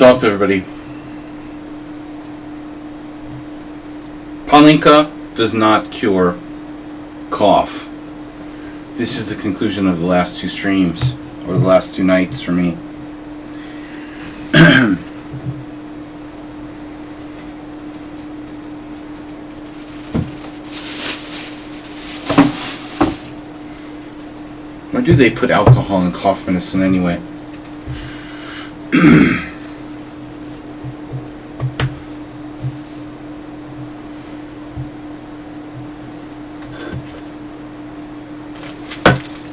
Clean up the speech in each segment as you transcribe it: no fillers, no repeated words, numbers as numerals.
What's up, everybody? Palinka does not cure cough. This is the conclusion of the last two streams, or the last two nights for me. Why do they put alcohol in cough medicine anyway?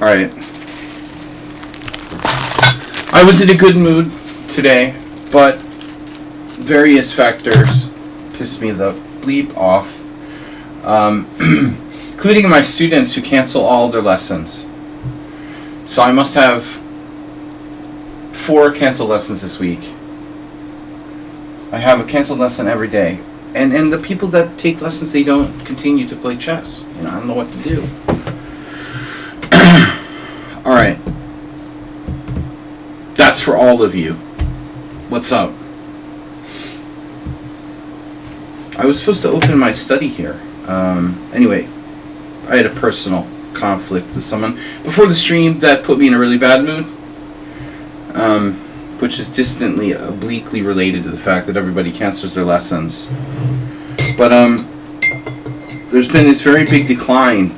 Alright. I was in a good mood today, but various factors pissed me the bleep off. Including my students who cancel all their lessons. So I must have 4 canceled lessons this week. I have a canceled lesson every day. And the people that take lessons, they don't continue to play chess. I don't know what to do. Alright. That's for all of you. What's up? I was supposed to open my study here. Anyway, I had a personal conflict with someone before the stream that put me in a really bad mood. Which is distantly, obliquely related to the fact that everybody cancels their lessons. But, there's been this very big decline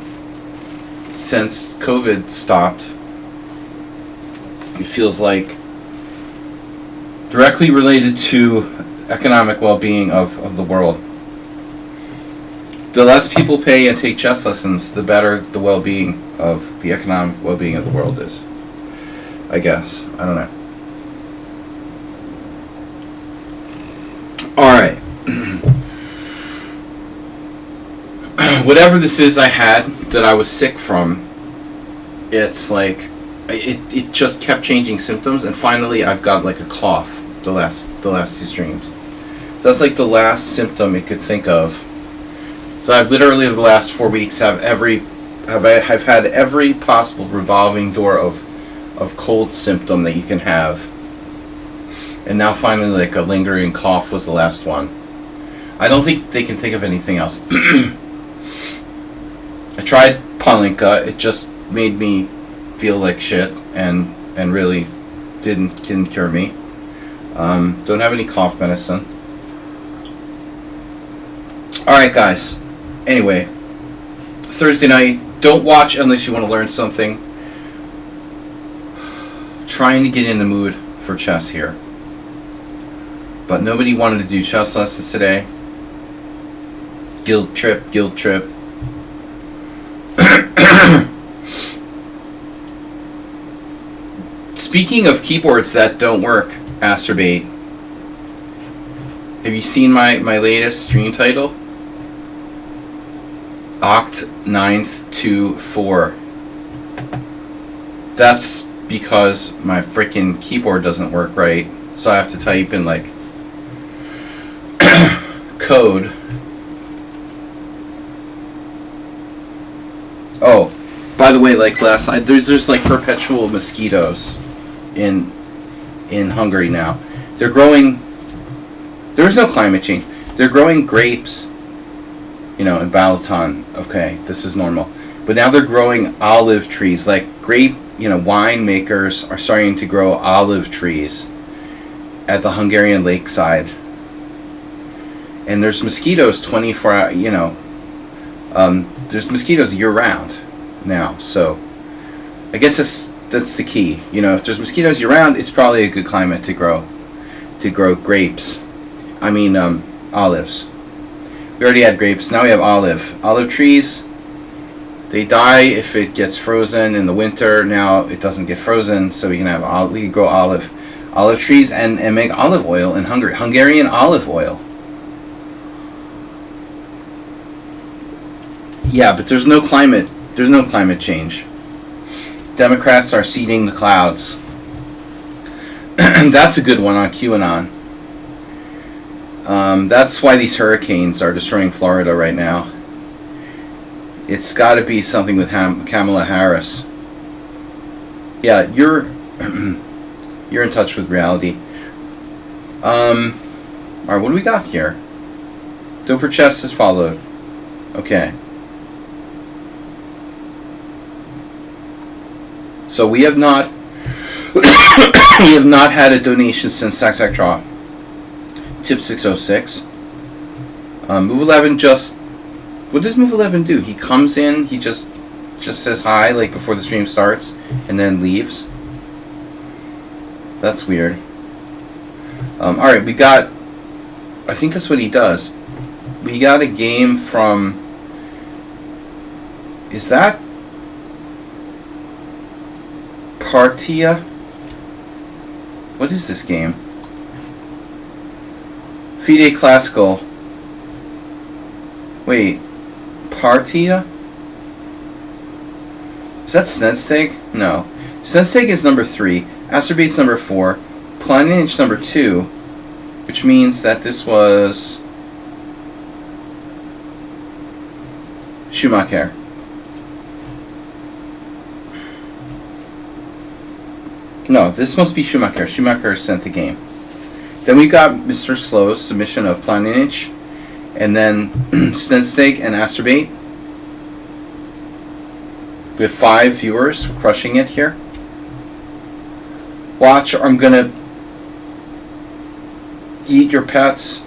since COVID stopped. It feels like directly related to economic well-being of the world. The less people pay and take chess lessons, the better the well-being of the economic well-being of the world is. I guess. I don't know. Alright. Whatever this is I had that I was sick from, it's like it just kept changing symptoms, and finally I've got like a cough the last 2 streams. That's like the last symptom it could think of. So I've literally over the last 4 weeks have had every possible revolving door of cold symptom that you can have. And now finally like a lingering cough was the last one. I don't think they can think of anything else. I tried Palinka, it just made me feel like shit and really didn't cure me. Don't have any cough medicine. Alright guys. Anyway, Thursday night, don't watch unless you want to learn something. Trying to get in the mood for chess here. But nobody wanted to do chess lessons today. Guilt trip. Speaking of keyboards that don't work, Asterbate, have you seen my latest stream title? Oct 9th to 4. That's because my freaking keyboard doesn't work right, so I have to type in like code. Oh, by the way, like last night, there's like perpetual mosquitoes in Hungary now. They're growing. There's no climate change. They're growing grapes. In Balaton. Okay, this is normal. But now they're growing olive trees, like grape. Wine makers are starting to grow olive trees at the Hungarian lakeside. And there's mosquitoes 24 hours. There's mosquitoes year round now. So I guess that's the key. If there's mosquitoes year round, it's probably a good climate to grow grapes. I mean, olives. We already had grapes. Now we have olive trees. They die if it gets frozen in the winter. Now it doesn't get frozen, so we can grow olive trees and make olive oil in Hungary. Hungarian olive oil. Yeah, but there's no climate change. Democrats are seeding the clouds. That's a good one on QAnon. That's why these hurricanes are destroying Florida right now. It's got to be something with Kamala Harris. Yeah, you're in touch with reality. Alright, what do we got here? Doper chess is followed. Okay. So we have not we have not had a donation since Sack Draw. Tip 606. Move 11 just... What does Move 11 do? He comes in, he just says hi, like, before the stream starts, and then leaves. That's weird. Alright, we got... I think that's what he does. We got a game from... Is that... Partia? What is this game? Fide Classical. Wait. Partia? Is that Snedsteg? No. Snedsteg is number 3. Acerbate's number 4. Planinch number 2. Which means that this was... Schumacher. No, this must be Schumacher. Schumacher sent the game. Then we got Mr. Slow's submission of Planinch, and then Snedsteg and Acerbate. We have 5 viewers crushing it here. Watch, or I'm gonna eat your pets.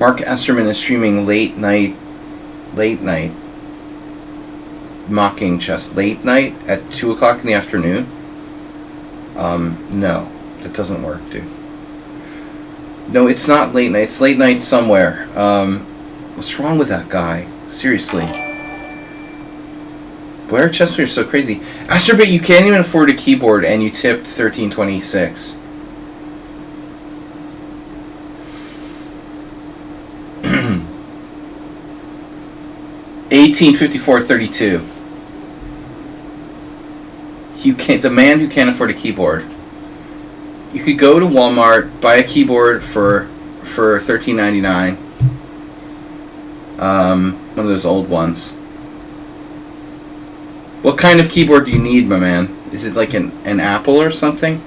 Mark Esterman is streaming late night mocking chess. Late night at 2 o'clock in the afternoon? No. That doesn't work, dude. No, it's not late night. It's late night somewhere. What's wrong with that guy? Seriously. Why are chess players so crazy? Acerbate, you can't even afford a keyboard and you tipped 1326. $18.54.32. You can't. The man who can't afford a keyboard. You could go to Walmart, buy a keyboard for $13.99. One of those old ones. What kind of keyboard do you need, my man? Is it like an Apple or something?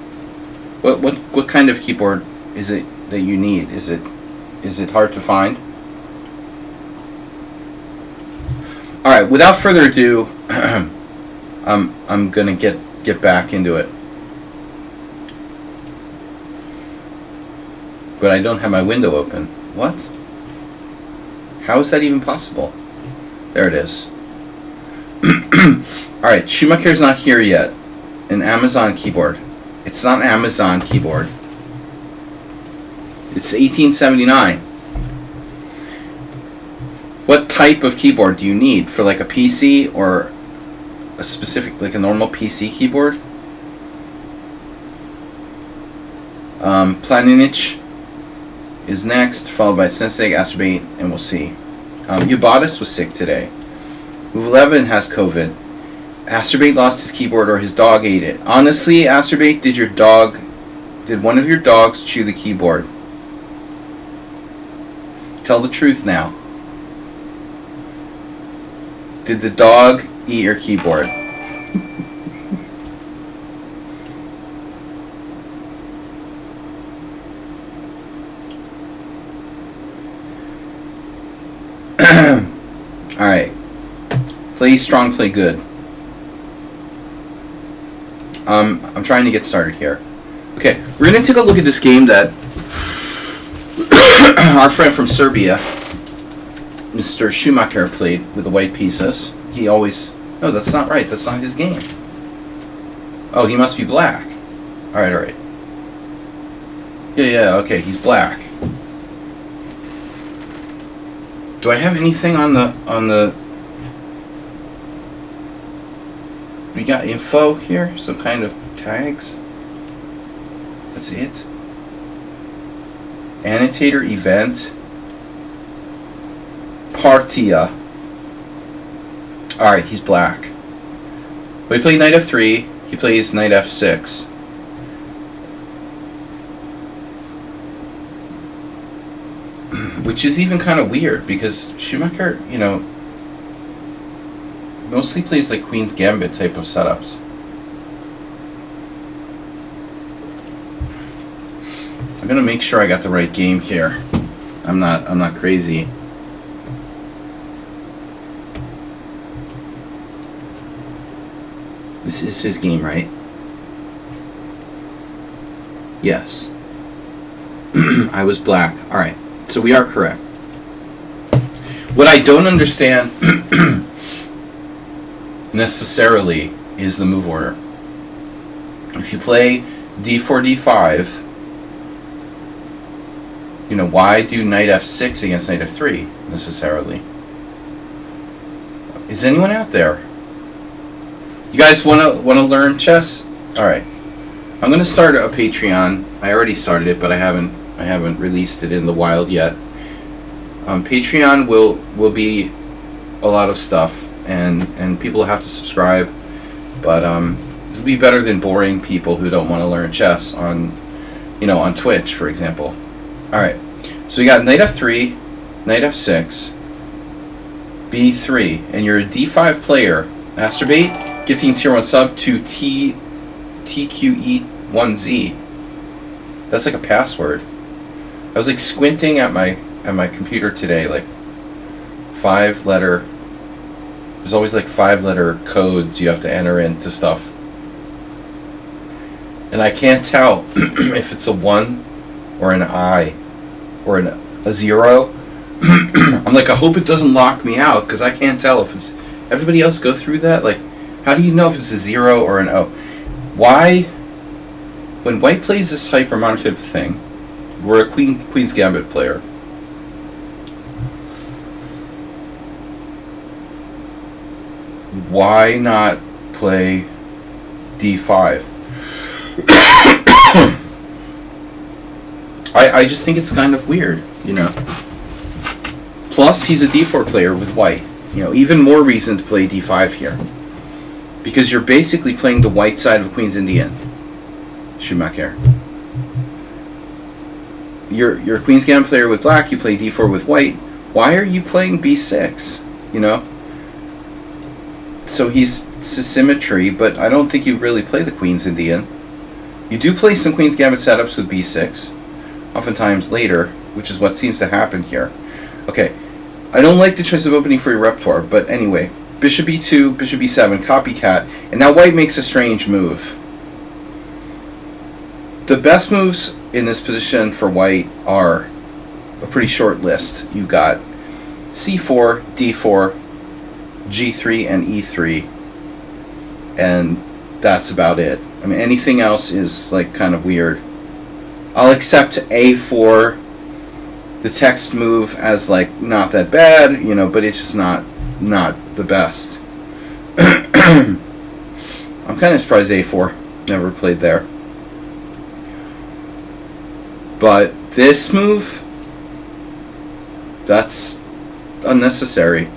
What kind of keyboard is it that you need? Is it hard to find? All right. Without further ado, I'm gonna get back into it. But I don't have my window open. What? How is that even possible? There it is. Alright, Schumacher's not here yet. An Amazon keyboard. It's not an Amazon keyboard. It's $18.79. What type of keyboard do you need? For like a PC or a specific, like a normal PC keyboard? Planinich is next, followed by Snedsteg, Acerbate, and we'll see. Ubatis was sick today. Move 11 has COVID. Acerbate lost his keyboard or his dog ate it. Honestly, Acerbate, did one of your dogs chew the keyboard? Tell the truth now. Did the dog eat your keyboard? Alright. Play strong, play good. I'm trying to get started here. Okay, we're going to take a look at this game that our friend from Serbia, Mr. Schumacher, played with the white pieces. He always... No, that's not right. That's not his game. Oh, he must be black. Alright. Yeah, okay, he's black. Do I have anything on the... We got info here? Some kind of tags? That's it? Annotator event. Partia. Alright, he's black. We play knight f3. He plays knight f6. Which is even kind of weird because Schumacher, Mostly plays like Queen's Gambit type of setups. I'm gonna make sure I got the right game here. I'm not crazy. This is his game, right? Yes. I was black. Alright, so we are correct. What I don't understand necessarily is the move order. If you play d4, d5, you know, why do knight f6 against knight f3 necessarily? Is anyone out there? You guys wanna learn chess? All right, I'm gonna start a Patreon. I already started it, but I haven't released it in the wild yet. Patreon will be a lot of stuff, and people have to subscribe. But it'll be better than boring people who don't want to learn chess on Twitch, for example. All right, so we got knight f3, knight f6, b3, and you're a d5 player. Masturbate, gifting tier 1 sub to TQE1Z. That's like a password. I was like squinting at my computer today, like 5-letter. There's always like 5-letter codes you have to enter into stuff, and I can't tell if it's a 1 or an I or a 0. I'm like, I hope it doesn't lock me out, because I can't tell if it's. Everybody else go through that? Like, how do you know if it's a 0 or an O? Why, when white plays this hypermonotype thing, we're a Queen's Gambit player. Why not play d5? I just think it's kind of weird, you know. Plus, he's a d4 player with white. You know, even more reason to play d5 here, because you're basically playing the white side of Queen's Indian. Schumacher. You're a Queen's Gambit player with black. You play d4 with white. Why are you playing b6? You know. So he's symmetry, but I don't think you really play the Queen's Indian. You do play some Queen's Gambit setups with b6, oftentimes later, which is what seems to happen here. Okay, I don't like the choice of opening for your repertoire, but anyway, bishop e2, bishop e7, copycat, and now white makes a strange move. The best moves in this position for white are a pretty short list. You've got c4, d4, g3, and e3, and that's about it. I mean, anything else is like kind of weird. I'll accept a4, the text move, as like not that bad, you know, but it's just not the best. I'm kind of surprised a4 never played there. But this move, that's unnecessary.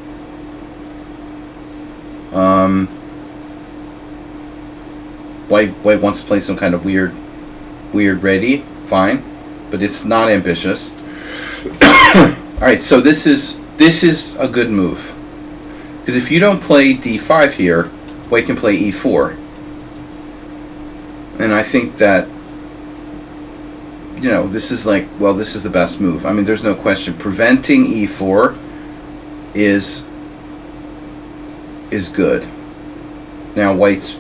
White wants to play some kind of weird ready, fine, but it's not ambitious. Alright, so this is a good move, because if you don't play d5 here, white can play e4, and I think that, you know, this is like, well, this is the best move. I mean, there's no question. Preventing e4 is good. Now white's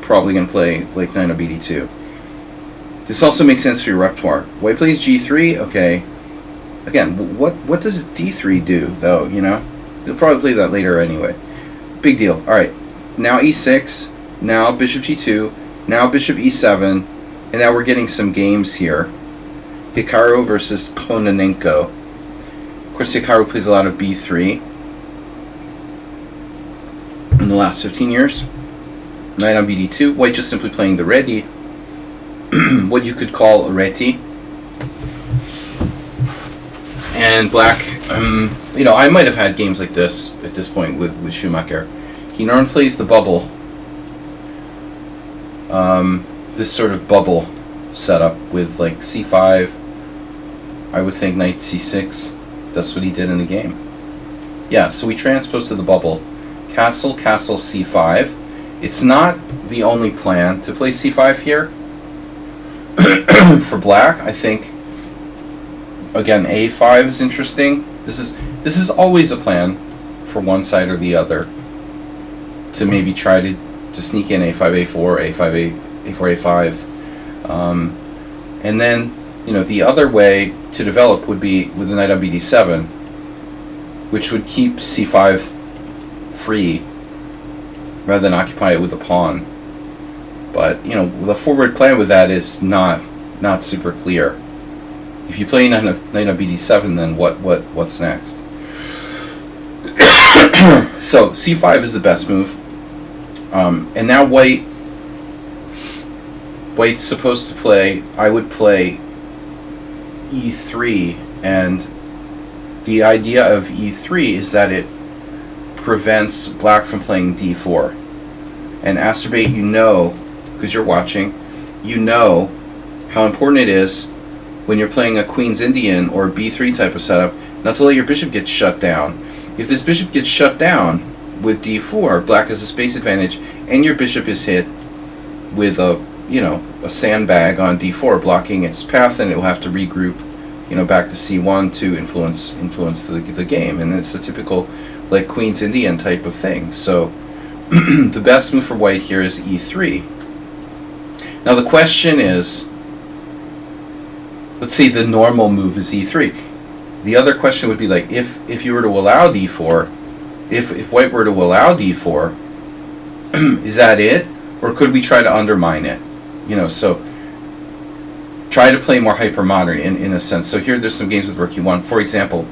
probably going to play like knight on bd2. This also makes sense for your repertoire. White plays g3, okay. Again, what does d3 do, though, you know? You'll probably play that later anyway. Big deal. Alright, now e6, now bishop g2, now bishop e7, and now we're getting some games here. Hikaru versus Kononenko. Of course, Hikaru plays a lot of b3 in the last 15 years. Knight on bd2. White just simply playing the ready. What you could call a reti. And black, you know, I might have had games like this at this point with Schumacher. He normally plays the bubble. This sort of bubble setup with like c5. I would think knight c6. That's what he did in the game. Yeah, so we transposed to the bubble. castle, castle, c5. It's not the only plan to play c5 here. For black, I think, again, a5 is interesting. This is always a plan for one side or the other to maybe try to sneak in a5, a4, a5, a4, a5. And then, the other way to develop would be with the knight on bd7, which would keep c5 free rather than occupy it with a pawn. But, the forward plan with that is not super clear. If you play knight on bd7, then what's next? So c5 is the best move. And now White's supposed to play, I would play e3, and the idea of e3 is that it prevents black from playing d4. And Acerbate, because you're watching, how important it is when you're playing a Queen's Indian or b3 type of setup not to let your bishop get shut down. If this bishop gets shut down with d4, black has a space advantage, and your bishop is hit with a sandbag on d4 blocking its path, and it will have to regroup back to c1 to influence the game. And it's a typical like Queen's Indian type of thing. So the best move for white here is e3. Now the question is, let's say the normal move is e3. The other question would be like, if you were to allow d4, if white were to allow d4, is that it? Or could we try to undermine it? So try to play more hyper-modern in a sense. So here there's some games with rook e1. For example,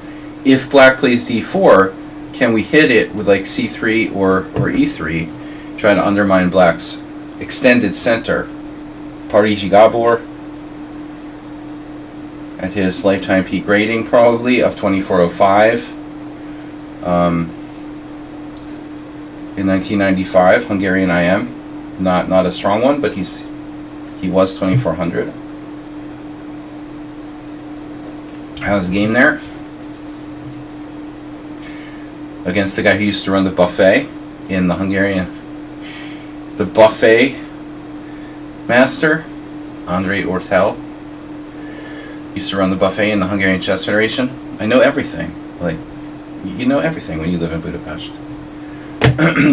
if black plays d4, can we hit it with like c3 or e3, trying to undermine black's extended center? Parigi Gabor, at his lifetime peak rating probably of 2405. In 1995, Hungarian IM, not a strong one, but he was 2400. How's the game there? Against the guy who used to run the buffet in the Hungarian, the buffet master, Andre Ortel. Used to run the buffet in the Hungarian Chess Federation. I know everything. Like, you know everything when you live in Budapest.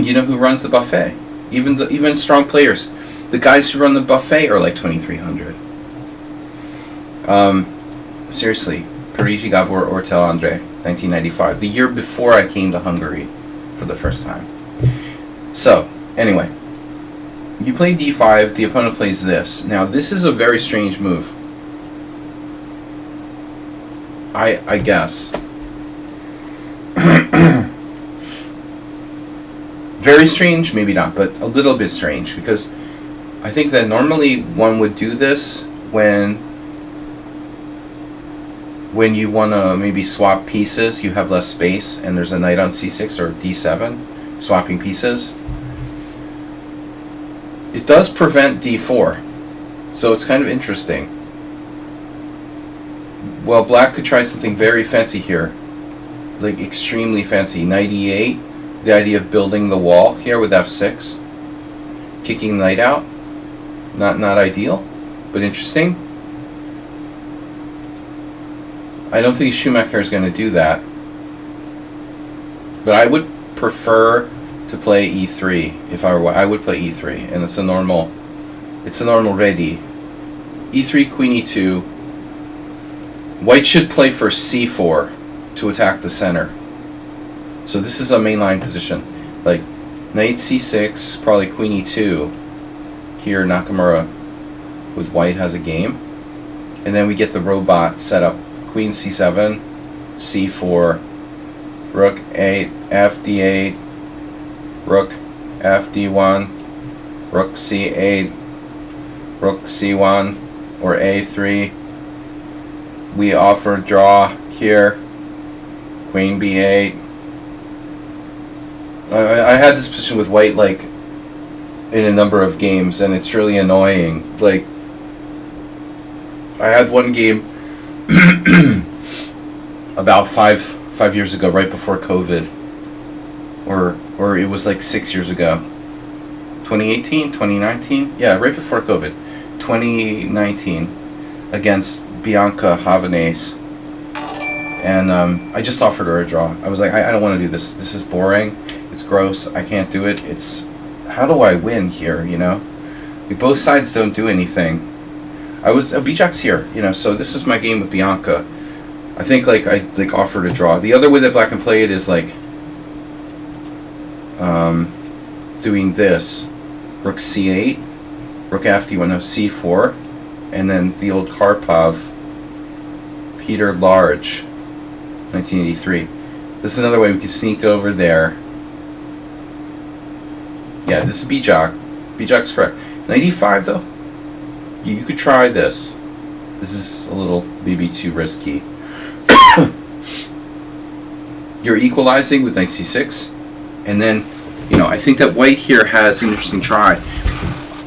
You know who runs the buffet. Even strong players. The guys who run the buffet are like 2300. Seriously, Parigi Gabor Ortel Andre, 1995. The year before I came to Hungary for the first time. So, anyway. You play d5, the opponent plays this. Now, this is a very strange move. I guess. Very strange, maybe not, but a little bit strange, because I think that normally one would do this when you want to maybe swap pieces, you have less space, and there's a knight on c6 or d7, swapping pieces. It does prevent d4, so it's kind of interesting. Well, black could try something very fancy here, like extremely fancy. Knight e8, the idea of building the wall here with f6, kicking the knight out. Not ideal, but interesting. I don't think Schumacher is going to do that, but I would prefer to play e3 if I were. I would play e3, and it's a normal ready. e3, queen e2. White should play for c4 to attack the center. So this is a mainline position. Like knight c6, probably queen e2. Here Nakamura with white has a game. And then we get the robot set up. Queen c7, c4, rook 8, fd8, rook fd1, rook c8, rook c1, or a3. We offer draw here, queen b8. I had this position with white like in a number of games, and it's really annoying. Like, I had one game about five years ago, right before COVID, or or it was like 6 years ago. 2018, 2019? Yeah, right before COVID. 2019 against Bianca Havanese. And I just offered her a draw. I was like, I don't want to do this. This is boring. It's gross. I can't do it. It's, how do I win here, you know? Like, both sides don't do anything. Bijak's here, you know, so this is my game with Bianca. I think, like, I like offered a draw. The other way that black can play it is, like, doing this. Rook c8, rook f1, no, c4, and then the old Karpov, Peter Large, 1983. This is another way we can sneak over there. Yeah, this is Bijak. Bijak's correct. 95 though. You could try this. This is a little maybe too risky. You're equalizing with knight c6, and then, you know, I think that white here has an interesting try.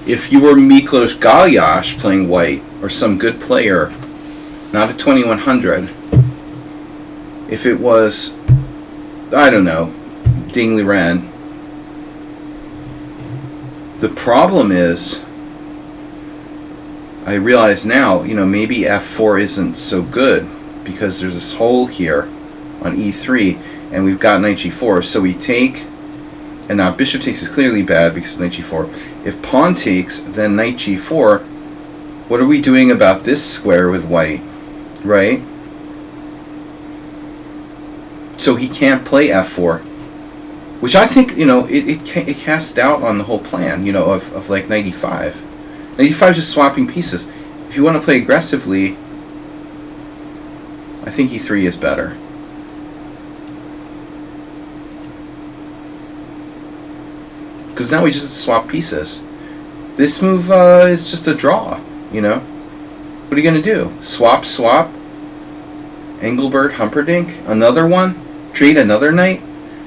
If you were Miklos Galyash playing white, or some good player, not a 2100, if it was, I don't know, Ding Liren, the problem is, I realize now, you know, maybe f4 isn't so good, because there's this hole here on e3, and we've got knight g4, so we take, and now bishop takes is clearly bad because of knight g4. If pawn takes, then knight g4, what are we doing about this square with white, right? So he can't play f4, which I think, you know, it casts doubt on the whole plan, you know, of like knight e5. Knight e5 is just swapping pieces. If you want to play aggressively, I think e3 is better. Because now we just swap pieces. This move is just a draw, you know? What are you going to do? Swap, swap? Engelbert, Humperdinck? Another one? Trade another knight?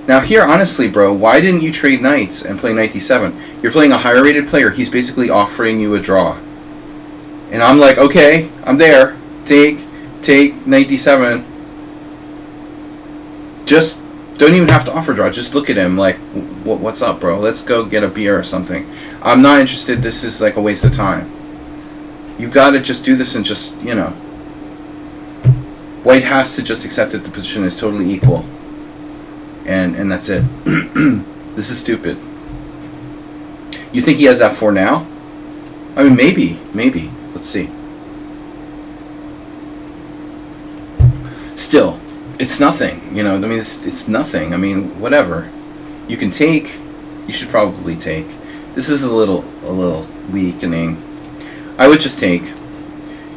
Now here, honestly, bro, why didn't you trade knights and play knight d7? You're playing a higher rated player. He's basically offering you a draw. And I'm like, okay, I'm there. Take knight d7. Just don't even have to offer draw. Just look at him like, what's up, bro? Let's go get a beer or something. I'm not interested. This is like a waste of time. You gotta just do this and just, you know. White has to just accept that the position is totally equal. And that's it. This is stupid. You think he has f4 now? I mean, maybe. Let's see. Still, it's nothing. You know, I mean, it's nothing. I mean, whatever. You can take. You should probably take. This is a little weakening. I would just take.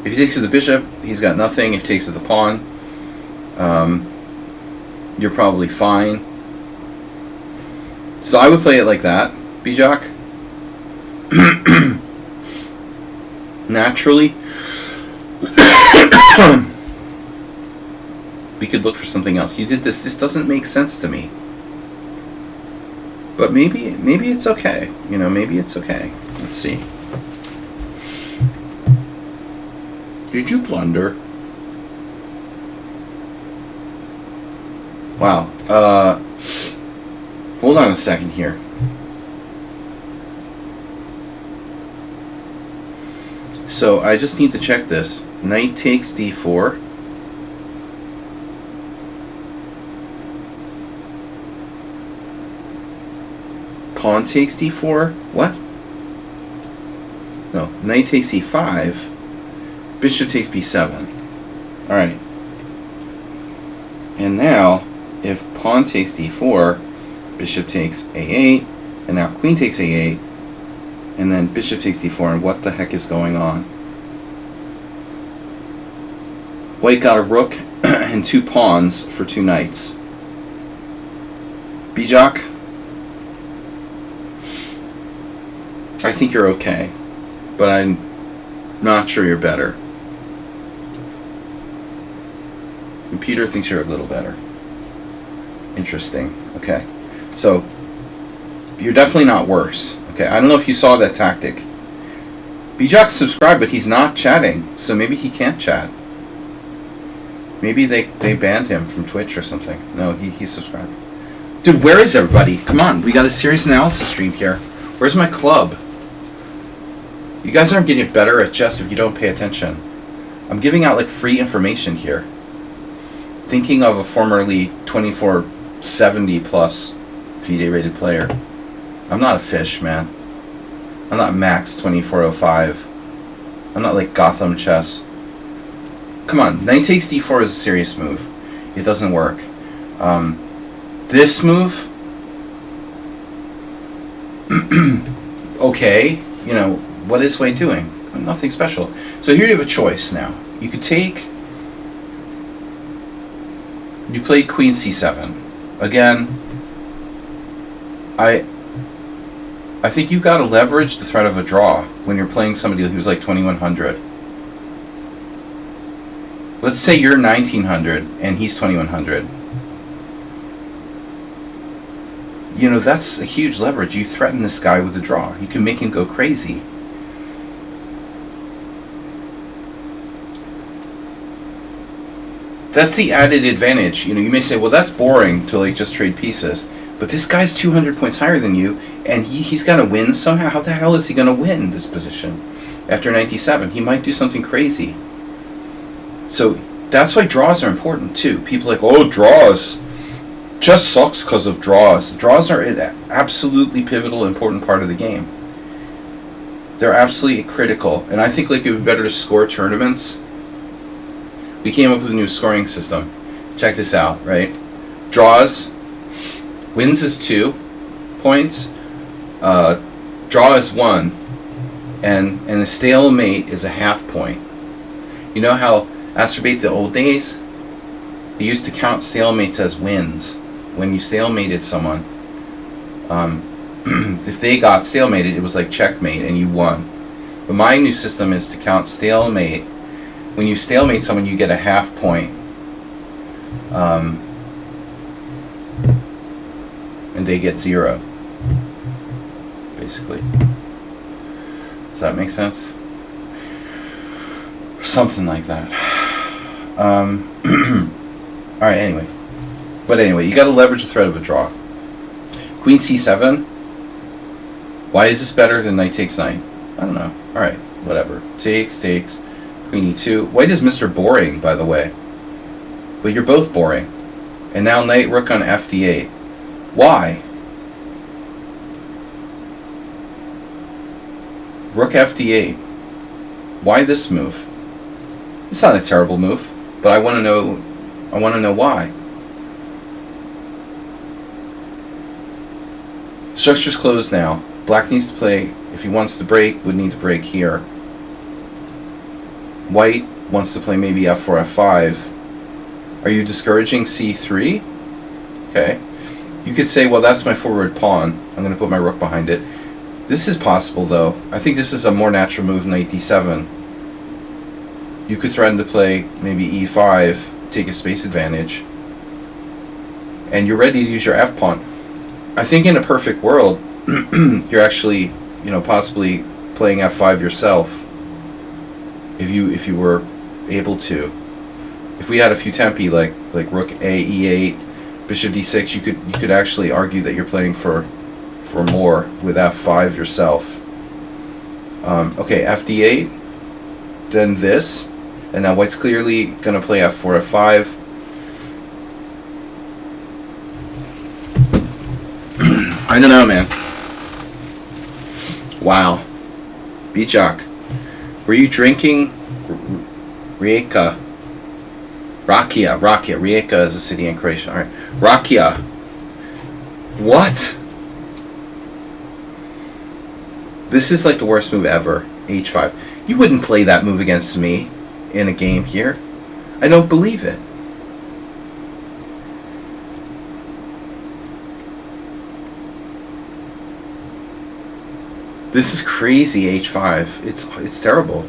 If he takes with the bishop, he's got nothing. If he takes with the pawn, you're probably fine. So I would play it like that, Bijak. Naturally. We could look for something else. You did this. This doesn't make sense to me. But maybe it's okay. You know, maybe it's okay. Let's see. Did you blunder? Wow. Hold on a second here. So I just need to check this. Knight takes d4. Pawn takes d4. What? No. Knight takes e5. Bishop takes b7. Alright. And now, if pawn takes d4, bishop takes a8, and now queen takes a8, and then bishop takes d4, and what the heck is going on? White got a rook and 2 pawns for 2 knights. Bijak, I think you're okay, but I'm not sure you're better. And Peter thinks you're a little better. Interesting. Okay. So, you're definitely not worse. Okay, I don't know if you saw that tactic. Bijak's subscribed, but he's not chatting, so maybe he can't chat. Maybe they banned him from Twitch or something. No, he's subscribed. Dude, where is everybody? Come on, we got a serious analysis stream here. Where's my club? You guys aren't getting better at chess if you don't pay attention. I'm giving out like free information here. Thinking of a formerly 2470 plus FIDE rated player. I'm not a fish, man. I'm not max 2405. I'm not like Gotham chess. Come on, knight takes d4 is a serious move. It doesn't work. This move, okay, you know, what is Wei doing? Nothing special. So here you have a choice now. You could take, you played queen c7. Again, I think you gotta leverage the threat of a draw when you're playing somebody who's like 2100. Let's say you're 1900 and he's 2100. You know, that's a huge leverage. You threaten this guy with a draw. You can make him go crazy. That's the added advantage. You know, you may say, well, that's boring to like just trade pieces. But this guy's 200 points higher than you, and he's got to win somehow. How the hell is he going to win this position after 97? He might do something crazy. So that's why draws are important too. People are like, oh, draws. Chess sucks because of draws. Draws are an absolutely pivotal, important part of the game. They're absolutely critical. And I think like it would be better to score tournaments. We came up with a new scoring system. Check this out, right? Draws. Wins is 2 points. Draw is 1. And a stalemate is a half point. You know how Acerbate the old days? They used to count stalemates as wins. When you stalemated someone, if they got stalemated, it was like checkmate and you won. But my new system is to count stalemate. When you stalemate someone, you get a half point. And they get 0. Basically. Does that make sense? Something like that. Alright, anyway. But anyway, you got to leverage the threat of a draw. Queen c7. Why is this better than knight takes knight? I don't know. Alright, whatever. Takes. Queen e2. White is Mr. Boring, by the way. But you're both boring. And now knight rook on fd8. Why? Rook fd8. Why this move? It's not a terrible move, but I want to know why. Structure's closed now. Black needs to play, if he wants to break, would need to break here. White wants to play maybe f4, f5. Are you discouraging c3? Okay. You could say, well, that's my forward pawn. I'm going to put my rook behind it. This is possible, though. I think this is a more natural move, knight d7. You could threaten to play maybe e5, take a space advantage. And you're ready to use your f-pawn. I think in a perfect world, you're actually, you know, possibly playing f5 yourself. If you were able to. If we had a few tempi like rook a, e8, bishop d6, you could actually argue that you're playing for more with f5 yourself. Okay, fd8, then this, and now white's clearly going to play f4, f5. I don't know, man. Wow. Bijak. Were you drinking Rijeka? Rakia. Rijeka is a city in Croatia. Alright. Rakia. What? This is like the worst move ever. H5. You wouldn't play that move against me in a game here. I don't believe it. This is crazy, h5. It's terrible.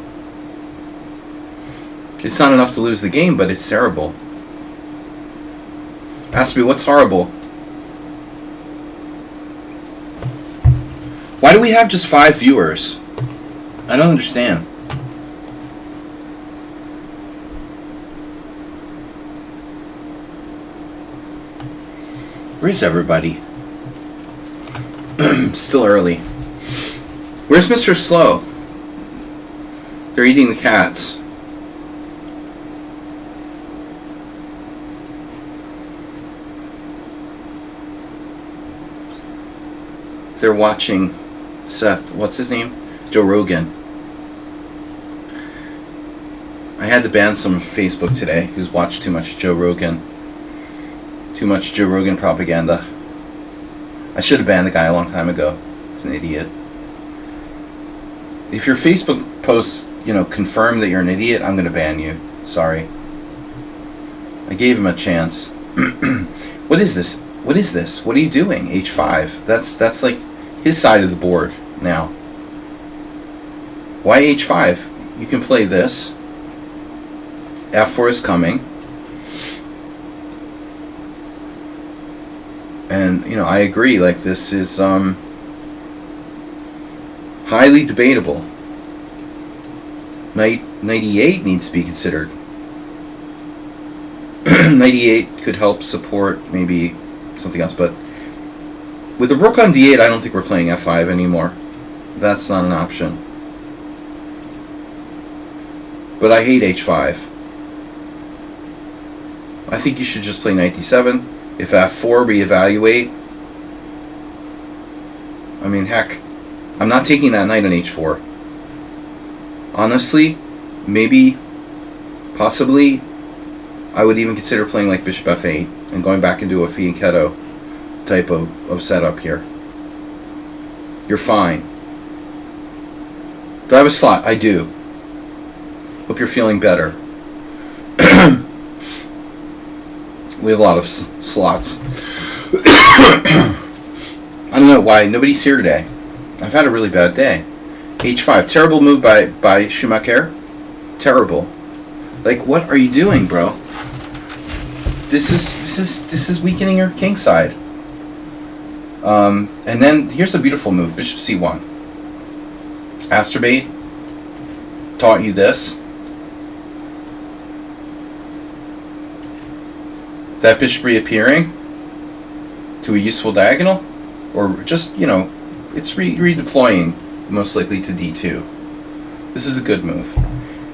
It's not enough to lose the game, but it's terrible. Ask me, what's horrible? Why do we have just 5 viewers? I don't understand. Where's everybody? Still early. Where's Mr. Slow? They're eating the cats. They're watching Seth, what's his name? Joe Rogan. I had to ban some Facebook today who's watched too much Joe Rogan. Too much Joe Rogan propaganda. I should have banned the guy a long time ago. He's an idiot. If your Facebook posts, confirm that you're an idiot, I'm going to ban you. Sorry. I gave him a chance. What is this? What is this? What are you doing? H5. That's like his side of the board now. Why H5? You can play this. F4 is coming. And, I agree, like, this is highly debatable. Knight 98 needs to be considered. 98 could help support maybe something else, but with the rook on d8, I don't think we're playing f5 anymore. That's not an option. But I hate h5. I think you should just play knight d7. If f4, reevaluate. I mean, heck, I'm not taking that knight on h4. Honestly, maybe, possibly, I would even consider playing like bishop f8 and going back into a fianchetto type of setup here. You're fine. Do I have a slot? I do. Hope you're feeling better. We have a lot of slots. I don't know why nobody's here today. I've had a really bad day. H5, terrible move by Schumacher. Terrible. Like, what are you doing, bro? This is weakening your king side. And then here's a beautiful move, bishop c1. Asterbate taught you this. That bishop reappearing to a useful diagonal, or just, it's redeploying most likely to d2. This is a good move.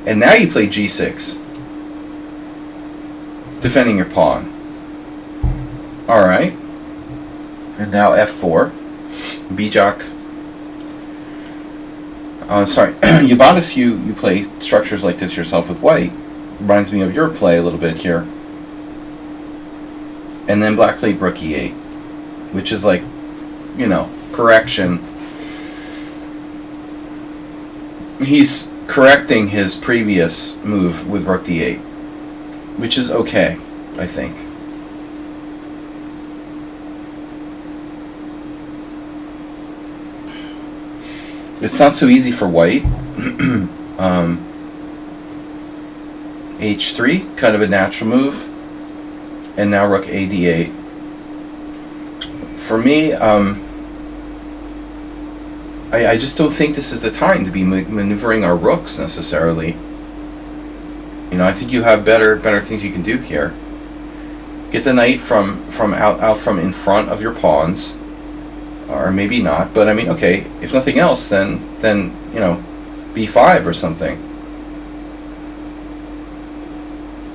And now you play g6, defending your pawn. Alright. And now f4. Bijak. Sorry. Yabatis, you play structures like this yourself with white. Reminds me of your play a little bit here. And then black played rook e8, which is like, correction. He's correcting his previous move with rook d8, which is okay, I think. It's not so easy for white. H3, kind of a natural move. And now rook a d8. For me, I just don't think this is the time to be maneuvering our rooks necessarily. I think you have better things you can do here. Get the knight from out from in front of your pawns, or maybe not. But I mean, okay, if nothing else, then b5 or something.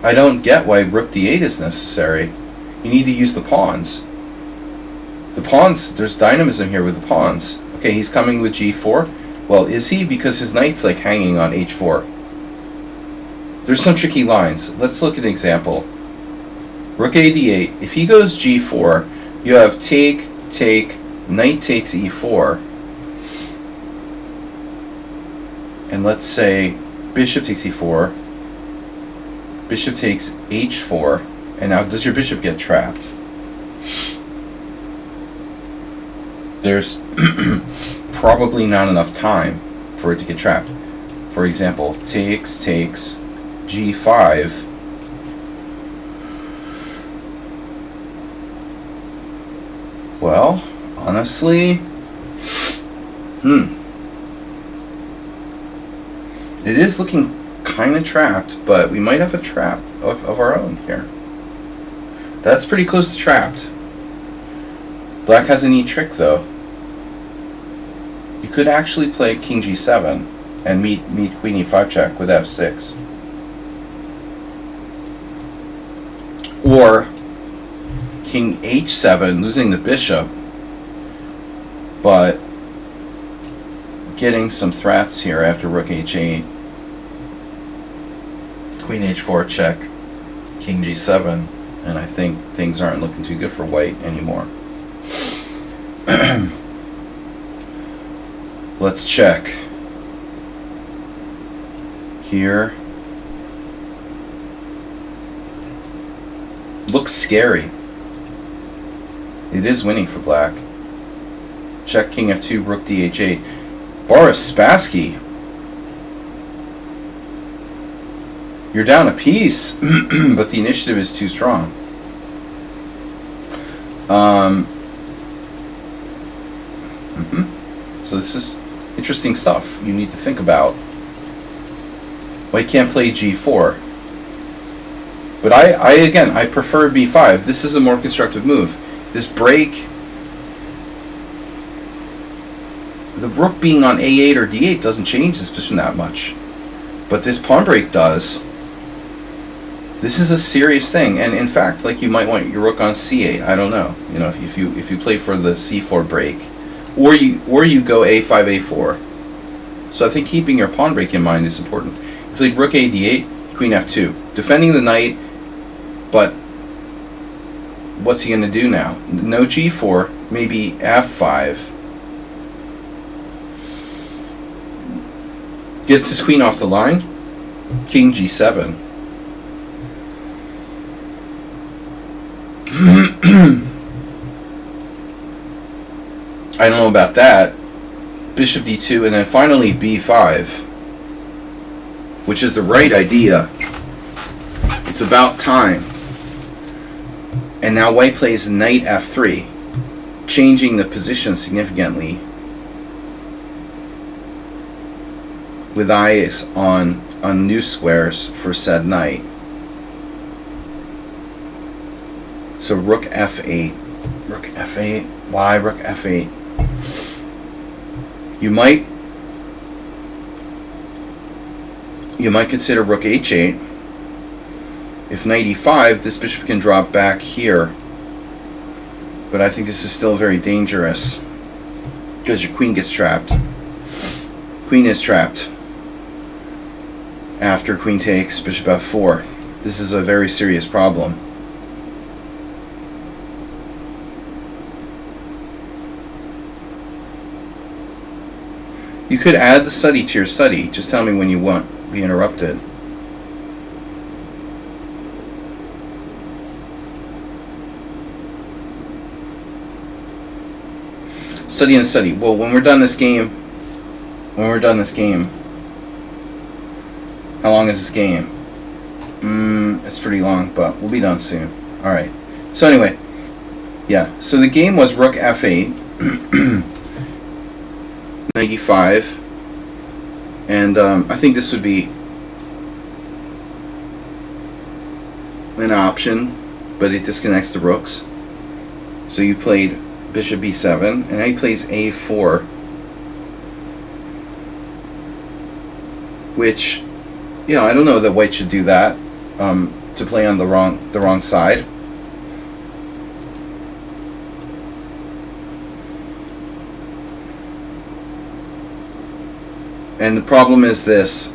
I don't get why rook d8 is necessary. You need to use the pawns. The pawns, there's dynamism here with the pawns. Okay, he's coming with g4. Well, is he? Because his knight's like hanging on h4. There's some tricky lines. Let's look at an example. Rook a d8. If he goes g4, you have take, knight takes e4. And let's say bishop takes e4. Bishop takes h4, and now does your bishop get trapped? There's probably not enough time for it to get trapped. For example, takes g5. Well, honestly, it is looking kind of trapped, but we might have a trap of our own here. That's pretty close to trapped. Black has a neat trick, though. You could actually play king g7 and meet queen e5 check with f6. Or king h7, losing the bishop, but getting some threats here after rook h8. Queen h4 check, king g7, and I think things aren't looking too good for white anymore. Let's check. Here. Looks scary. It is winning for black. Check king f2, rook dh8. Boris Spassky. You're down a piece, but the initiative is too strong. So this is interesting stuff you need to think about. White can't play g4. But I prefer b5. This is a more constructive move. This break, the rook being on a8 or d8 doesn't change this position that much. But this pawn break does. This is a serious thing, and in fact, like, you might want your rook on c8. I don't know. You know, if you play for the c4 break, or you go a5 a4. So I think keeping your pawn break in mind is important. You played rook a d8, queen f2, defending the knight. But what's he going to do now? No g4, maybe f5. Gets his queen off the line. King g7. I don't know about that. Bishop d2, and then finally b5, which is the right idea. It's about time. And now white plays knight f3, changing the position significantly, with eyes on new squares for said knight. So rook f8. Rook f8. Why rook f8? You might consider rook h8. If knight e5, this bishop can drop back here. But I think this is still very dangerous, because your queen gets trapped. Queen is trapped. After queen takes, bishop f4. This is a very serious problem. You could add the study to your study. Just tell me when you won't be interrupted. Study and study. Well, when we're done this game, how long is this game? It's pretty long, but we'll be done soon. All right. So anyway, yeah. So the game was rook f8, 95, and I think this would be an option, but it disconnects the rooks. So you played bishop b7, and now he plays a4, which, you know, I don't know that white should do that, to play on the wrong side. And the problem is this.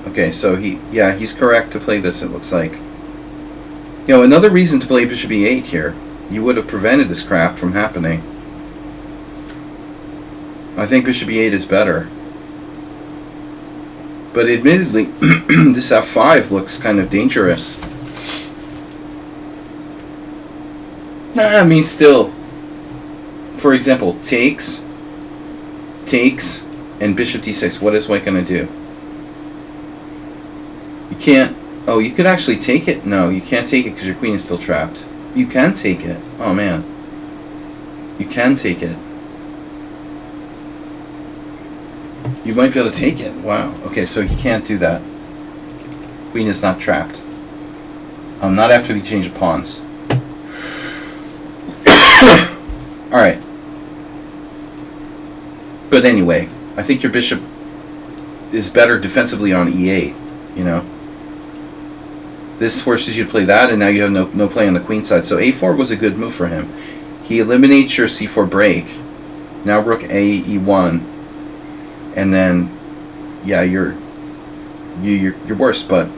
Okay, so he's correct to play this, it looks like. You know, another reason to play bishop e8 here. You would have prevented this crap from happening. I think bishop e8 is better. But admittedly, this f5 looks kind of dangerous. I mean, still. For example, takes, and bishop d6. What is white going to do? You can't... Oh, you could actually take it? No, you can't take it because your queen is still trapped. You can take it. Oh, man. You can take it. You might be able to take it. Wow. Okay, so he can't do that. Queen is not trapped. Not after the change of pawns. Alright. But anyway, I think your bishop is better defensively on e8, you know. This forces you to play that, and now you have no play on the queen side. So a4 was a good move for him. He eliminates your c4 break. Now rook a, e1. And then, yeah, you're worse, but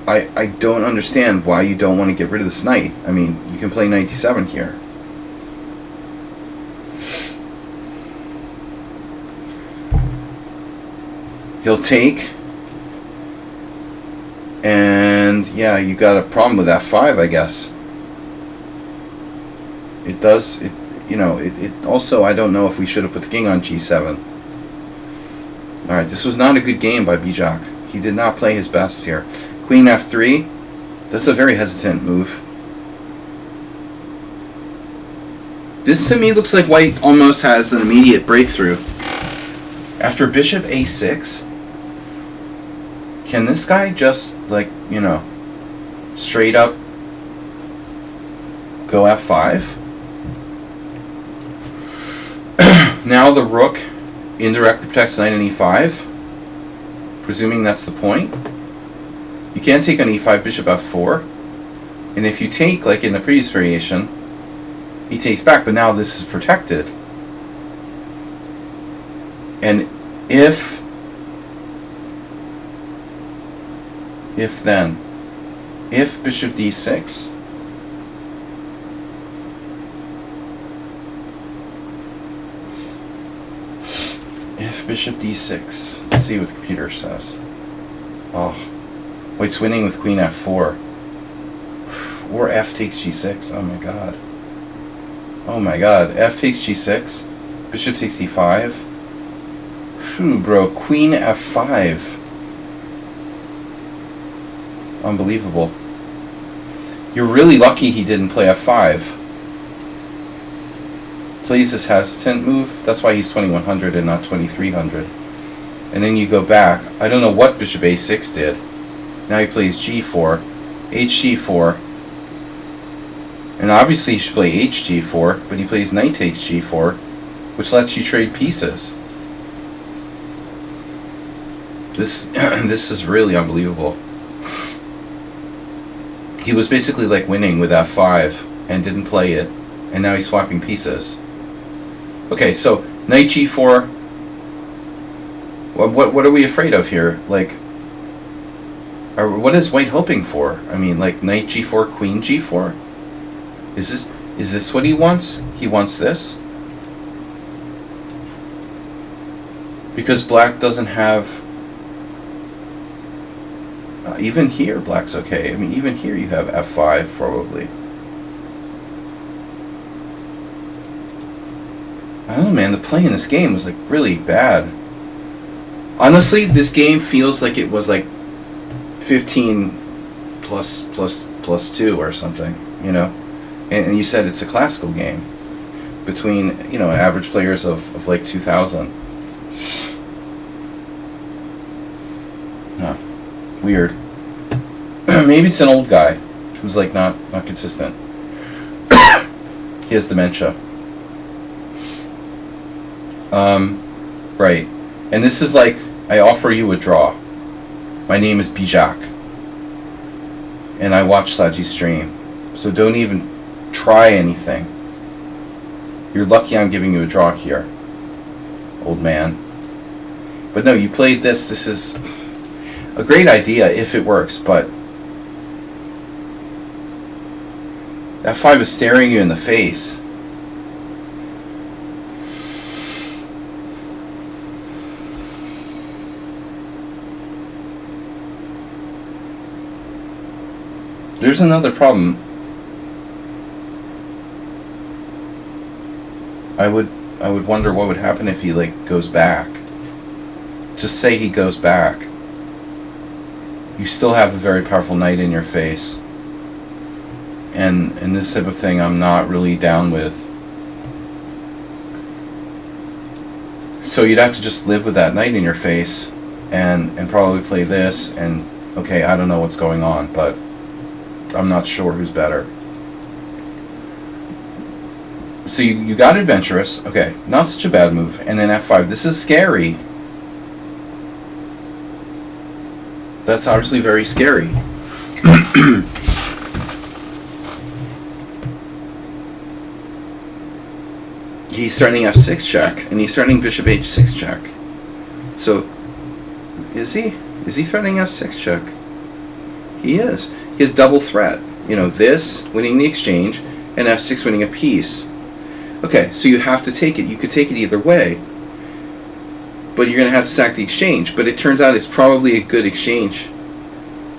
I don't understand why you don't want to get rid of this knight. I mean, you can play knight d7 here. He'll take, and yeah, you got a problem with f5, I guess. It does, you know, it also, I don't know if we should have put the king on g7. Alright, this was not a good game by Bijak. He did not play his best here. Queen f3, that's a very hesitant move. This to me looks like white almost has an immediate breakthrough. After bishop a6, can this guy just, like, you know, straight up go f5? Now the rook indirectly protects knight on e5, presuming that's the point. You can't take on e5, bishop f4, and if you take, like in the previous variation, he takes back, but now this is protected. And if bishop d6, bishop d6. Let's see what the computer says. Oh, white's winning with queen f4. Or f takes g6. Oh my god. Oh my god. F takes g6. Bishop takes e5. Phew, bro. Queen f5. Unbelievable. You're really lucky he didn't play f5. Plays this hesitant move. That's why he's 2100 and not 2300. And then you go back. I don't know what bishop a6 did. Now he plays g4, hg4, and obviously he should play hg4, but he plays knight takes g4, which lets you trade pieces. This is really unbelievable. He was basically like winning with f5 and didn't play it, and now he's swapping pieces. Okay, so knight g4. What are we afraid of here? Like, what is white hoping for? I mean, like knight g4, queen g4. Is this what he wants? He wants this because black doesn't have. Even here, black's okay. I mean, even here you have f5 probably. I don't know, man. The play in this game was like really bad. Honestly, this game feels like it was like 15 plus 2 or something, you know. And you said it's a classical game between, you know, average players of like 2000. Huh. Weird. Maybe it's an old guy who's like not consistent. He has dementia. Right. And this is like, I offer you a draw. My name is Bijak. And I watch Saji's stream. So don't even try anything. You're lucky I'm giving you a draw here, old man. But no, you played this. This is a great idea if it works, but f5 is staring you in the face. There's another problem. I would wonder what would happen if he like goes back. Just say he goes back. You still have a very powerful knight in your face. And this type of thing I'm not really down with. So you'd have to just live with that knight in your face and probably play this, and okay, I don't know what's going on, but I'm not sure who's better. So you got adventurous. Okay, not such a bad move. And then f5. This is scary. That's obviously very scary. He's threatening f6 check, and he's threatening bishop h6 check. So, is he? Is he threatening f6 check? He is. He has double threat. You know, this winning the exchange, and f6 winning a piece. Okay, so you have to take it. You could take it either way. But you're going to have to sack the exchange. But it turns out it's probably a good exchange.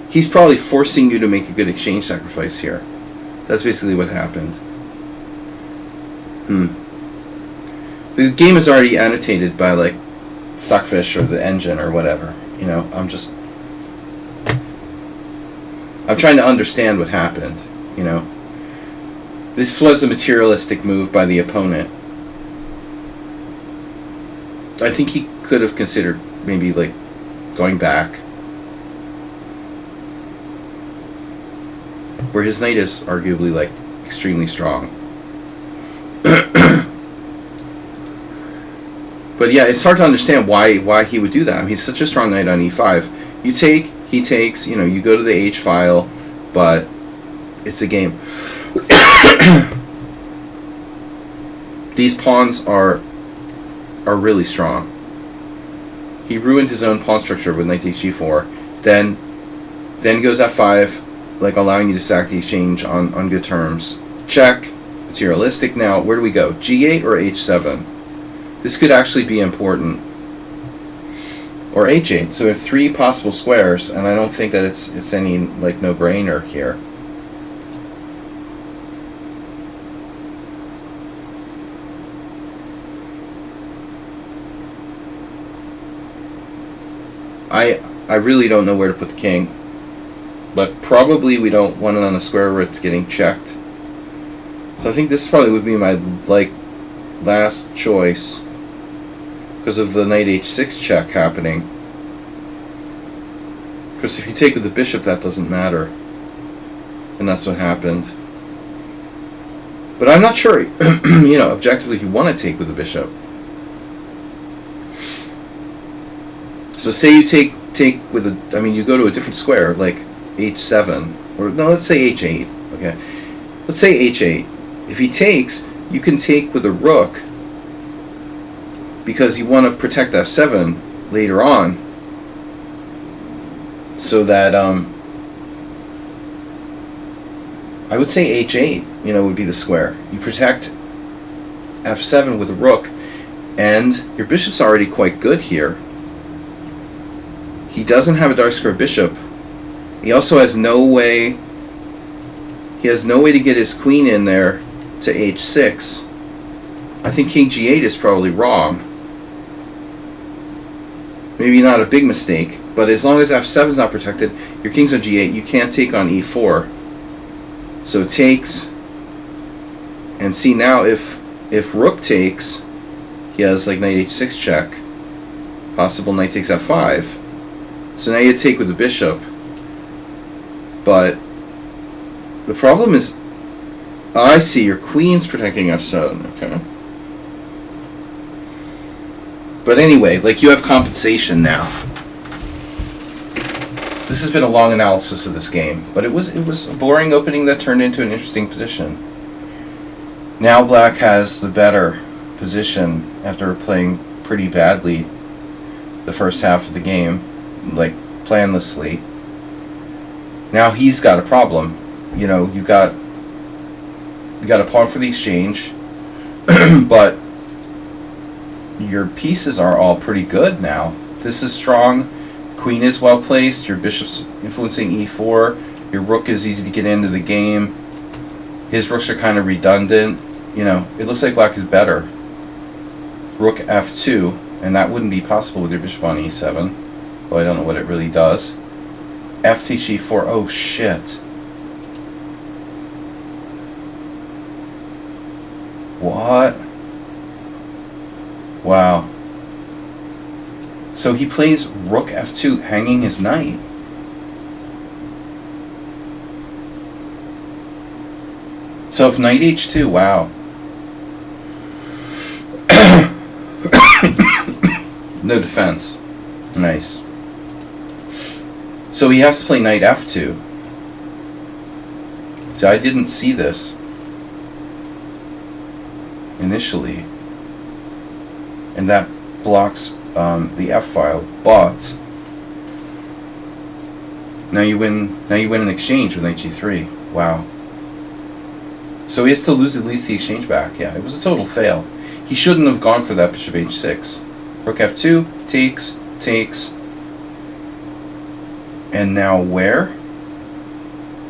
He's probably forcing you to make a good exchange sacrifice here. That's basically what happened. The game is already annotated by, like, Stockfish or the engine or whatever. You know, I'm trying to understand what happened, you know. This was a materialistic move by the opponent. I think he could have considered maybe, like, going back. Where his knight is arguably, like, extremely strong. But yeah, it's hard to understand why he would do that. I mean, he's such a strong knight on e5. You take, he takes, you know, you go to the h file, but it's a game. These pawns are really strong. He ruined his own pawn structure with knight takes g4. Then goes f5, like allowing you to sack the exchange on good terms. Check. Materialistic now. Where do we go? g8 or h7? This could actually be important. Or h8. So we have 3 possible squares, and I don't think that it's any, like, no-brainer here. I really don't know where to put the king. But probably we don't want it on a square where it's getting checked. So I think this probably would be my, like, last choice. Because of the knight h6 check happening. Because if you take with the bishop, that doesn't matter. And that's what happened. But I'm not sure, you know, objectively you want to take with the bishop. So say you take with a, I mean, you go to a different square, like h7. Or, no, let's say h8. Okay. Let's say h8. If he takes, you can take with a rook. Because you want to protect f7 later on, so that I would say h8, you know, would be the square. You protect f7 with a rook, and your bishop's already quite good here. He doesn't have a dark square bishop. He also has no way. He has no way to get his queen in there to h6. I think king g8 is probably wrong. Maybe not a big mistake, but as long as f7 is not protected, your king's on g8, you can't take on e4. So it takes, and see now if rook takes, he has like knight h6 check, possible knight takes f5. So now you take with the bishop, but the problem is, I see your queen's protecting f7. Okay. But anyway, like, you have compensation now. This has been a long analysis of this game, but it was a boring opening that turned into an interesting position. Now black has the better position after playing pretty badly the first half of the game, like planlessly. Now he's got a problem. You know, you got a pawn for the exchange, but your pieces are all pretty good now. This is strong. Queen is well placed. Your bishop's influencing e4. Your rook is easy to get into the game. His rooks are kind of redundant. You know, it looks like black is better. Rook f2, and that wouldn't be possible with your bishop on e7. Well, I don't know what it really does. F takes g4. Oh, shit. What? Wow. So he plays rook f2, hanging his knight. So if knight h2, wow. No defense. Nice. So he has to play knight f2. So I didn't see this initially. And that blocks the f file, but now you win an exchange with knight g3. Wow. So he has to lose at least the exchange back. Yeah, it was a total fail. He shouldn't have gone for that bishop h6. Rook f2, takes. And now where?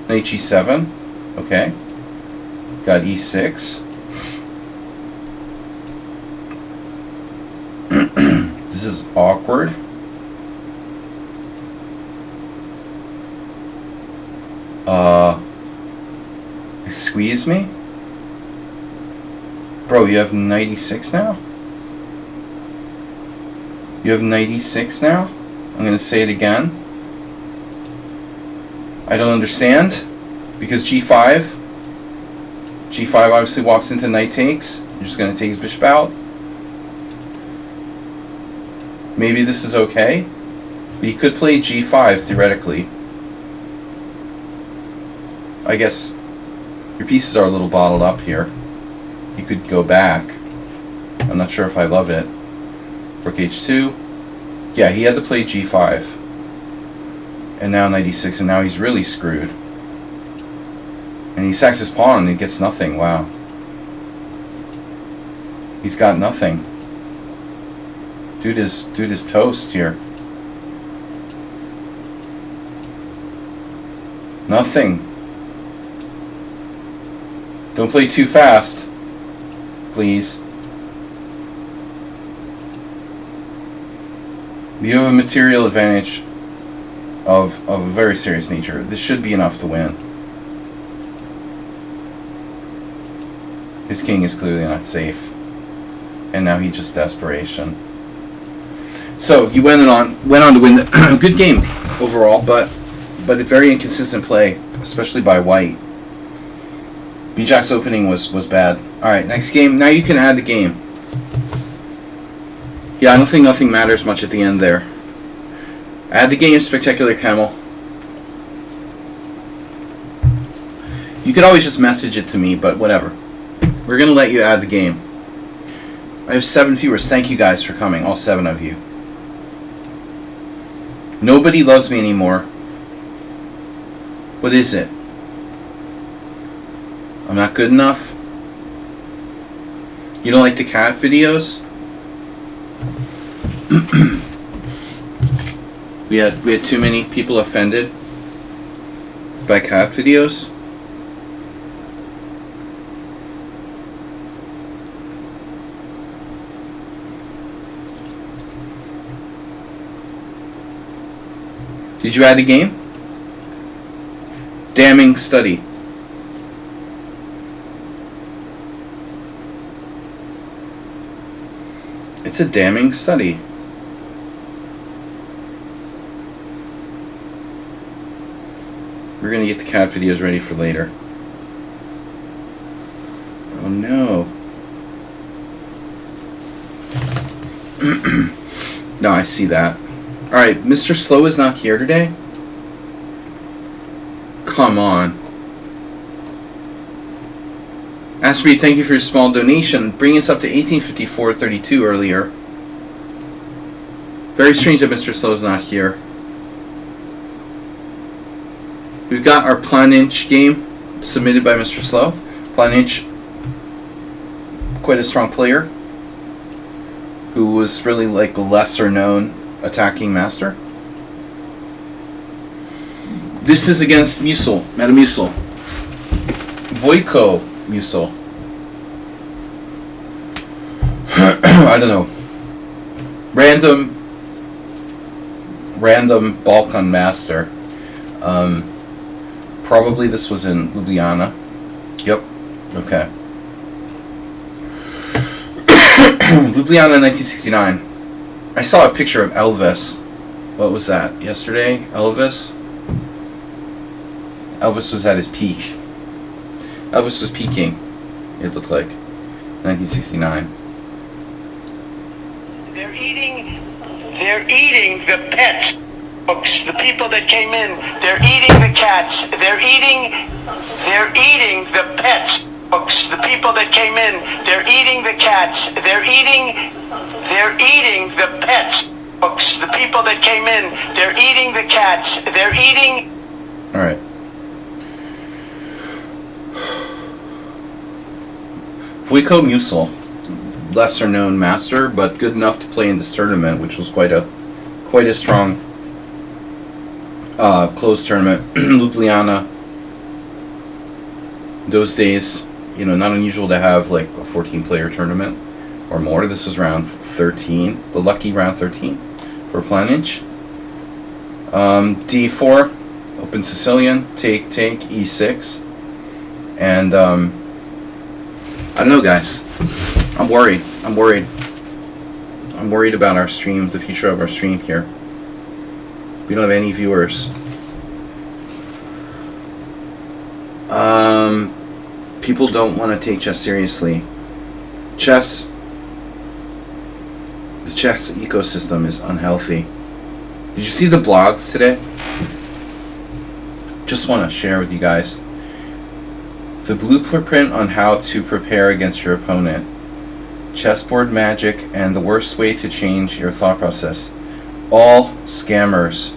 Knight g7. Okay. Got e6. This is awkward. Squeeze me? Bro, you have knight e6 now? You have knight e6 now? I'm going to say it again. I don't understand. Because g5 obviously walks into knight takes. You're just going to take his bishop out. Maybe this is okay. But you could play g5 theoretically. I guess your pieces are a little bottled up here. You could go back. I'm not sure if I love it. Rook h2. Yeah, he had to play g5. And now knight e6, and now he's really screwed. And he sacks his pawn and he gets nothing. Wow. He's got nothing. Dude is toast here. Nothing. Don't play too fast, please. You have a material advantage of a very serious nature. This should be enough to win. His king is clearly not safe. And now he just desperation. So you went on to win the good game overall, but a very inconsistent play, especially by white. B-Jack's opening was bad. Alright, next game. Now you can add the game. Yeah, I don't think nothing matters much at the end there. Add the game, Spectacular Camel. You could always just message it to me, but whatever. We're going to let you add the game. I have 7 viewers. Thank you guys for coming, all 7 of you. Nobody loves me anymore. What is it? I'm not good enough? You don't like the cat videos? we had too many people offended by cat videos? Did you add the game? Damning study. It's a damning study. We're gonna get the cat videos ready for later. Oh no. No, I see that. Alright, Mr. Slow is not here today? Come on. Asprey, thank you for your small donation. Bring us up to 1854.32 earlier. Very strange that Mr. Slow is not here. We've got our Plan Inch game submitted by Mr. Slow. Plan Inch, quite a strong player, who was really like a lesser known attacking master. This is against Musil, Metamusil. Vojko Musil. I don't know. Random Balkan master. Probably this was in Ljubljana. Yep. Okay. Ljubljana 1969. I saw a picture of Elvis. What was that? Yesterday? Elvis? Elvis was at his peak. Elvis was peaking, it looked like. 1969. They're eating They're eating the pets. Folks, the people that came in, they're eating the cats. They're eating the pets. Folks, the people that came in, they're eating the cats. They're eating the pets. Folks, the people that came in, they're eating the cats. They're eating. All right. Vuiko Musel, lesser known master, but good enough to play in this tournament, which was quite a strong closed tournament. Ljubljana. Those days, not unusual to have like a 14-player tournament or more. This was round 13, the lucky round 13 for Planic. D4, open Sicilian, take, E6, and I don't know, guys. I'm worried. I'm worried about our stream, the future of our stream here. We don't have any viewers. People don't want to take chess seriously. The chess ecosystem is unhealthy. Did you see the blogs today? Just want to share with you guys the blueprint on how to prepare against your opponent, chessboard magic, and the worst way to change your thought process. All scammers.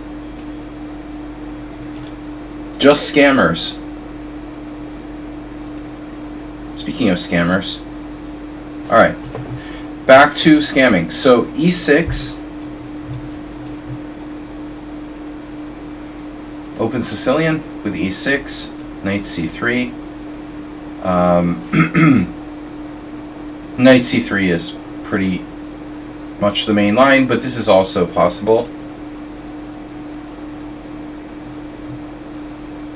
Just scammers. Speaking of scammers. Alright. Back to scamming. So E6. Open Sicilian with E6. Knight C3. Knight C3 is pretty much the main line, but this is also possible.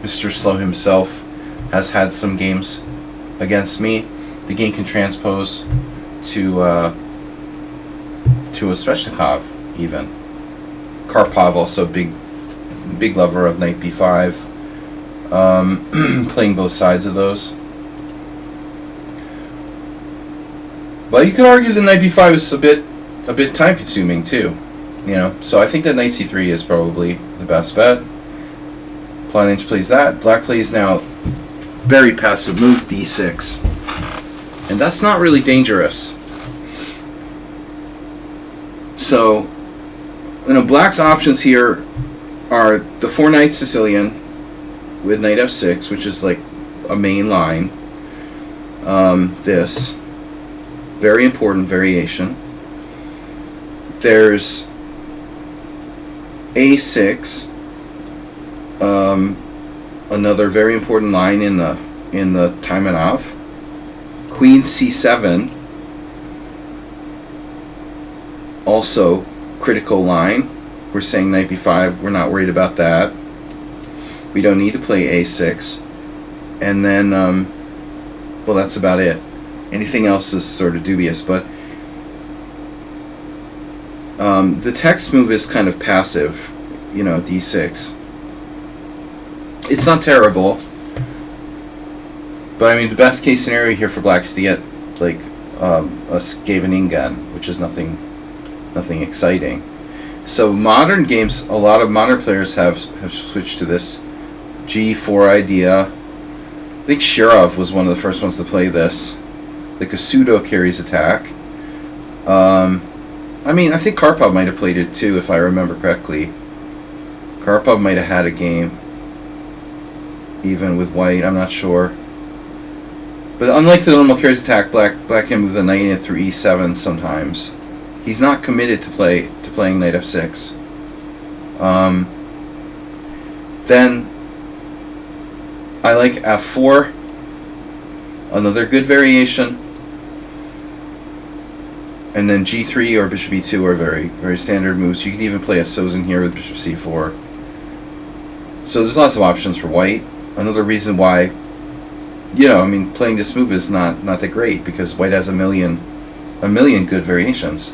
Mr. Slow himself has had some games against me. The game can transpose to a Sveshnikov even. Karpov also big lover of Knight B5. Playing both sides of those. But you could argue that Knight B5 is a bit time consuming too. So I think that Knight C3 is probably the best bet. Planic plays that. Black plays now very passive move, D6. And that's not really dangerous. So, Black's options here are the 4 Knight Sicilian with Knight F6, which is like a main line. This. Very important variation. There's A6. Another very important line in the Taimanov. Queen C7, also critical line. We're saying Knight B5. We're not worried about that. We don't need to play A6, and then well, that's about it. Anything else is sort of dubious, but the text move is kind of passive. D6. It's not terrible, but the best case scenario here for Black is to get like a Scheveningen, which is nothing exciting. So modern games, a lot of modern players have switched to this G4 idea. I think Shirov was one of the first ones to play this, like a pseudo carries attack. I think Karpov might have played it too, if I remember correctly. Karpov might have had a game even with white, I'm not sure. But unlike the normal carries attack, black can move the knight in through E7 sometimes. He's not committed to playing Knight F6. Then I like F4, another good variation. And then G3 or Bishop E2 are very, very standard moves. You could even play a Sozin here with Bishop C4. So there's lots of options for white. Another reason why, playing this move is not that great, because white has a million good variations.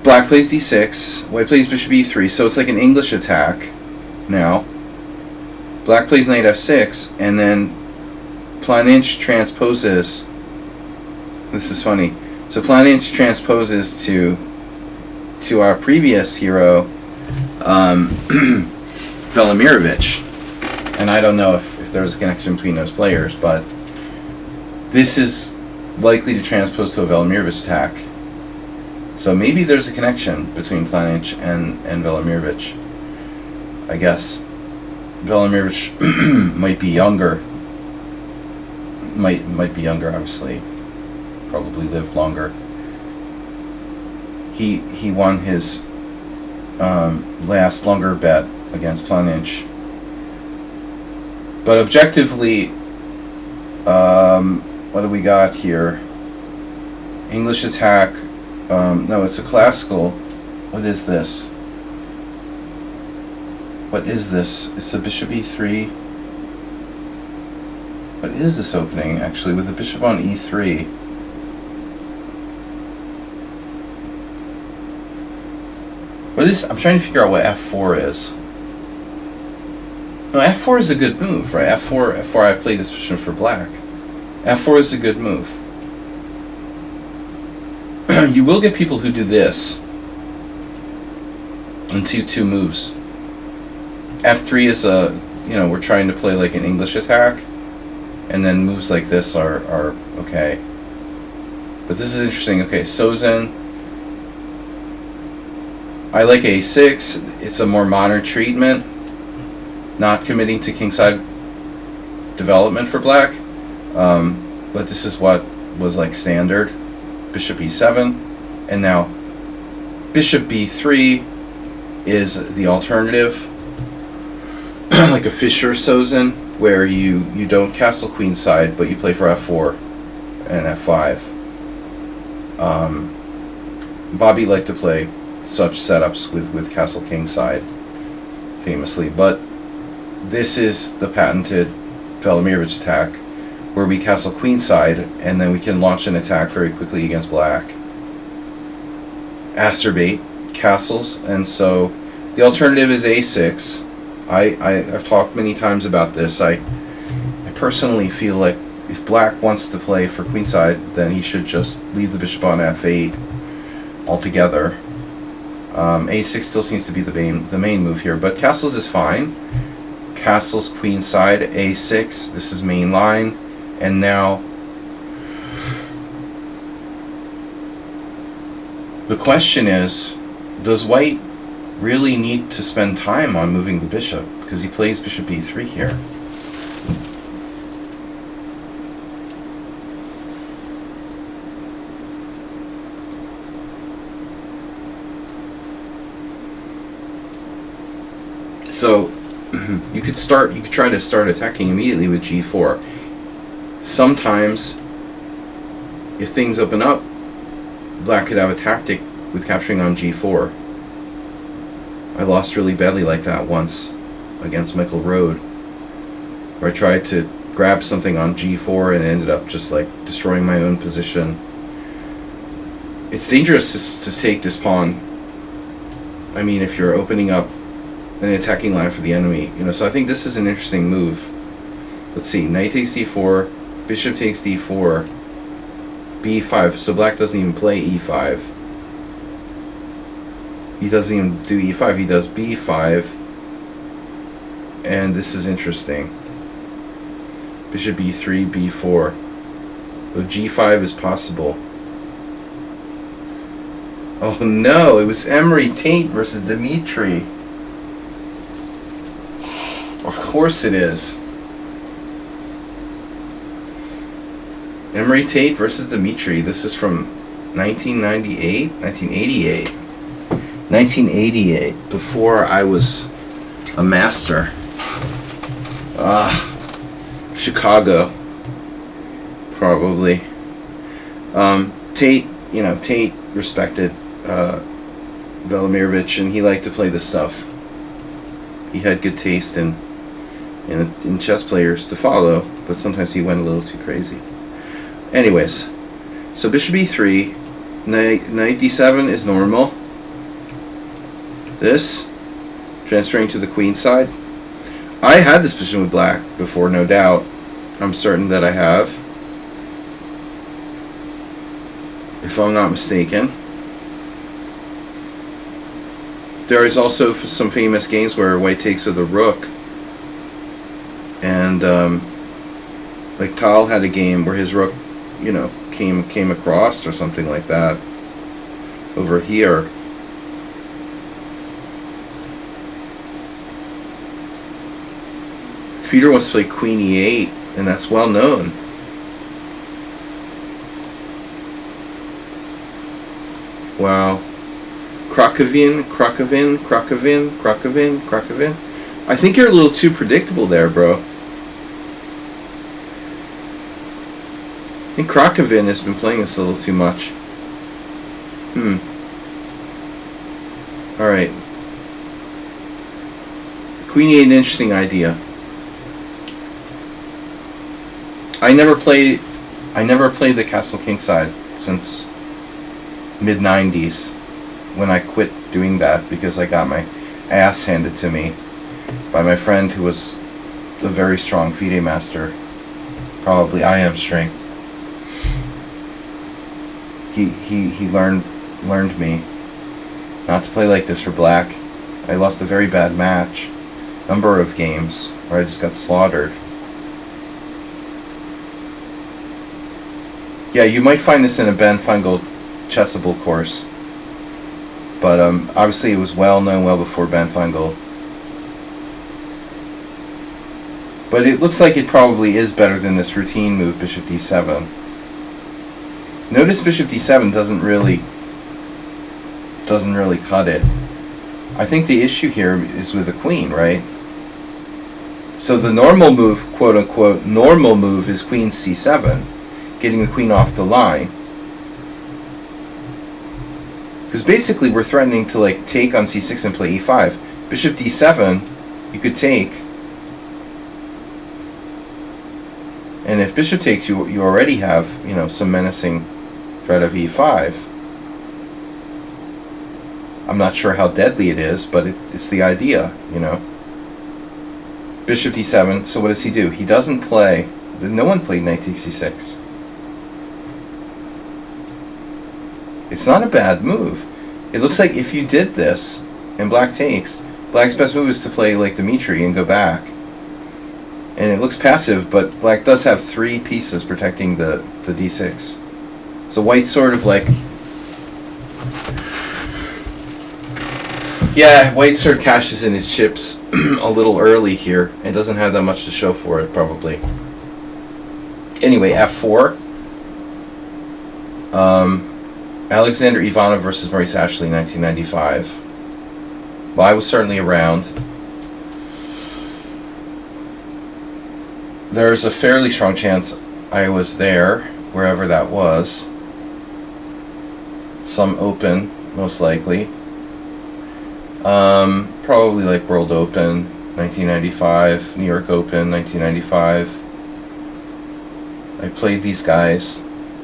Black plays D6, white plays Bishop E3, so it's like an English attack now. Black plays Knight F6, and then Planic transposes. This is funny. So Planage transposes to our previous hero, Velimirovich. And I don't know if there's a connection between those players, but this is likely to transpose to a Velimirovich attack. So maybe there's a connection between Planage and Velimirovich. I guess Velimirovich might be younger. Might be younger, obviously. Probably lived longer. He won his last longer bet against Planage. But objectively, what do we got here? English attack. No, it's a classical. What is this? What is this? It's a bishop e3. What is this opening, actually, with the bishop on e3? What is... I'm trying to figure out what f4 is. No, f4 is a good move, right? F4, I've played this position for black. f4 is a good move. You will get people who do this in 2-2 moves. f3 is a... we're trying to play like an English attack. And then moves like this are okay. But this is interesting. Okay, Sozin. I like a6. It's a more modern treatment. Not committing to kingside development for black. But this is what was like standard. Bishop e7. And now bishop b3 is the alternative. Like a Fischer Sozin, where you don't castle queenside, but you play for f4 and f5. Bobby liked to play such setups with castle kingside, famously. But this is the patented Velimirovich attack, where we castle queenside, and then we can launch an attack very quickly against black. Acerbate castles, and so the alternative is a6. I've talked many times about this. I personally feel like if black wants to play for queenside, then he should just leave the bishop on f8 altogether. A6 still seems to be the main move here, but castles is fine. Castles queenside, a6. This is main line, and now the question is, does white really need to spend time on moving the bishop? Because he plays bishop e3 here. So you could try to start attacking immediately with g4. Sometimes if things open up, black could have a tactic with capturing on g4. I lost really badly like that once against Michael Rode, where I tried to grab something on g4 and ended up just like destroying my own position. It's dangerous to take this pawn. I mean, if you're opening up an attacking line for the enemy, so I think this is an interesting move. Let's see, knight takes d4, bishop takes d4, b5, so black doesn't even play e5. He doesn't even do e5, he does b5. And this is interesting. Bishop e3, b4. So g5 is possible. Oh no, it was Emery Tate versus Dmitry. Of course it is. Emery Tate versus Dmitry. This is from 1988, before I was a master. Chicago, probably. Tate respected Velimirovich, and he liked to play this stuff. He had good taste in chess players to follow, but sometimes he went a little too crazy. Anyways, so bishop e3, knight d7 is normal. This, transferring to the queen side. I had this position with black before, no doubt. I'm certain that I have. if I'm not mistaken. There is also some famous games where white takes with a rook, and like Tal had a game where his rook, came across or something like that over here. Peter wants to play Queen E8, and that's well known. Wow. Krakovin. I think you're a little too predictable there, bro. I think Krakovin has been playing this a little too much. Alright. Queen E8, an interesting idea. I never played the Castle King side since mid-90s, when I quit doing that because I got my ass handed to me by my friend who was a very strong FIDE master, probably IM string. He learned me not to play like this for black. I lost a very bad match, number of games where I just got slaughtered. Yeah, you might find this in a Ben Feingold Chessable course, but obviously it was well known well before Ben Feingold. But it looks like it probably is better than this routine move, Bishop D7. Notice Bishop D7 doesn't really cut it. I think the issue here is with the queen, right? So the normal move, quote unquote, normal move is Queen C7, getting the queen off the line. Because basically we're threatening to like take on C6 and play E5. Bishop D7, you could take. And if bishop takes, you already have, some menacing threat of E5. I'm not sure how deadly it is, but it's the idea, Bishop D7, so what does he do? He doesn't play, no one played knight takes C6. It's not a bad move. It looks like if you did this, and black takes, black's best move is to play like Dmitri and go back. And it looks passive, but black does have 3 pieces protecting the d6. So white sort of like... Yeah, white sort of cashes in his chips a little early here and doesn't have that much to show for it, probably. Anyway, f4. Alexander Ivanov versus Maurice Ashley, 1995. Well, I was certainly around. There's a fairly strong chance I was there, wherever that was. Some Open, most likely. Probably like World Open, 1995, New York Open, 1995. I played these guys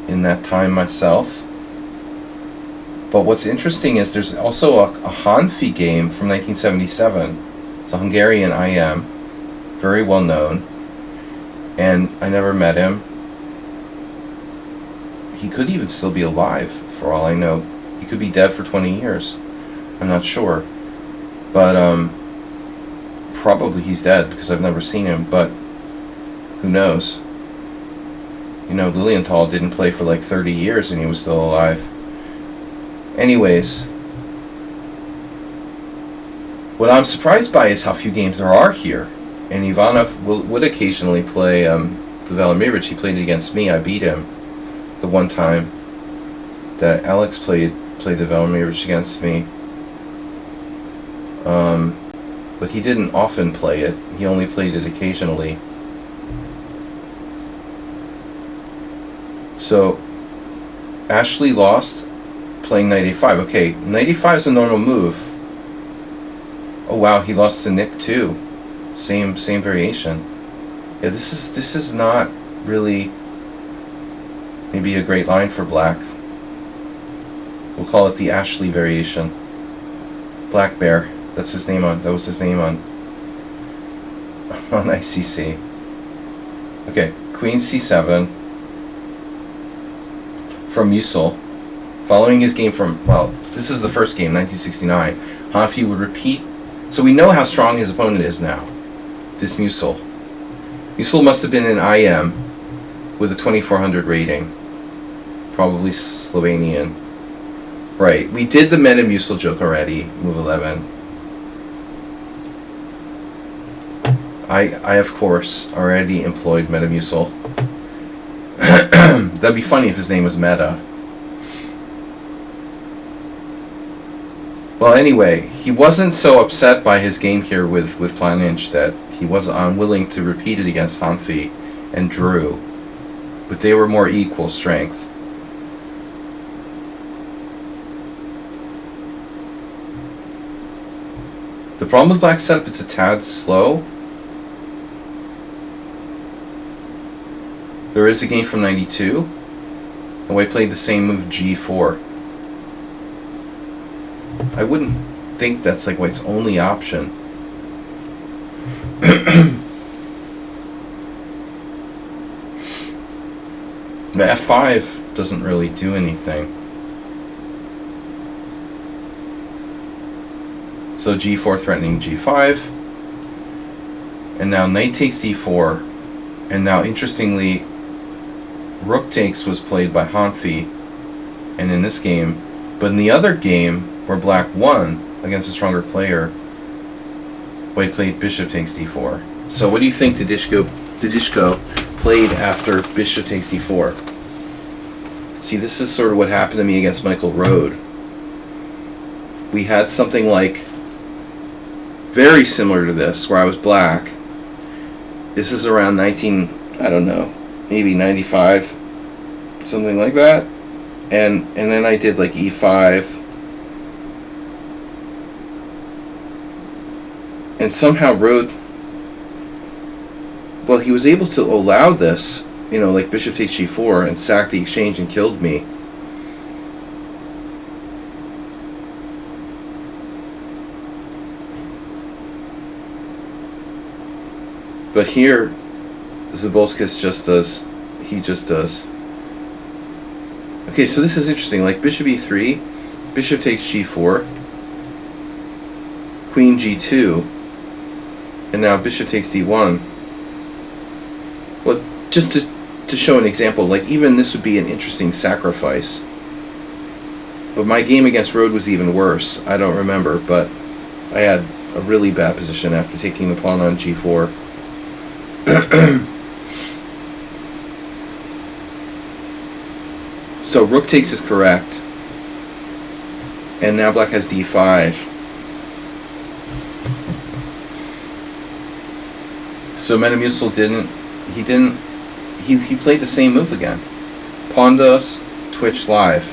in that time myself. But what's interesting is there's also a Hanfi game from 1977. It's a Hungarian IM, very well known. And I never met him. He could even still be alive, for all I know. He could be dead for 20 years. I'm not sure. But probably he's dead because I've never seen him, but who knows? Lilienthal didn't play for like 30 years and he was still alive. Anyways, what I'm surprised by is how few games there are here. And Ivanov would occasionally play the Velimirovich. He played it against me. I beat him the one time that Alex played the Velimirovich against me. But he didn't often play it. He only played it occasionally. So, Ashley lost playing knight a5. Okay, knight a5 is a normal move. Oh wow, he lost to Nick too. Same variation. Yeah, this is not really maybe a great line for black. We'll call it the Ashley variation. Black Bear. That was his name on ICC. Okay, Queen C7 from Musil. Following his game from, well, this is the first game, 1969, Hanfi would repeat. So we know how strong his opponent is now. This Musil. Musil must have been an IM with a 2400 rating. Probably Slovenian. Right. We did the Metamucil joke already, move 11. I of course, already employed Metamucil. That'd be funny if his name was Meta. Well, anyway, he wasn't so upset by his game here with Planinch that he was unwilling to repeat it against Hanfi and drew. But they were more equal strength. The problem with Black's setup, it's a tad slow. There is a game from 92, and White played the same move, G4. I wouldn't think that's like White's only option. The F5 doesn't really do anything. So G4 threatening G5. And now Knight takes D4. And now, interestingly, Rook takes was played by Hanfi. And in this game. But in the other game, where Black won against a stronger player, White played Bishop takes D4. So what do you think Didishko played after Bishop takes D4? See, this is sort of what happened to me against Michael Rode. We had something like very similar to this, where I was Black. This is around I don't know, maybe 95, something like that. And then I did like E5. And somehow Rode, well, he was able to allow this, you know, like Bishop takes G4 and sacked the exchange and killed me. But here, Zabolskis just does, he just does. Okay, so this is interesting, like Bishop E3, Bishop takes G4, Queen G2, and now Bishop takes D1. Well, just to show an example, like even this would be an interesting sacrifice. But my game against Rode was even worse. I don't remember, but I had a really bad position after taking the pawn on G4. So Rook takes is correct. And now Black has D5. So Metamucil he played the same move again. Pondos, Twitch live.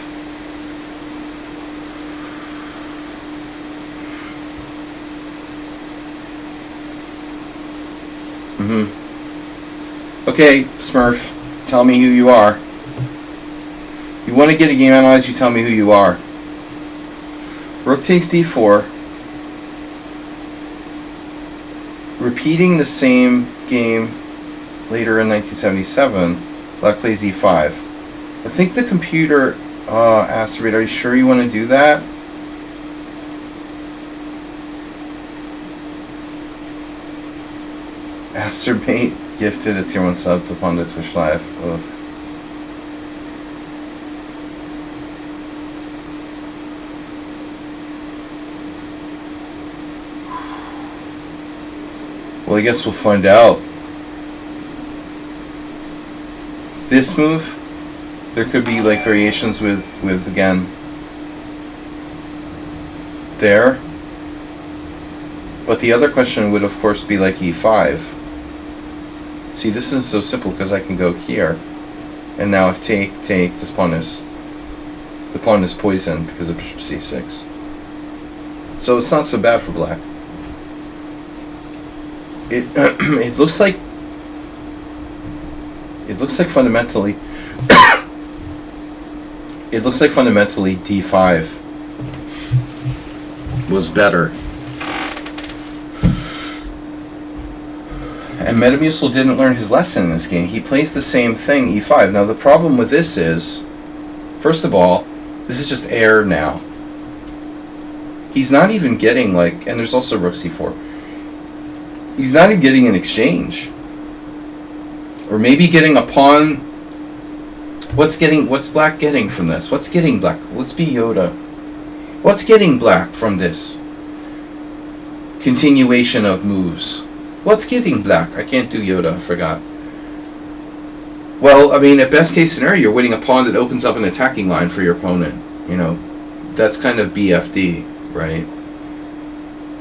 Okay, Smurf, tell me who you are. You want to get a game analyzed, you tell me who you are. Rook takes D4. Repeating the same game later in 1977, Black plays E5. I think the computer asked Reed, are you sure you want to do that? Asterbate gifted a tier 1 sub to Ponder Twitch Live. Ugh. Well, I guess we'll find out. This move, there could be like variations with again, there. But the other question would of course be like E5. See, this isn't so simple because I can go here. And now if take, the pawn is poisoned because of Bishop C6. So it's not so bad for Black. It looks like fundamentally D5 was better. And Metamucil didn't learn his lesson in this game. He plays the same thing, E5. Now the problem with this is, first of all, This is just air now. He's not even getting, like, and there's also rook c4. He's not even getting an exchange. Or maybe getting a pawn. What's black getting from this? What's getting black? Let's be Yoda. What's getting black from this continuation of moves? What's getting black? I can't do Yoda, I forgot. Well, I mean, at best case scenario, you're winning a pawn that opens up an attacking line for your opponent. You know, that's kind of BFD, right?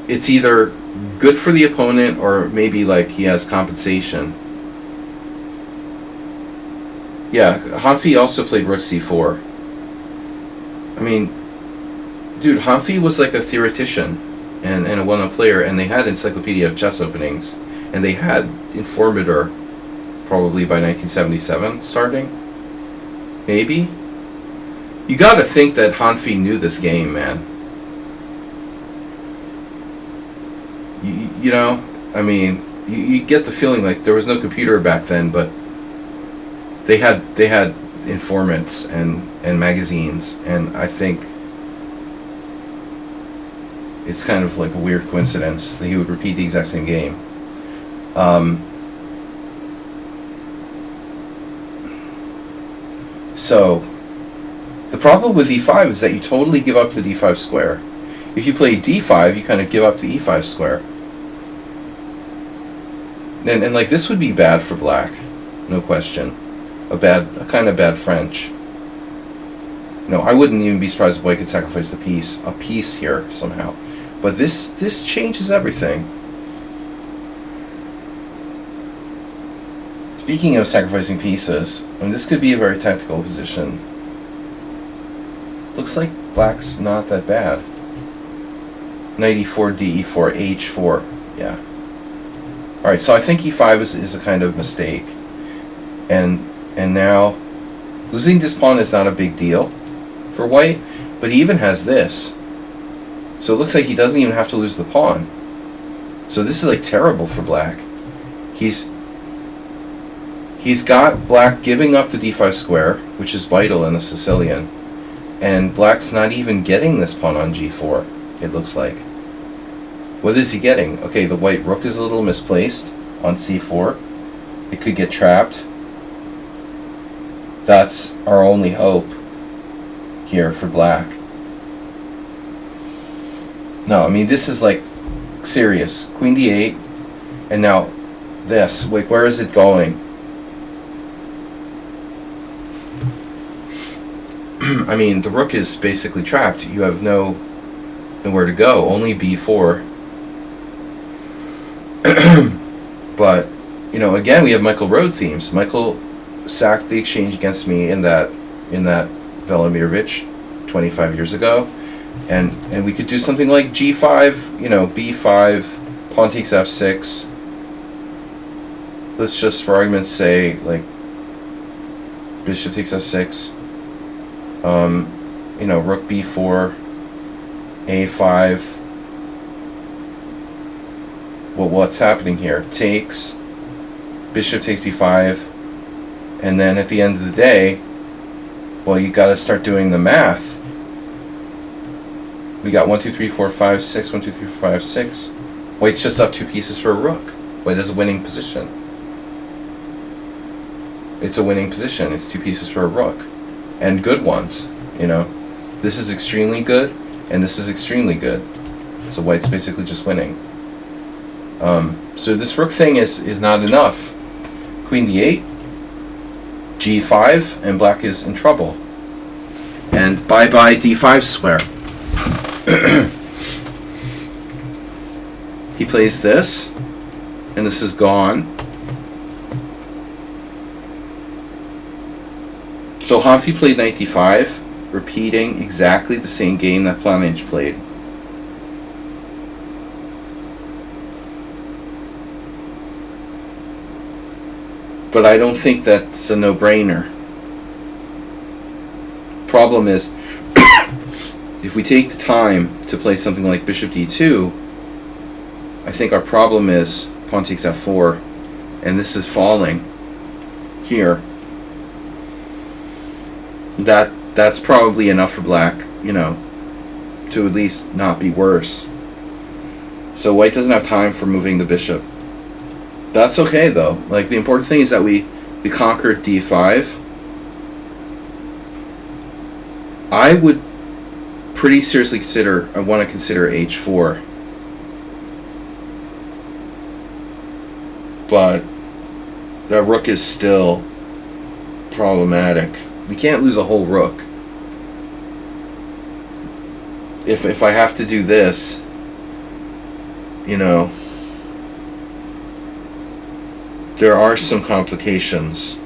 It's either good for the opponent or maybe like he has compensation. Yeah, Hanfi also played rook c4. I mean, dude, Hanfi was like a theoretician and a well-known player, and they had Encyclopedia of Chess openings, and they had Informator probably by 1977 starting. Maybe? You gotta think that Hanfi knew this game, man. You know, I mean, you get the feeling like there was no computer back then, but they had informants and magazines, and I think it's kind of like a weird coincidence that he would repeat the exact same game. So the problem with e5 is that you totally give up the d5 square. If you play d5, you kind of give up the e5 square. And like this would be bad for black, no question. A kind of bad French. No, I wouldn't even be surprised if white could sacrifice a piece here somehow. But this changes everything. Speaking of sacrificing pieces, and this could be a very tactical position. Looks like black's not that bad. Knight e4, d4, h4. Yeah. Alright, so I think e5 is a kind of mistake. And now losing this pawn is not a big deal for white, but he even has this. So it looks like he doesn't even have to lose the pawn. So this is like terrible for black. He's got black giving up the d5 square, which is vital in the Sicilian, and black's not even getting this pawn on g4, it looks like. What is he getting? Okay, the white rook is a little misplaced on c4. It could get trapped. That's our only hope here for black. No, I mean, this is like serious. Queen d8, and now this. Like, where is it going? I mean, the rook is basically trapped. You have nowhere to go. Only b4. But, you know, again, we have Michael Road themes. Michael sacked the exchange against me in that Velimirovich 25 years ago. And we could do something like g5, you know, b5, pawn takes f6. Let's just, for argument's sake, like, bishop takes f6. You know, rook b4, a5. Well, what's happening here? Takes, bishop takes b5, and then at the end of the day, well, you got to start doing the math. We got 1, 2, 3, 4, 5, 6. 1, 2, 3, 4, 5, 6. White's just up 2 pieces for a rook. White is a winning position. It's a winning position. It's 2 pieces for a rook, and good ones. You know, this is extremely good, and this is extremely good. So white's basically just winning. So this rook thing is not enough. Queen d8, g5, and black is in trouble. And bye-bye d5 square. He plays this, and this is gone. So Hanfi played knight d5, repeating exactly the same game that Planage played. But I don't think that's a no-brainer. Problem is, if we take the time to play something like bishop d2, I think our problem is pawn takes f4, and this is falling here. That that's probably enough for black, you know, to at least not be worse. So white doesn't have time for moving the bishop. That's okay though. Like, the important thing is that we conquered d5. I would pretty seriously consider, I want to consider h4. But that rook is still problematic. We can't lose a whole rook. If I have to do this, you know, there are some complications.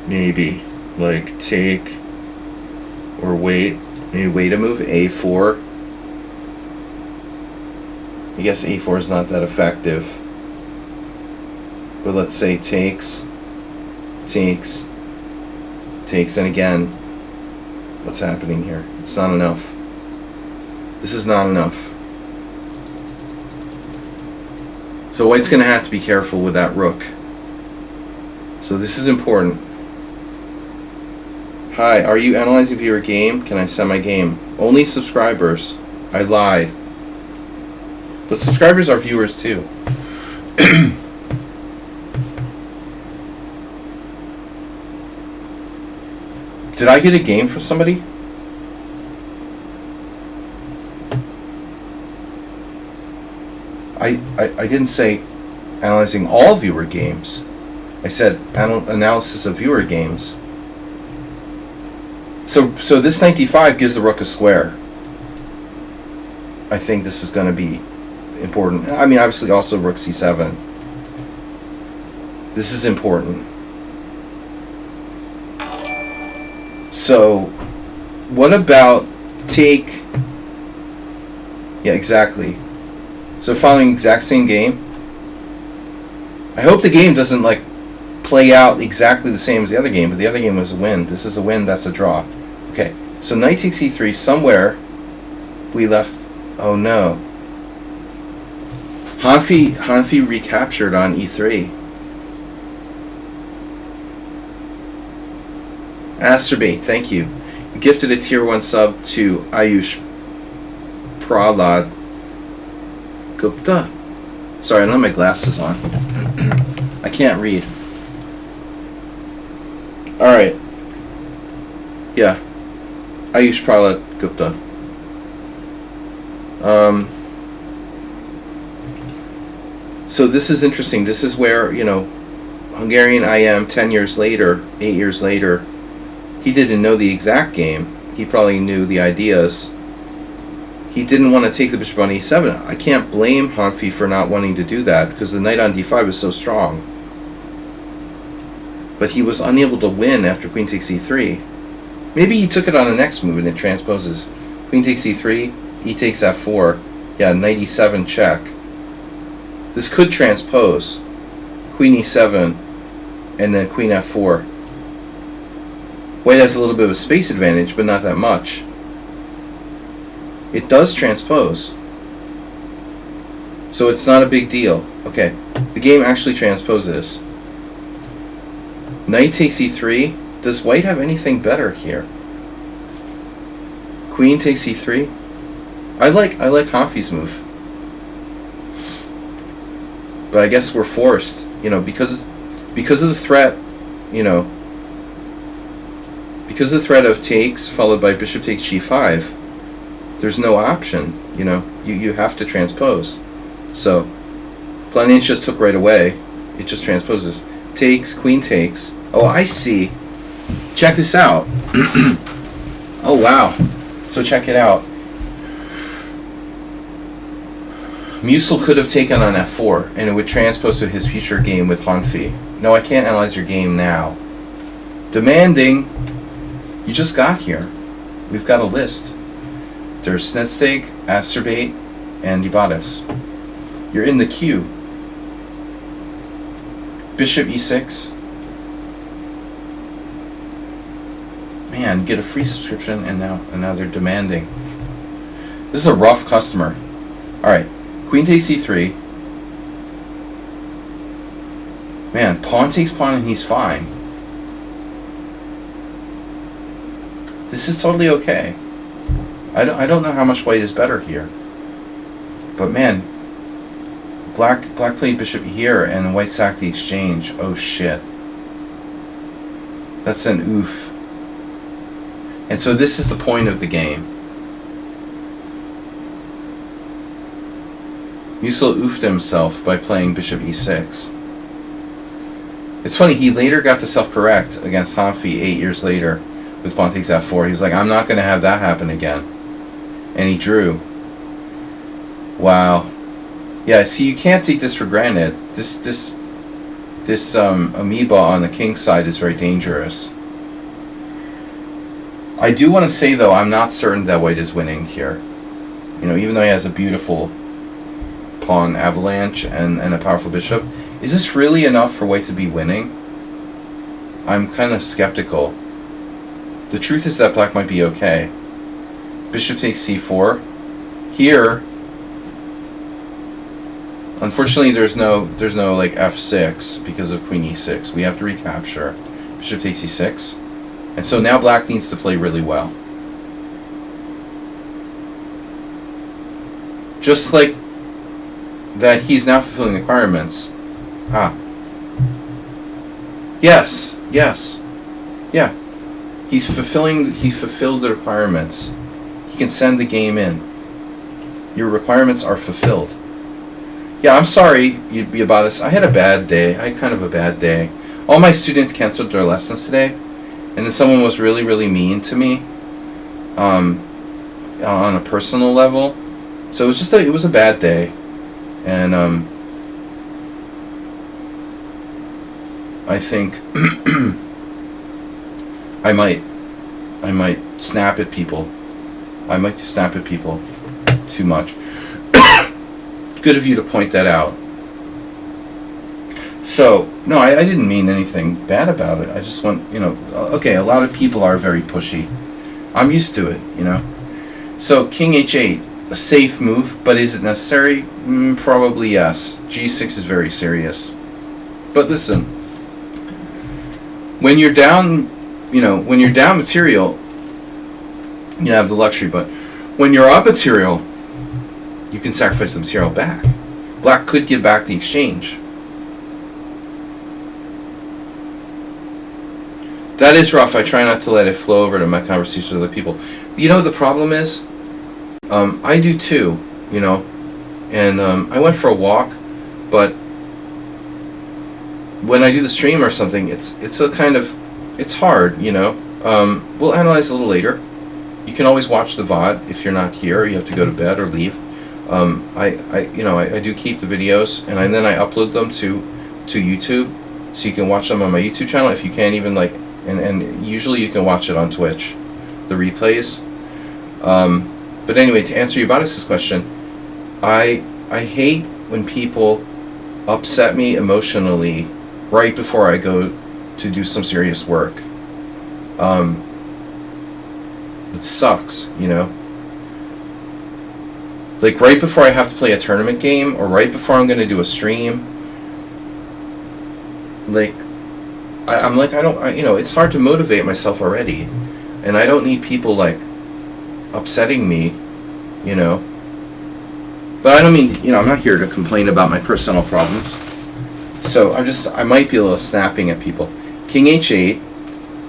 Maybe. Like, take or wait. Maybe wait a move. a4. I guess a4 is not that effective. But let's say takes, and again, what's happening here? It's not enough. This is not enough. So white's going to have to be careful with that rook. So this is important. Hi, are you analyzing viewer game? Can I send my game? Only subscribers. I lied. But subscribers are viewers too. Did I get a game for somebody? I didn't say analyzing all viewer games. I said analysis of viewer games. So this knight d5 gives the rook a square. I think this is going to be important. I mean, obviously also rook c7. This is important. So what about take? Yeah, exactly. So following exact same game. I hope the game doesn't like play out exactly the same as the other game, but the other game was a win. This is a win, that's a draw. Okay, so knight takes e3. Somewhere we left. Oh no. Hanfi recaptured on e3. Asterbate, thank you. You gifted a tier 1 sub to Ayush Prahlad Gupta. Sorry, I don't have my glasses on. I can't read. Alright. Yeah. Ayush Prahlad Gupta. So this is interesting. This is where, you know, Hungarian IM 10 years later, 8 years later, he didn't know the exact game. He probably knew the ideas. He didn't want to take the bishop on e7. I can't blame Hanfi for not wanting to do that because the knight on d5 is so strong. But he was unable to win after queen takes e3. Maybe he took it on the next move and it transposes. Queen takes e3, e takes f4. Yeah, knight e7 check. This could transpose. Queen e7 and then queen f4. White has a little bit of a space advantage, but not that much. It does transpose. So it's not a big deal. Okay, the game actually transposes. Knight takes e3. Does white have anything better here? Queen takes e3. I like Hanfi's move. But I guess we're forced, you know, because of the threat, you know, because of the threat of takes followed by bishop takes g5, there's no option, you know, you have to transpose. So Planish just took right away. It just transposes. Takes, queen takes. Oh, I see. Check this out. Oh, wow. So check it out. Musil could have taken on f4, and it would transpose to his future game with Hanfi. No, I can't analyze your game now. Demanding. You just got here. We've got a list. There's Snedsteg, Asterbate, and Ibadas. You're in the queue. Bishop e6. Man, get a free subscription, and now they're demanding. This is a rough customer. All right. Queen takes e3. Man, pawn takes pawn and he's fine. This is totally okay. I don't know how much white is better here. But man, black played bishop here and white sacked the exchange. Oh shit. That's an oof. And so this is the point of the game. Musil oofed himself by playing bishop e6. It's funny, he later got to self-correct against Hanfi 8 years later with pawn takes f4. He was like, I'm not going to have that happen again. And he drew. Wow. Yeah, see, you can't take this for granted. This amoeba on the king side is very dangerous. I do want to say, though, I'm not certain that white is winning here. You know, even though he has a beautiful pawn avalanche and a powerful bishop, is this really enough for white to be winning? I'm kind of skeptical. The truth is that black might be okay. Bishop takes c4. Here, unfortunately, there's no like f6 because of queen e6. We have to recapture. Bishop takes e6. And so now black needs to play really well. Just like that he's now fulfilling the requirements. Ah. Yes. Yeah. He's fulfilled the requirements. He can send the game in. Your requirements are fulfilled. Yeah, I'm sorry, Yabatis. I had a bad day. I had kind of a bad day. All my students canceled their lessons today. And then someone was really, really mean to me on a personal level. So it was a bad day. And I think I might snap at people. I might snap at people too much. Good of you to point that out. So, no, I didn't mean anything bad about it. I just want, okay, a lot of people are very pushy. I'm used to it, So, king h8, a safe move, but is it necessary? Probably yes. g6 is very serious. But listen, when you're down, when you're down material, you have the luxury, but when you're up material, you can sacrifice the material back. Black could give back the exchange. That is rough. I try not to let it flow over to my conversations with other people. The problem is, I do too, and I went for a walk, but when I do the stream or something, it's hard, We'll analyze a little later. You can always watch the VOD if you're not here. You have to go to bed or leave. I do keep the videos, and then I upload them to YouTube, so you can watch them on my YouTube channel if you can't even and usually you can watch it on Twitch, the replays. But anyway, to answer Yubatis' question, I hate when people upset me emotionally right before I go to do some serious work. It sucks, Like right before I have to play a tournament game, or right before I'm going to do a stream, it's hard to motivate myself already, and I don't need people upsetting me, But I don't mean, I'm not here to complain about my personal problems. So I might be a little snapping at people. King h8,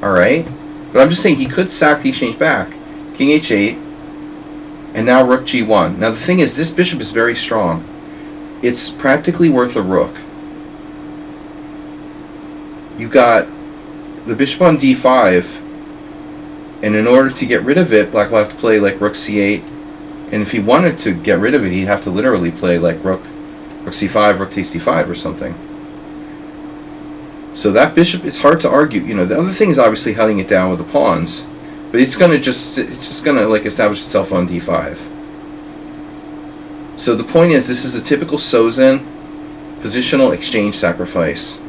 all right, but I'm just saying he could sack the exchange back. King h8, and now rook g1. Now the thing is, this bishop is very strong. It's practically worth a rook. You got the bishop on d5, and in order to get rid of it, black will have to play rook c8, and if he wanted to get rid of it, he'd have to literally play rook c5, rook takes d5 or something. So that bishop, it's hard to argue. The other thing is obviously holding it down with the pawns, but it's just gonna establish itself on d5. So the point is, this is a typical Sozin positional exchange sacrifice.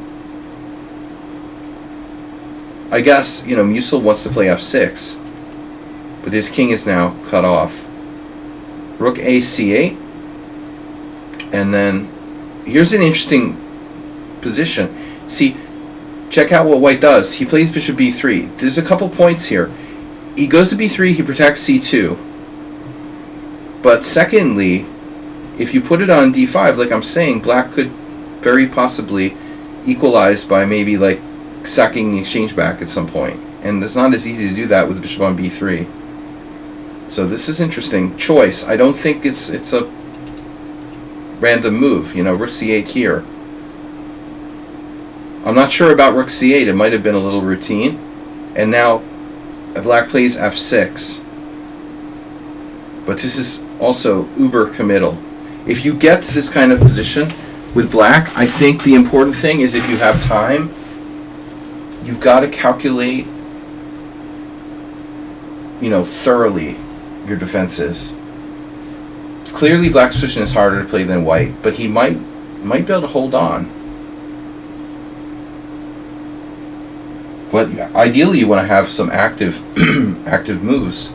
I guess, Musil wants to play f6, but his king is now cut off. Rook a c8, and then here's an interesting position. See, check out what white does. He plays bishop b3. There's a couple points here. he goes to b3, he protects c2. But secondly, if you put it on d5, like I'm saying, black could very possibly equalize by maybe like sacking the exchange back at some point. And it's not as easy to do that with the bishop on b3. So this is interesting. Choice. I don't think it's a random move. You know, rook c8 here. I'm not sure about rook c8. It might have been a little routine. And now black plays f6. But this is also uber committal. If you get to this kind of position with black, I think the important thing is if you have time, you've got to calculate, you know, thoroughly your defenses. Clearly black's position is harder to play than white, but he might be able to hold on. But ideally you want to have some active active moves.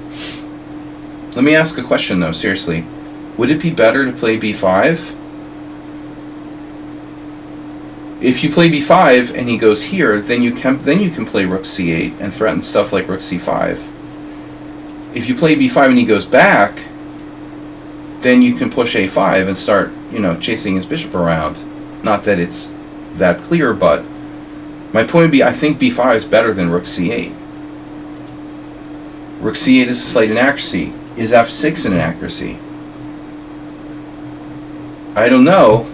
Let me ask a question though, seriously. Would it be better to play b5? If you play b5 and he goes here, then you can play rook c8 and threaten stuff like rook c5. If you play b5 and he goes back, then you can push a5 and start, you know, chasing his bishop around. Not that it's that clear, but my point would be I think b5 is better than rook c8. Rook c8 is a slight inaccuracy. Is f6 an inaccuracy? I don't know,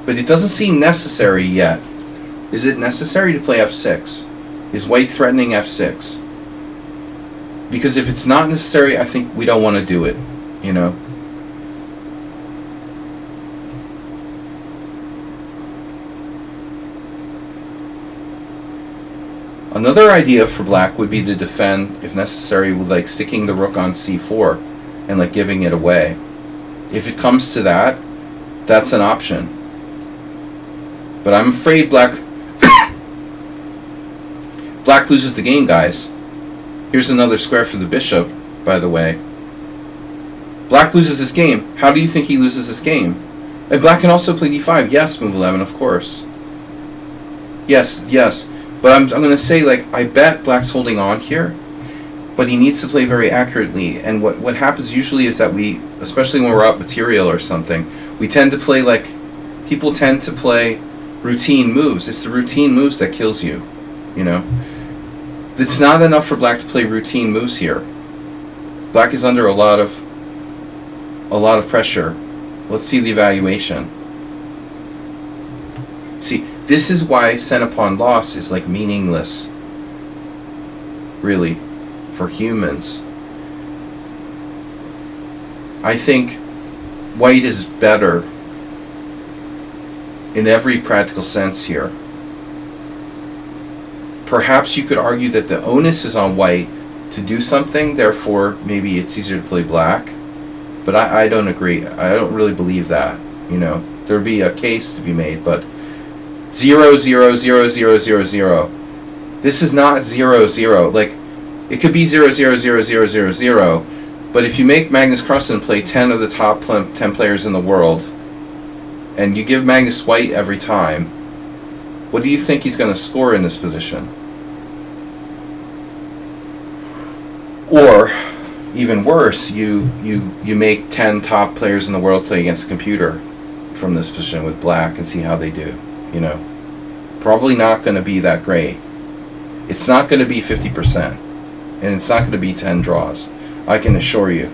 but it doesn't seem necessary yet. Is it necessary to play f6? Is white threatening f6? Because if it's not necessary, I think we don't want to do it, you know? Another idea for black would be to defend, if necessary, with like sticking the rook on c4 and like giving it away. If it comes to that, that's an option. But I'm afraid black black loses the game, guys. Here's another square for the bishop, by the way. Black loses this game. How do you think he loses this game? And black can also play d5. Yes, move 11, of course. Yes. But I'm going to say, like, I bet black's holding on here, but he needs to play very accurately. And what happens usually is that we, especially when we're up material or something, we tend to play, like, people tend to play routine moves. It's the routine moves that kills you, you know? It's not enough for black to play routine moves here. Black is under a lot of pressure. Let's see the evaluation. See, this is why cent upon loss is like meaningless, really, for humans. I think white is better in every practical sense here. Perhaps you could argue that the onus is on white to do something, therefore maybe it's easier to play black. But I don't agree. I don't really believe that. You know, there would be a case to be made, but 0, 0, 0, 0, 0, 0. This is not 0, 0. Like, it could be 0, 0, 0, 0, 0, 0. But if you make Magnus Carlsen play 10 of the top 10 players in the world, and you give Magnus white every time, what do you think he's going to score in this position? Or, even worse, you make 10 top players in the world play against a computer from this position with black and see how they do. You know, probably not going to be that great. It's not going to be 50%, and it's not going to be 10 draws. I can assure you.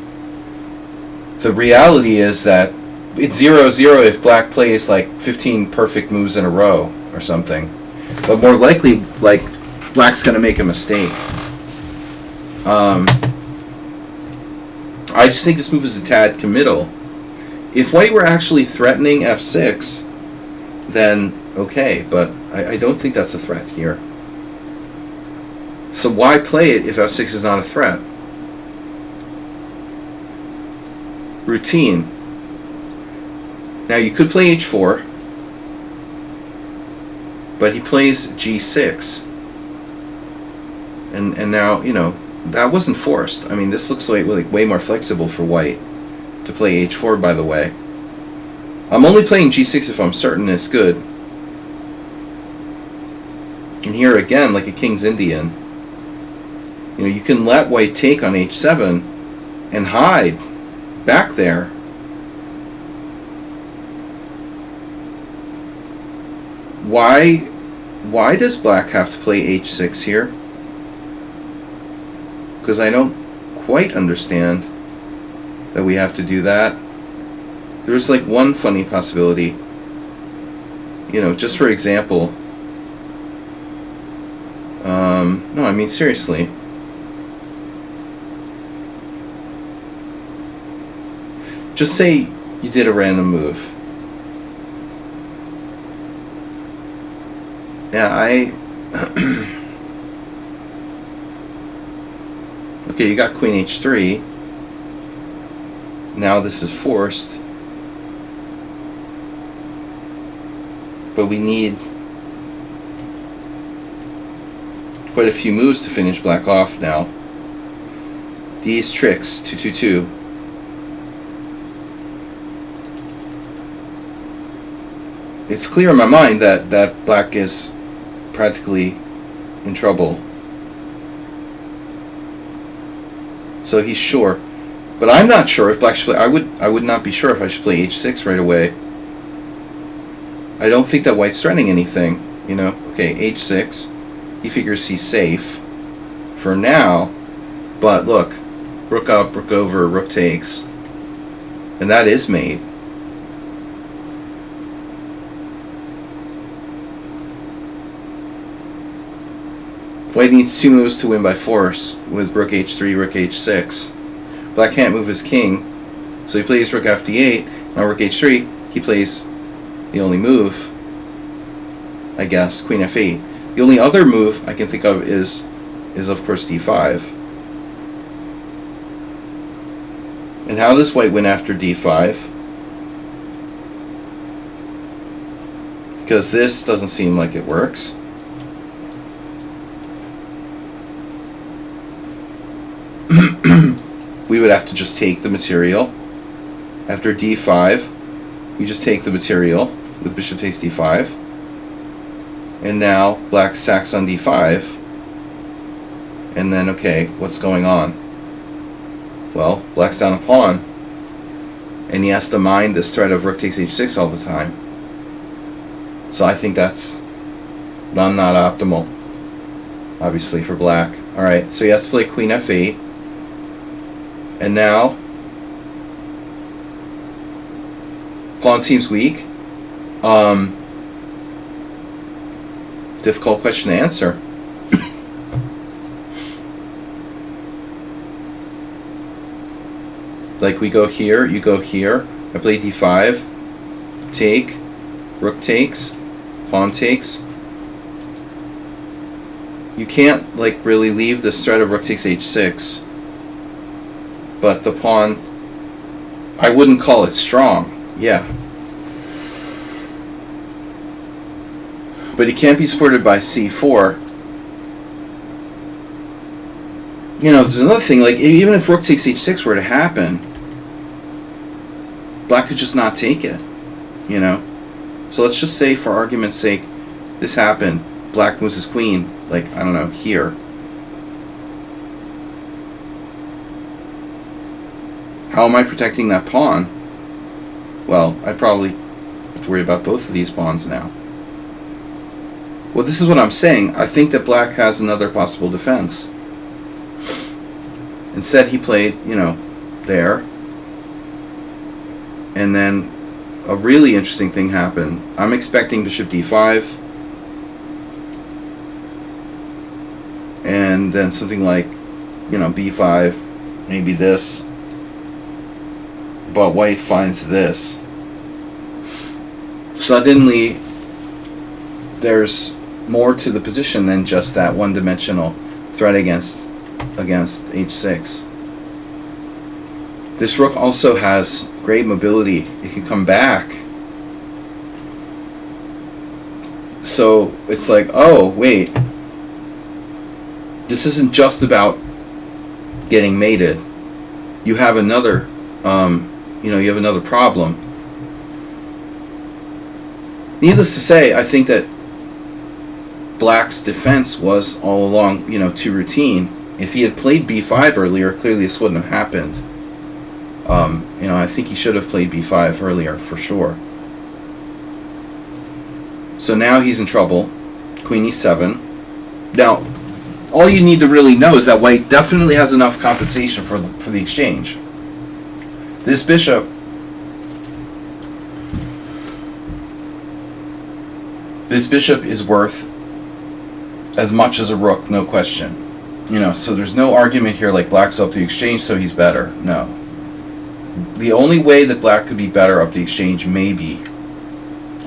The reality is that it's 0-0 if black plays like 15 perfect moves in a row or something. But more likely, like, black's going to make a mistake. I just think this move is a tad committal. If white were actually threatening f6, then okay, but I don't think that's a threat here. So why play it if f6 is not a threat? Routine. Now you could play h4, but he plays g6. And now, you know, that wasn't forced. I mean, this looks like way more flexible for white to play h4, by the way. I'm only playing g6 if I'm certain it's good. And here again, like a King's Indian. You know, you can let white take on h7 and hide back there. Why does black have to play h6 here? Because I don't quite understand that we have to do that. There's like one funny possibility. You know, just for example. No, I mean seriously. Just say you did a random move. Yeah, okay, you got queen h3. Now this is forced. But we need quite a few moves to finish black off now. These tricks, 2-2-2. It's clear in my mind that black is practically in trouble. So he's sure. But I'm not sure if black should play. I would not be sure if I should play h6 right away. I don't think that white's threatening anything, you know. Okay, h6. He figures he's safe for now. But look, rook up, rook over, rook takes. And that is mate. White needs 2 moves to win by force with rook h3, rook h6. Black can't move his king, so he plays rook fd8. Now rook h3, he plays the only move, I guess, queen f8. The only other move I can think of is of course d5. And how does white win after d5? Because this doesn't seem like it works. We would have to just take the material. After d5, we just take the material with bishop takes d5. And now black sacks on d5. And then, okay, what's going on? Well, black's down a pawn. And he has to mind this threat of rook takes h6 all the time. So I think that's not optimal, obviously, for black. Alright, so he has to play queen f8. And now, pawn seems weak. Difficult question to answer. Like we go here, you go here. I play d5, take, rook takes, pawn takes. You can't like really leave this threat of rook takes h6. But the pawn, I wouldn't call it strong. Yeah. But he can't be supported by c4. You know, there's another thing, like, even if rook takes h6 were to happen, black could just not take it, you know? So let's just say, for argument's sake, this happened. Black moves his queen, like, I don't know, here. How am I protecting that pawn? Well, I probably have to worry about both of these pawns now. Well, this is what I'm saying. I think that black has another possible defense. Instead, he played, you know, there. And then a really interesting thing happened. I'm expecting bishop d5. And then something like, you know, b5, maybe this. But white finds this. Suddenly, there's more to the position than just that one-dimensional threat against h6. This rook also has great mobility. It can come back. So it's like, oh, wait. This isn't just about getting mated. You have another, you have another problem. Needless to say, I think that black's defense was all along, too routine. If he had played b5 earlier, clearly this wouldn't have happened. I think he should have played b5 earlier, for sure. So now he's in trouble. Queen e7. Now, all you need to really know is that white definitely has enough compensation for the exchange. This bishop is worth as much as a rook, no question. So there's no argument here like black's up the exchange, so he's better. No. The only way that black could be better up the exchange, maybe,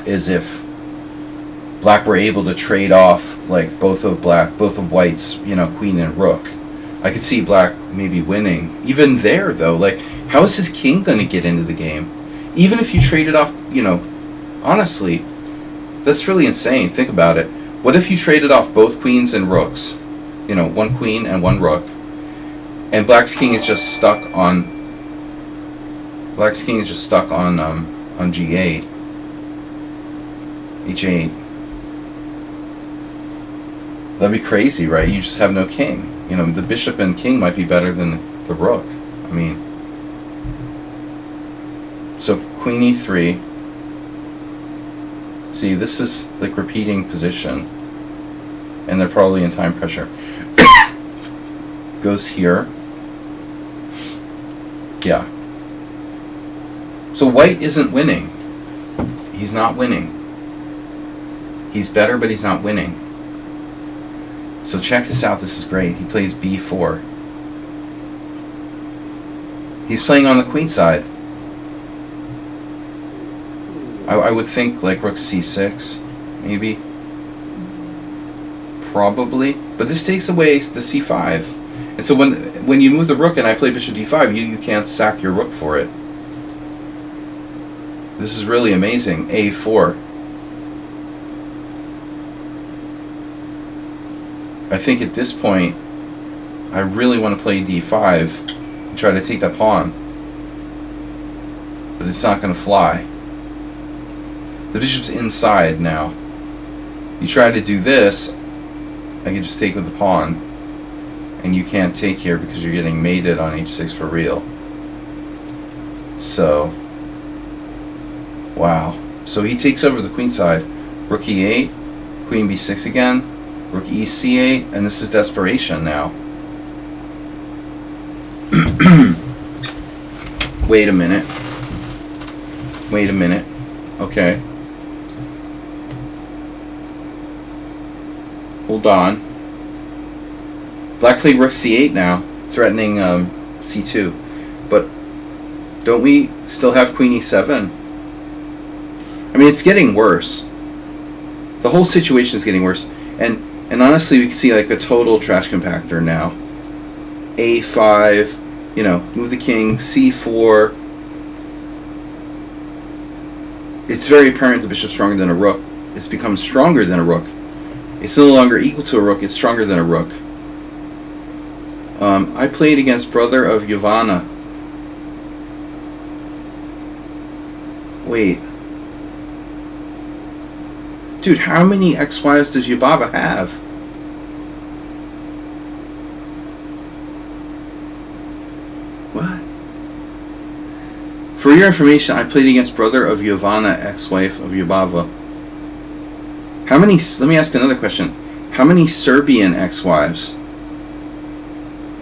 is if black were able to trade off like both of white's, queen and rook. I could see black maybe winning. Even there, though, like, how is his king going to get into the game? Even if you traded off, honestly, that's really insane. Think about it. What if you traded off both queens and rooks? One queen and one rook. And black's king is just stuck on on g8. h8. That'd be crazy, right? You just have no king. The bishop and king might be better than the rook. I mean, so queen e3. See, this is like repeating position, and they're probably in time pressure. Goes here. Yeah. So white isn't winning. He's not winning. He's better, but he's not winning. So check this out. This is great. He plays b4. He's playing on the queen side. I would think like rook c6, maybe. Probably. But this takes away the c5. And so when you move the rook and I play bishop d5, you can't sack your rook for it. This is really amazing. a4. I think at this point, I really want to play d5 and try to take that pawn. But it's not going to fly. The bishop's inside now. You try to do this, I can just take with the pawn. And you can't take here because you're getting mated on h6 for real. So, wow. So he takes over the queen side. Rook e8, queen b6 again, rook e c8, and this is desperation now. Wait a minute. Okay. Hold on. Black played rook c8 now, threatening c2. But don't we still have queen e7? I mean, it's getting worse. The whole situation is getting worse. And honestly, we can see like a total trash compactor now. a5, move the king, c4. It's very apparent the bishop's stronger than a rook. It's become stronger than a rook. It's no longer equal to a rook, it's stronger than a rook. I played against brother of Yovana. Wait. Dude, how many ex-wives does Yubaba have? What? For your information, I played against brother of Yovana, ex-wife of Yubaba. How many, let me ask another question. How many Serbian ex-wives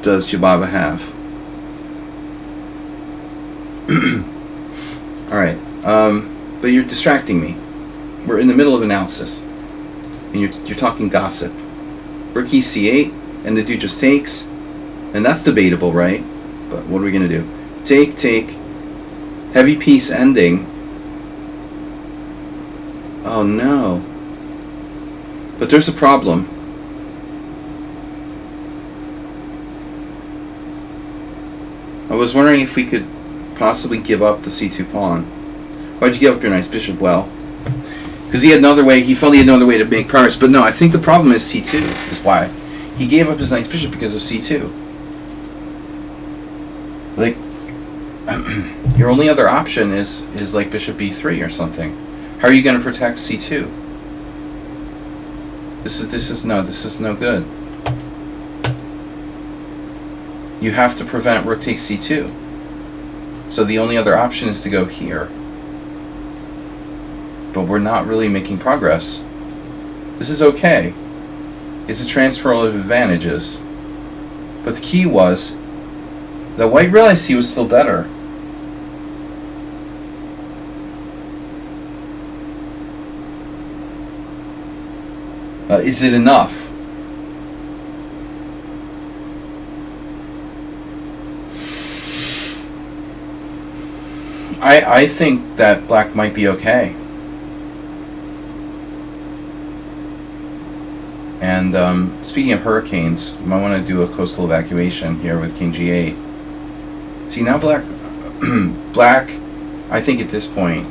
does Yubaba have? Alright, but you're distracting me. We're in the middle of analysis. And you're talking gossip. Rook e8, and the dude just takes. And that's debatable, right? But what are we going to do? Take. Heavy piece ending. Oh no. But there's a problem. I was wondering if we could possibly give up the c2 pawn. Why'd you give up your nice bishop? Well, because he felt he had no other way to make progress. But no, I think the problem is c2 is why. He gave up his nice bishop because of c2. Like, your only other option is like bishop b3 or something. How are you going to protect c2? This is no good. you have to prevent rook takes c2. So the only other option is to go here. But we're not really making progress. This is okay. It's a transfer of advantages. But the key was that white realized he was still better. Is it enough? I think that black might be okay. And speaking of hurricanes, you might want to do a coastal evacuation here with king g8. See, now black, I think at this point,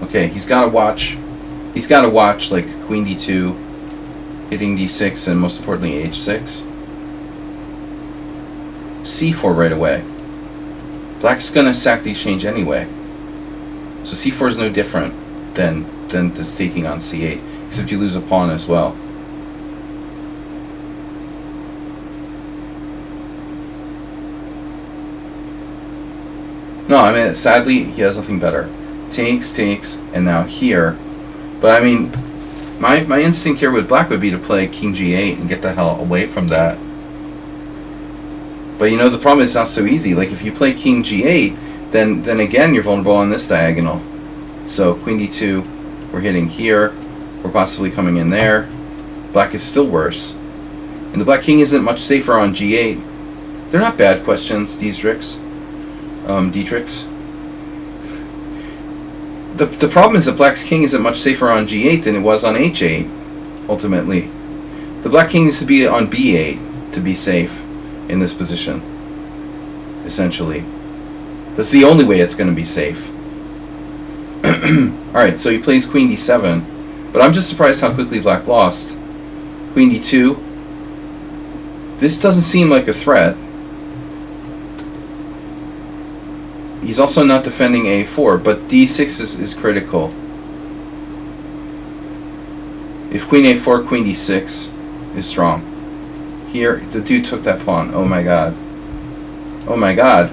okay, he's got to watch like queen d2, hitting d6, and most importantly h6. c4 right away. Black's going to sack the exchange anyway. So c4 is no different than just taking on c8, except you lose a pawn as well. No, I mean, sadly, he has nothing better. Takes, and now here. But I mean, my instinct here with black would be to play king g8 and get the hell away from that. But you know, the problem is it's not so easy. Like, if you play king g8, then again, you're vulnerable on this diagonal. So queen d2, we're hitting here. We're possibly coming in there. Black is still worse. And the black king isn't much safer on g8. They're not bad questions, Dietrich's. The problem is that black's king isn't much safer on g8 than it was on h8, ultimately. The black king needs to be on b8 to be safe in this position, essentially. That's the only way it's going to be safe. Alright, so he plays queen d7, but I'm just surprised how quickly black lost. Queen d2. This doesn't seem like a threat. He's also not defending a4, but d6 is critical. If queen a4, queen d6 is strong. Here, the dude took that pawn. Oh my god. Oh my god.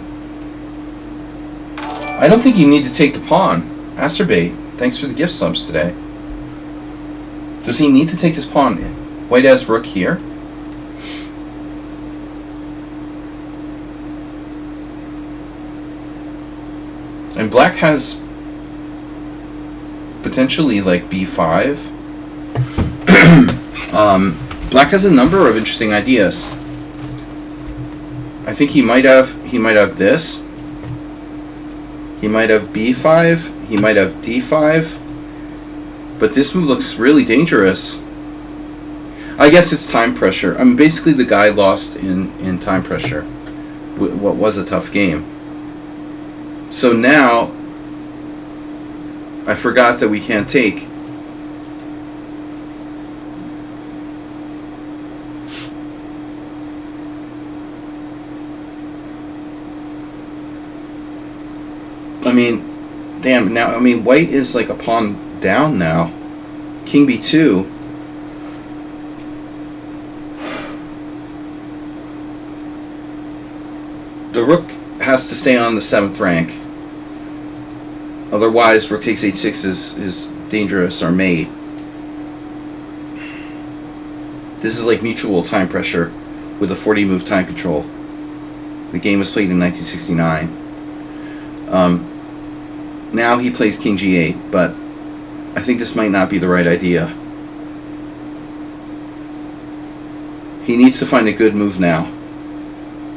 I don't think you need to take the pawn. Asterbate, thanks for the gift subs today. Does he need to take this pawn? White has rook here. And black has potentially like b5. Black has a number of interesting ideas. I think he might have this. He might have b5. He might have d5. But this move looks really dangerous. I guess it's time pressure. I mean, basically the guy lost in time pressure. What was a tough game. So now, I forgot that we can't take. I mean, damn, now, I mean, white is like a pawn down now. King b2. The rook has to stay on the 7th rank. Otherwise, rook takes h6 is dangerous or mate. This is like mutual time pressure with a 40 move time control. The game was played in 1969. Now he plays king g8, but I think this might not be the right idea. He needs to find a good move now.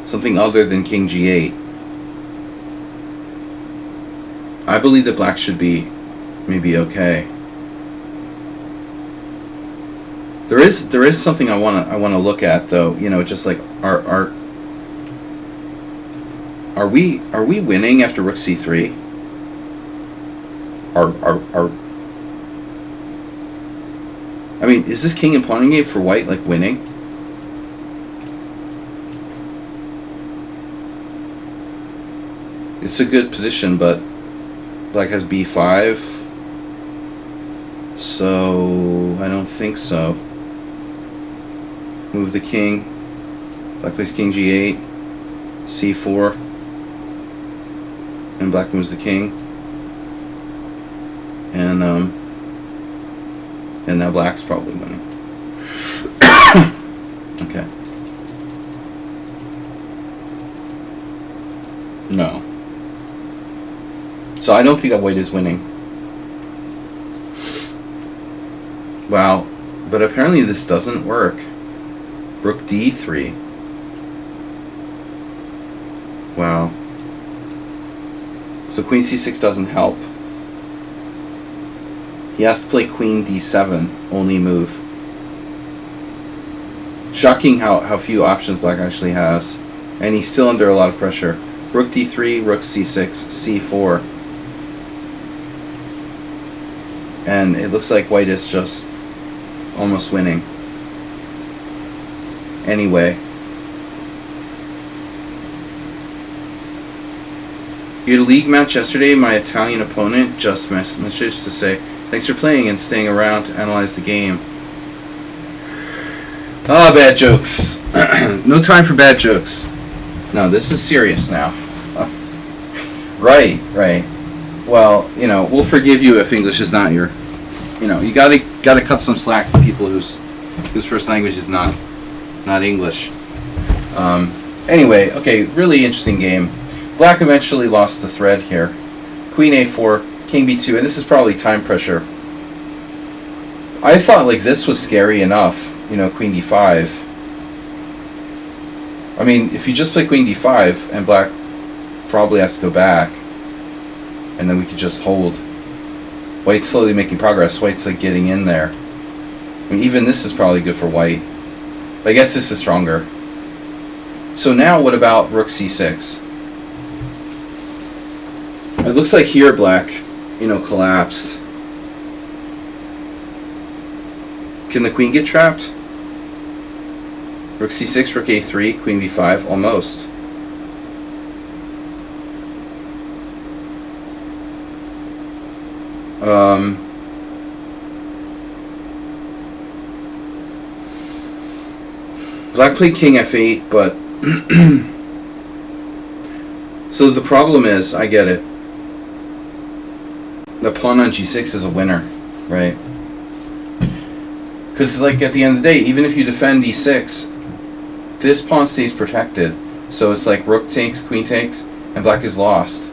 Something other than king g8. I believe that black should be maybe okay. There is something I wanna look at though. You know, just like are we winning after rook c3? I mean, is this king and pawn game for white like winning? It's a good position, but black has b5, so I don't think so. Move the king. Black plays king g8. c4, and black moves the king, and now black's probably winning. Okay. No. So I don't think that white is winning. Wow. But apparently this doesn't work. Rook d3. Wow. So queen c6 doesn't help. He has to play queen d7, only move. Shocking how few options black actually has. And he's still under a lot of pressure. Rook d3, rook c6, c4. And it looks like white is just almost winning. Anyway. Your league match yesterday, my Italian opponent just messaged to say, thanks for playing and staying around to analyze the game. Oh, bad jokes. No time for bad jokes. No, this is serious now. Right. Well, we'll forgive you if English is not your... you gotta cut some slack to people whose first language is not English. Anyway, okay, really interesting game. Black eventually lost the thread here. Queen a4, king b2, and this is probably time pressure. I thought this was scary enough, queen d5. I mean, if you just play queen d5, and black probably has to go back, and then we could just hold. White's slowly making progress. White's getting in there. I mean, even this is probably good for white. But I guess this is stronger. So now what about rook c6? It looks like here black, collapsed. Can the queen get trapped? Rook c6, rook a3, queen b5, almost. Black played king f8, but so the problem is, I get it. The pawn on g6 is a winner, right? Because at the end of the day, even if you defend e6, this pawn stays protected. So it's rook takes, queen takes, and black is lost.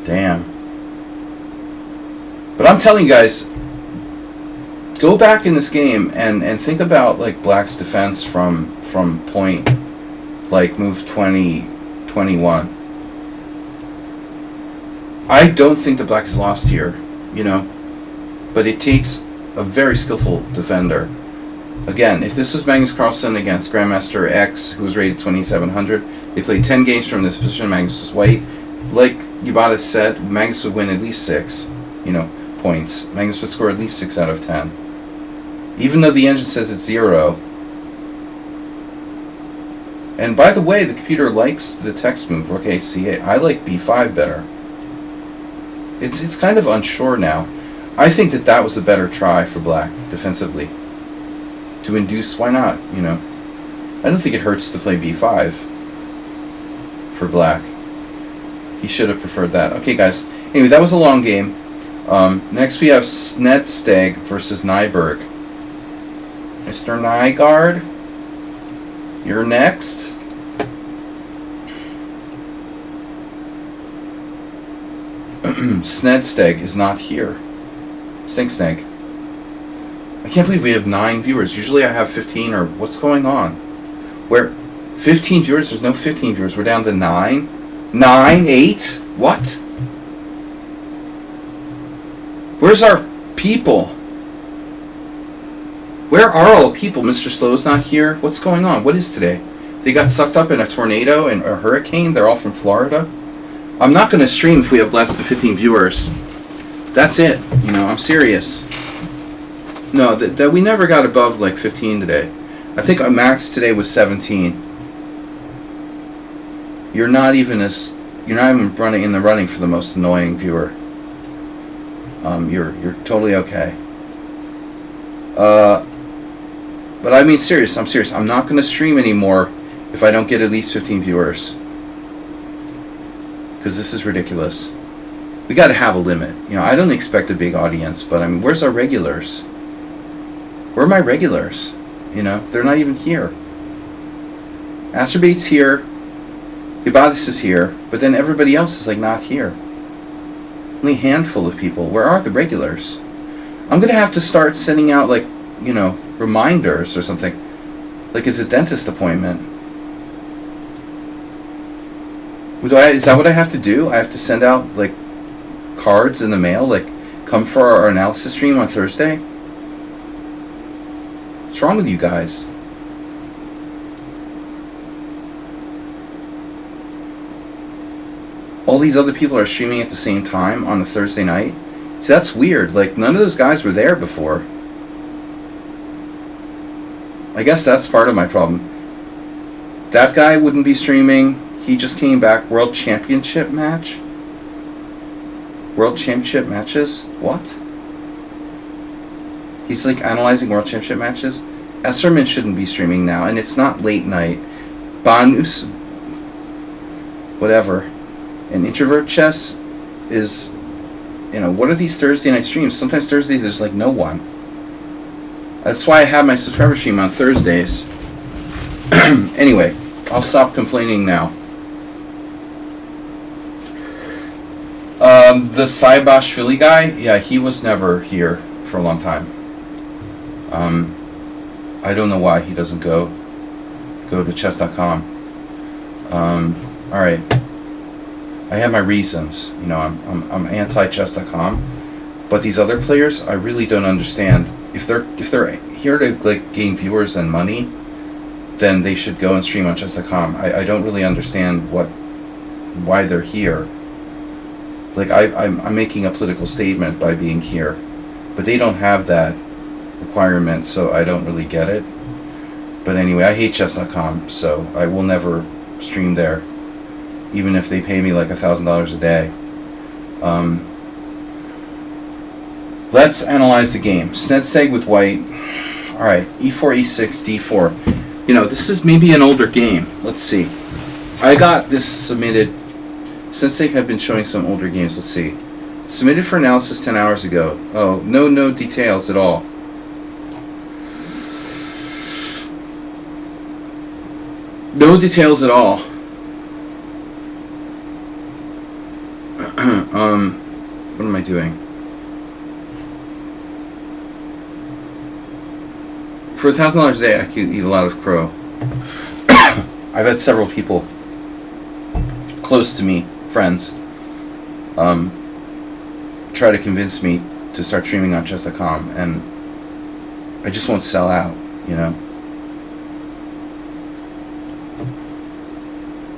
Damn. But I'm telling you guys, go back in this game and think about black's defense from point move 20, 21. I don't think that black is lost here, but it takes a very skillful defender. Again, if this was Magnus Carlsen against Grandmaster X, who was rated 2700, they played 10 games from this position. Magnus was white. Like Yabata said, Magnus would win at least 6, points. Magnus would score at least 6 out of 10. Even though the engine says it's 0. And by the way, the computer likes the text move, rook a c8. I like b5 better. It's kind of unsure now. I think that was a better try for black defensively. To induce, why not, I don't think it hurts to play b5 for black. He should have preferred that. Okay, guys. Anyway, that was a long game. Next we have Snedsteg versus Nyberg. Mr. Nygaard, you're next. Snedsteg is not here. Sneg. I can't believe we have 9 viewers. Usually I have 15, or what's going on? Where 15 viewers? There's no 15 viewers. We're down to 9? 9? 8? What? Where's our people? Where are all people? Mr. Slow's not here. What's going on? What is today? They got sucked up in a tornado and a hurricane? They're all from Florida? I'm not going to stream if we have less than 15 viewers. That's it. I'm serious. No, that we never got above 15 today. I think our max today was 17. You're not even running in the running for the most annoying viewer. You're totally okay. But I mean, serious. I'm serious. I'm not going to stream anymore if I don't get at least 15 viewers. Because this is ridiculous. We got to have a limit. You know, I don't expect a big audience, but I mean, where's our regulars? Where are my regulars? You know, they're not even here. Acerbate's here. Ibadis is here. But then everybody else is like not here. Only a handful of people. Where are the regulars? I'm going to have to start sending out, like, you know, reminders or something. Like it's a dentist appointment. Is that what I have to do? I have to send out, like, cards in the mail? Like, come for our analysis stream on Thursday? What's wrong with you guys? All these other people are streaming at the same time on a Thursday night? See, that's weird. Like, none of those guys were there before. I guess that's part of my problem. That guy wouldn't be streaming. He just came back. World Championship match? World Championship matches? What? He's like analyzing World Championship matches? Esserman shouldn't be streaming now, and it's not late night. Banus, whatever. And Introvert Chess is, you know, what are these Thursday night streams? Sometimes Thursdays there's like no one. That's why I have my subscriber stream on Thursdays. Anyway, I'll stop complaining now. The Saibashvili guy, yeah, he was never here for a long time. I don't know why he doesn't go to chess.com. Alright. I have my reasons. You know, I'm anti-chess.com. But these other players, I really don't understand. If they're here to like gain viewers and money, then they should go and stream on chess.com. I don't really understand why they're here. Like I'm making a political statement by being here, but they don't have that requirement, so I don't really get it. But anyway, I hate chess.com, so I will never stream there, even if they pay me like $1,000 a day. Let's analyze the game. Snedsteg with white. Alright, e4, e6, d4. You know, this is maybe an older game. Let's see. I got this submitted. Snedsteg had been showing some older games. Let's see. Submitted for analysis 10 hours ago. Oh, no details at all. No details at all. What am I doing? For $1,000 a day, I could eat a lot of crow. I've had several people close to me, friends, try to convince me to start streaming on chess.com, and I just won't sell out, you know?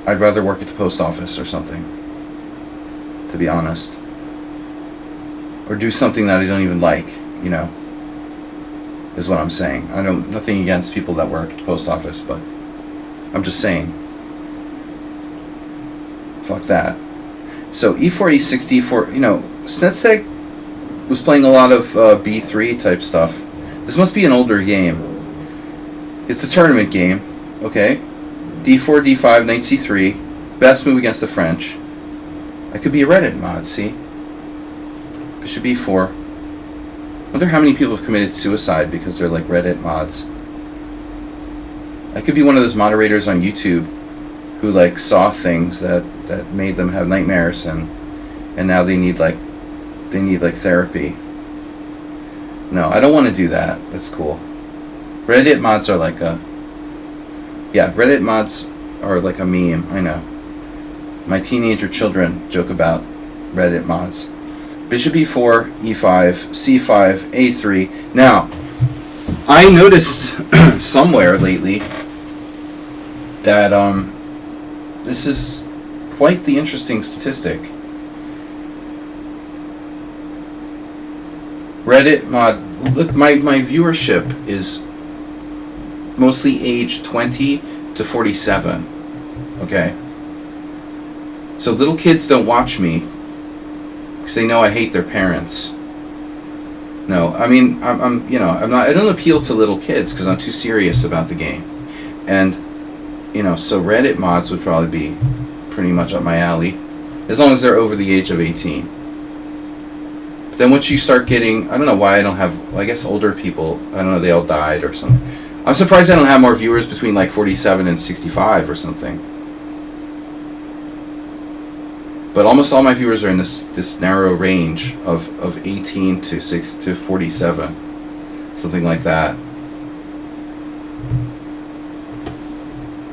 I'd rather work at the post office or something, to be honest. Or do something that I don't even like, you know, is what I'm saying. Nothing against people that work at the post office, but I'm just saying. Fuck that. So e4, e6, d4, you know, Snedsteg was playing a lot of b3 type stuff. This must be an older game. It's a tournament game, okay? d4, d5, knight c3. Best move against the French. I could be a Reddit mod, see? Bishop e4. Wonder how many people have committed suicide because they're like Reddit mods. I could be one of those moderators on YouTube who like saw things that made them have nightmares and now they need like therapy. No, I don't want to do that. That's cool. Reddit mods are like Reddit mods are like a meme, I know. My teenager children joke about Reddit mods. Bishop e4, e5, c5, a3. Now, I noticed somewhere lately that this is quite the interesting statistic. Reddit mod, look, my viewership is mostly age 20 to 47. Okay? So little kids don't watch me because they know I hate their parents. No, I mean, I'm, I'm not. I don't appeal to little kids because I'm too serious about the game, and, so Reddit mods would probably be pretty much up my alley, as long as they're over the age of 18. But then once you start getting, I don't know why I don't have. Well, I guess older people. I don't know. They all died or something. I'm surprised I don't have more viewers between like 47 and 65 or something. But almost all my viewers are in this narrow range of 18 to 47, something like that.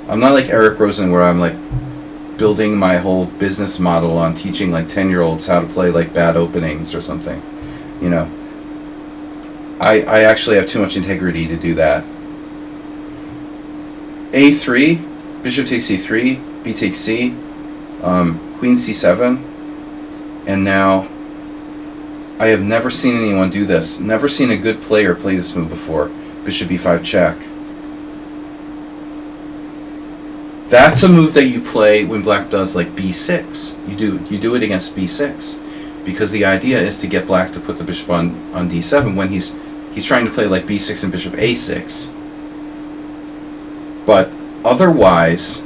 I'm not like Eric Rosen where I'm like building my whole business model on teaching like 10-year-olds how to play like bad openings or something. I actually have too much integrity to do that. A3, bishop takes c3, b takes c, queen c7, and now I have never seen anyone do this. Never seen a good player play this move before. Bishop b5 check. That's a move that you play when black does like b6. You do it against b6 because the idea is to get black to put the bishop on d7 when he's trying to play like b6 and bishop a6. But otherwise,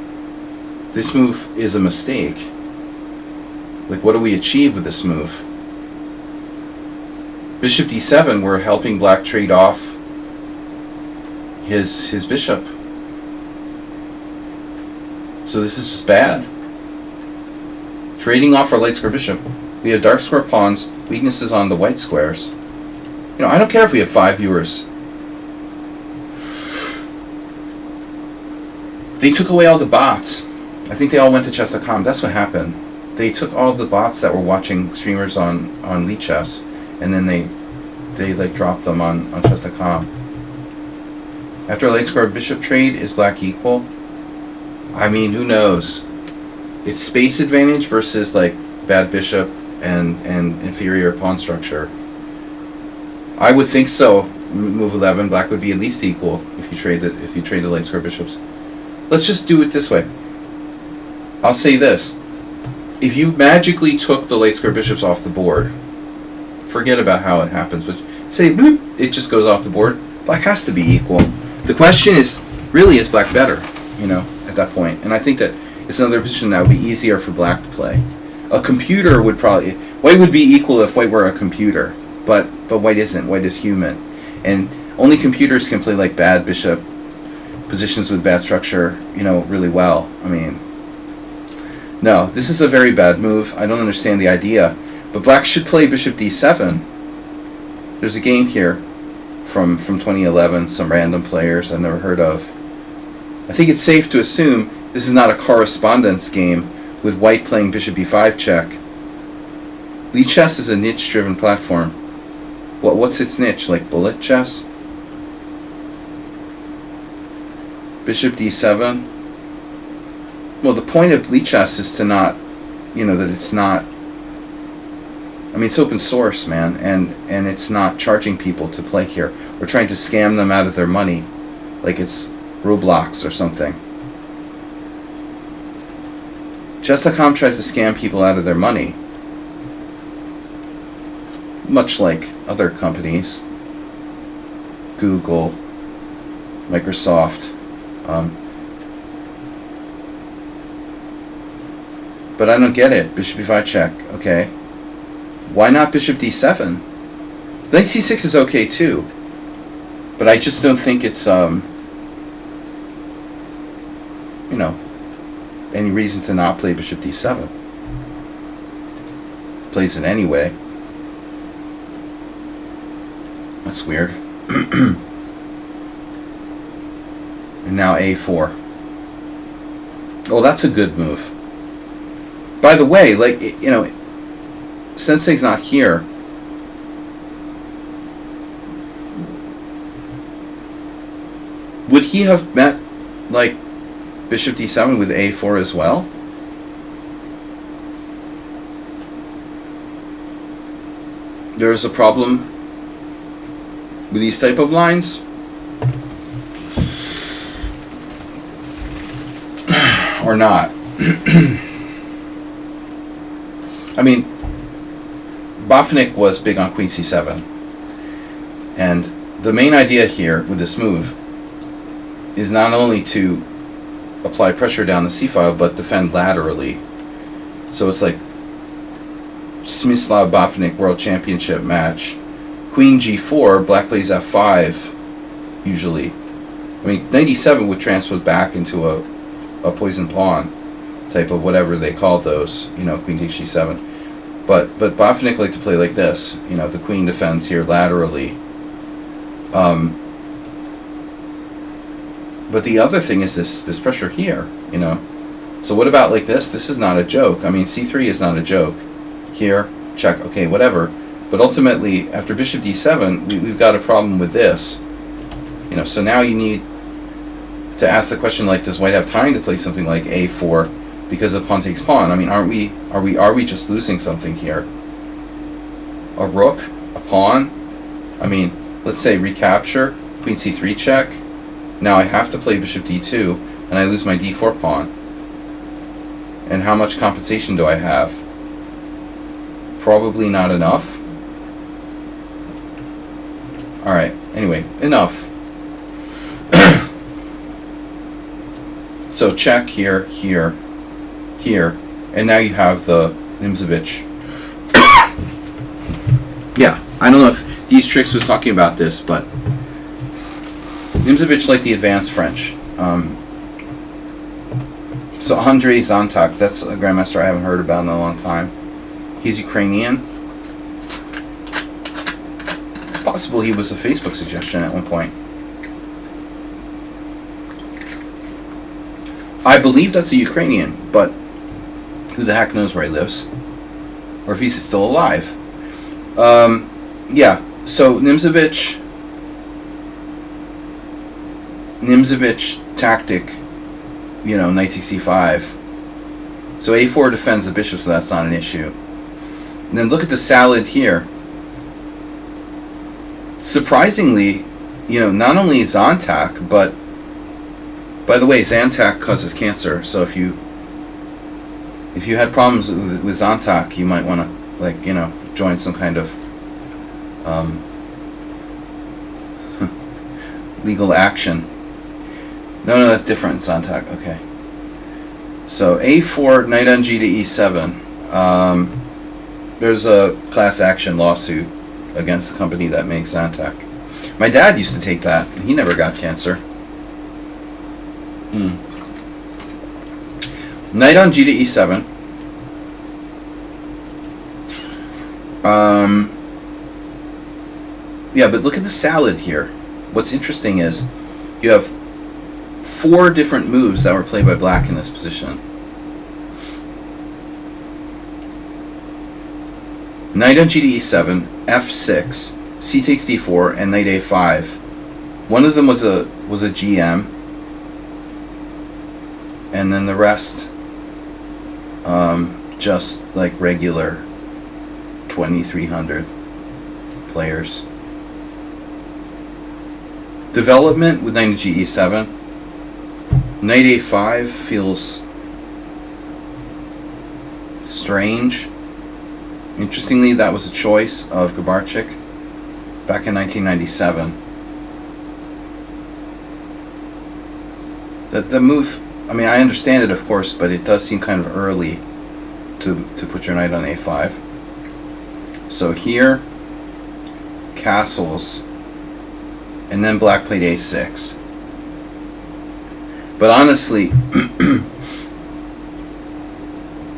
this move is a mistake. Like, what do we achieve with this move? Bishop d7, we're helping black trade off his bishop. So this is just bad. Trading off our light square bishop. We have dark square pawns, weaknesses on the white squares. I don't care if we have 5 viewers. They took away all the bots. I think they all went to chess.com. That's what happened. They took all the bots that were watching streamers on lichess, and then they like dropped them on chess.com. After a light square bishop trade, is black equal? I mean, who knows? It's space advantage versus like bad bishop and inferior pawn structure. I would think so. Move 11, black would be at least equal if you trade the light square bishops. Let's just do it this way. I'll say this. If you magically took the light square bishops off the board, forget about how it happens, but say bloop, it just goes off the board, black has to be equal. The question is, really, is black better, at that point? And I think that it's another position that would be easier for black to play. A computer would probably... White would be equal if white were a computer, but white isn't. White is human. And only computers can play like bad bishop positions with bad structure, really well. I mean... No, this is a very bad move. I don't understand the idea. But black should play bishop d7. There's a game here from 2011, some random players I've never heard of. I think it's safe to assume this is not a correspondence game with white playing bishop b5 check. Lichess is a niche-driven platform. What's its niche? Like bullet chess? Bishop d7. Well, the point of lichess is to not, that it's not... I mean, it's open source, man, and it's not charging people to play here. We're trying to scam them out of their money, like it's Roblox or something. Chess.com tries to scam people out of their money, much like other companies, Google, Microsoft. But I don't get it. Bishop b5 check. Okay. Why not bishop d7? Knight c6 is okay too. But I just don't think it's any reason to not play bishop d7. Plays it anyway. That's weird. And now a4. Oh, that's a good move. By the way, like, Sensei's not here. Would he have met, like, bishop d7 with a4 as well? There's a problem with these type of lines? Or not? I mean, Botvinnik was big on queen c7. And the main idea here with this move is not only to apply pressure down the c-file, but defend laterally. So it's like Smyslav Botvinnik World Championship match. Queen g4, black plays f5, usually. I mean, knight e7 would transpose back into a poison pawn type of whatever they called those, you know, queen takes g7. But Botvinnik liked to play like this, you know, the queen defends here laterally. But the other thing is this pressure here, you know. So what about like this? This is not a joke. I mean, c3 is not a joke. Here, check, okay, whatever. But ultimately, after bishop d7, we've got a problem with this. You know, so now you need to ask the question, like, does white have time to play something like a4 because of pawn takes pawn? I mean, are we just losing something here? A rook, a pawn. I mean, let's say recapture, queen c3 check. Now I have to play bishop d2, and I lose my d4 pawn. And how much compensation do I have? Probably not enough. Alright, anyway, enough. So check here, here, here, and now you have the Nimzovich. Yeah, I don't know if These Tricks was talking about this, but Nimzovich liked the advanced French. So Andrei Zontak, that's a grandmaster I haven't heard about in a long time. He's Ukrainian. It's possible he was a Facebook suggestion at one point. I believe that's a Ukrainian, but who the heck knows where he lives? Or if he's still alive. Yeah, so Nimzovich tactic, you know, knight takes e5. So a4 defends the bishop, so that's not an issue. And then look at the salad here. Surprisingly, you know, not only Zontak, but by the way, Zantac causes cancer. So if you had problems with Zantac, you might want to, like, you know, join some kind of legal action. No, that's different. Zantac. Okay. So a4, knight on g to e7. There's a class action lawsuit against the company that makes Zantac. My dad used to take that, and he never got cancer. Knight on g to e7. Yeah, but look at the salad here. What's interesting is you have 4 different moves that were played by black in this position. Knight on g to e7, f6, c takes d4, and knight a5. One of them was a GM, and then the rest just like regular 2300 players. Development with knight on g e7. Knight a5 feels strange. Interestingly, that was a choice of Gabarczyk back in 1997. The move, I mean, I understand it, of course, but it does seem kind of early to put your knight on a5. So here, castles, and then black played a6. But honestly,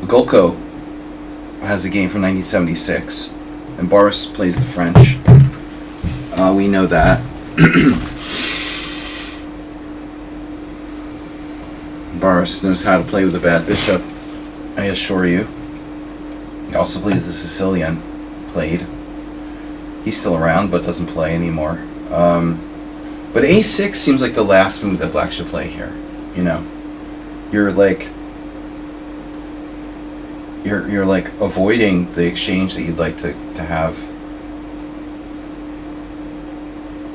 Golko has a game from 1976, and Boris plays the French. We know that. Boris knows how to play with a bad bishop, I assure you. He also plays the Sicilian. Played. He's still around, but doesn't play anymore. But a6 seems like the last move that black should play here. You know, you're like avoiding the exchange that you'd like to have.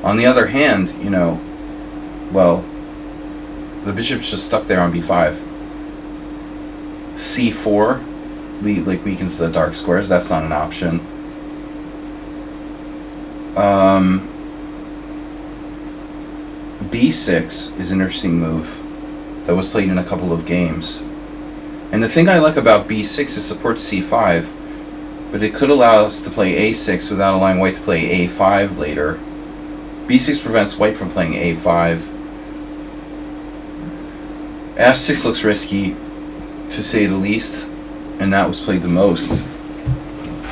On the other hand, you know, well, the bishop's just stuck there on b5. c4 weakens the dark squares. That's not an option. b6 is an interesting move that was played in a couple of games. And the thing I like about b6 is supports c5, but it could allow us to play a6 without allowing white to play a5 later. b6 prevents white from playing a5. f6 looks risky, to say the least, and that was played the most.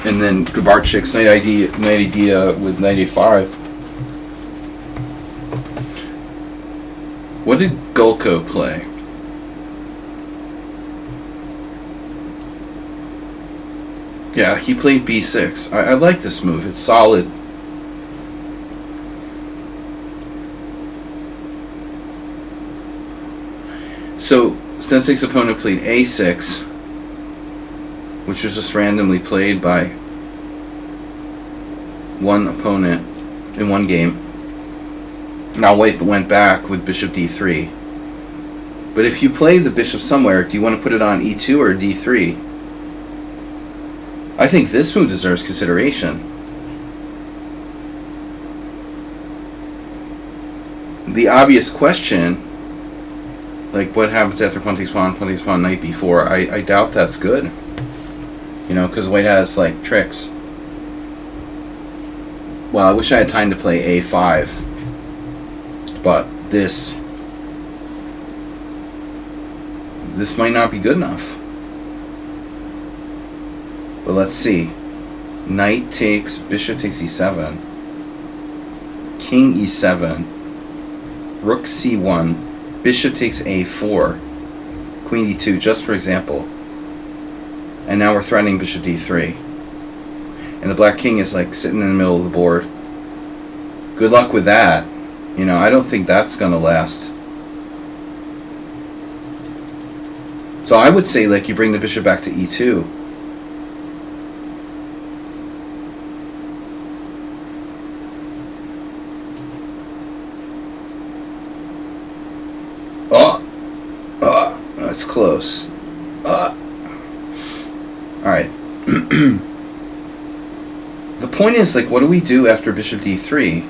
And then Grabarchik's knight idea with knight a5. What did Gulko play? Yeah, he played b6. I like this move. It's solid. So, Sensei's opponent played a6, which was just randomly played by one opponent in one game. Now white went back with bishop d3. But if you play the bishop somewhere, do you want to put it on e2 or d3? I think this move deserves consideration. The obvious question, like what happens after pawn takes pawn, knight b4, I doubt that's good. You know, because white has like tricks. Well, I wish I had time to play a5. But this might not be good enough. But let's see. Knight takes, bishop takes e7. King e7. Rook c1. Bishop takes a4. Queen d2, just for example. And now we're threatening bishop d3. And the black king is like sitting in the middle of the board. Good luck with that. You know, I don't think that's going to last. So I would say, like, you bring the bishop back to e2. That's close. Alright. The point is, like, what do we do after bishop d3?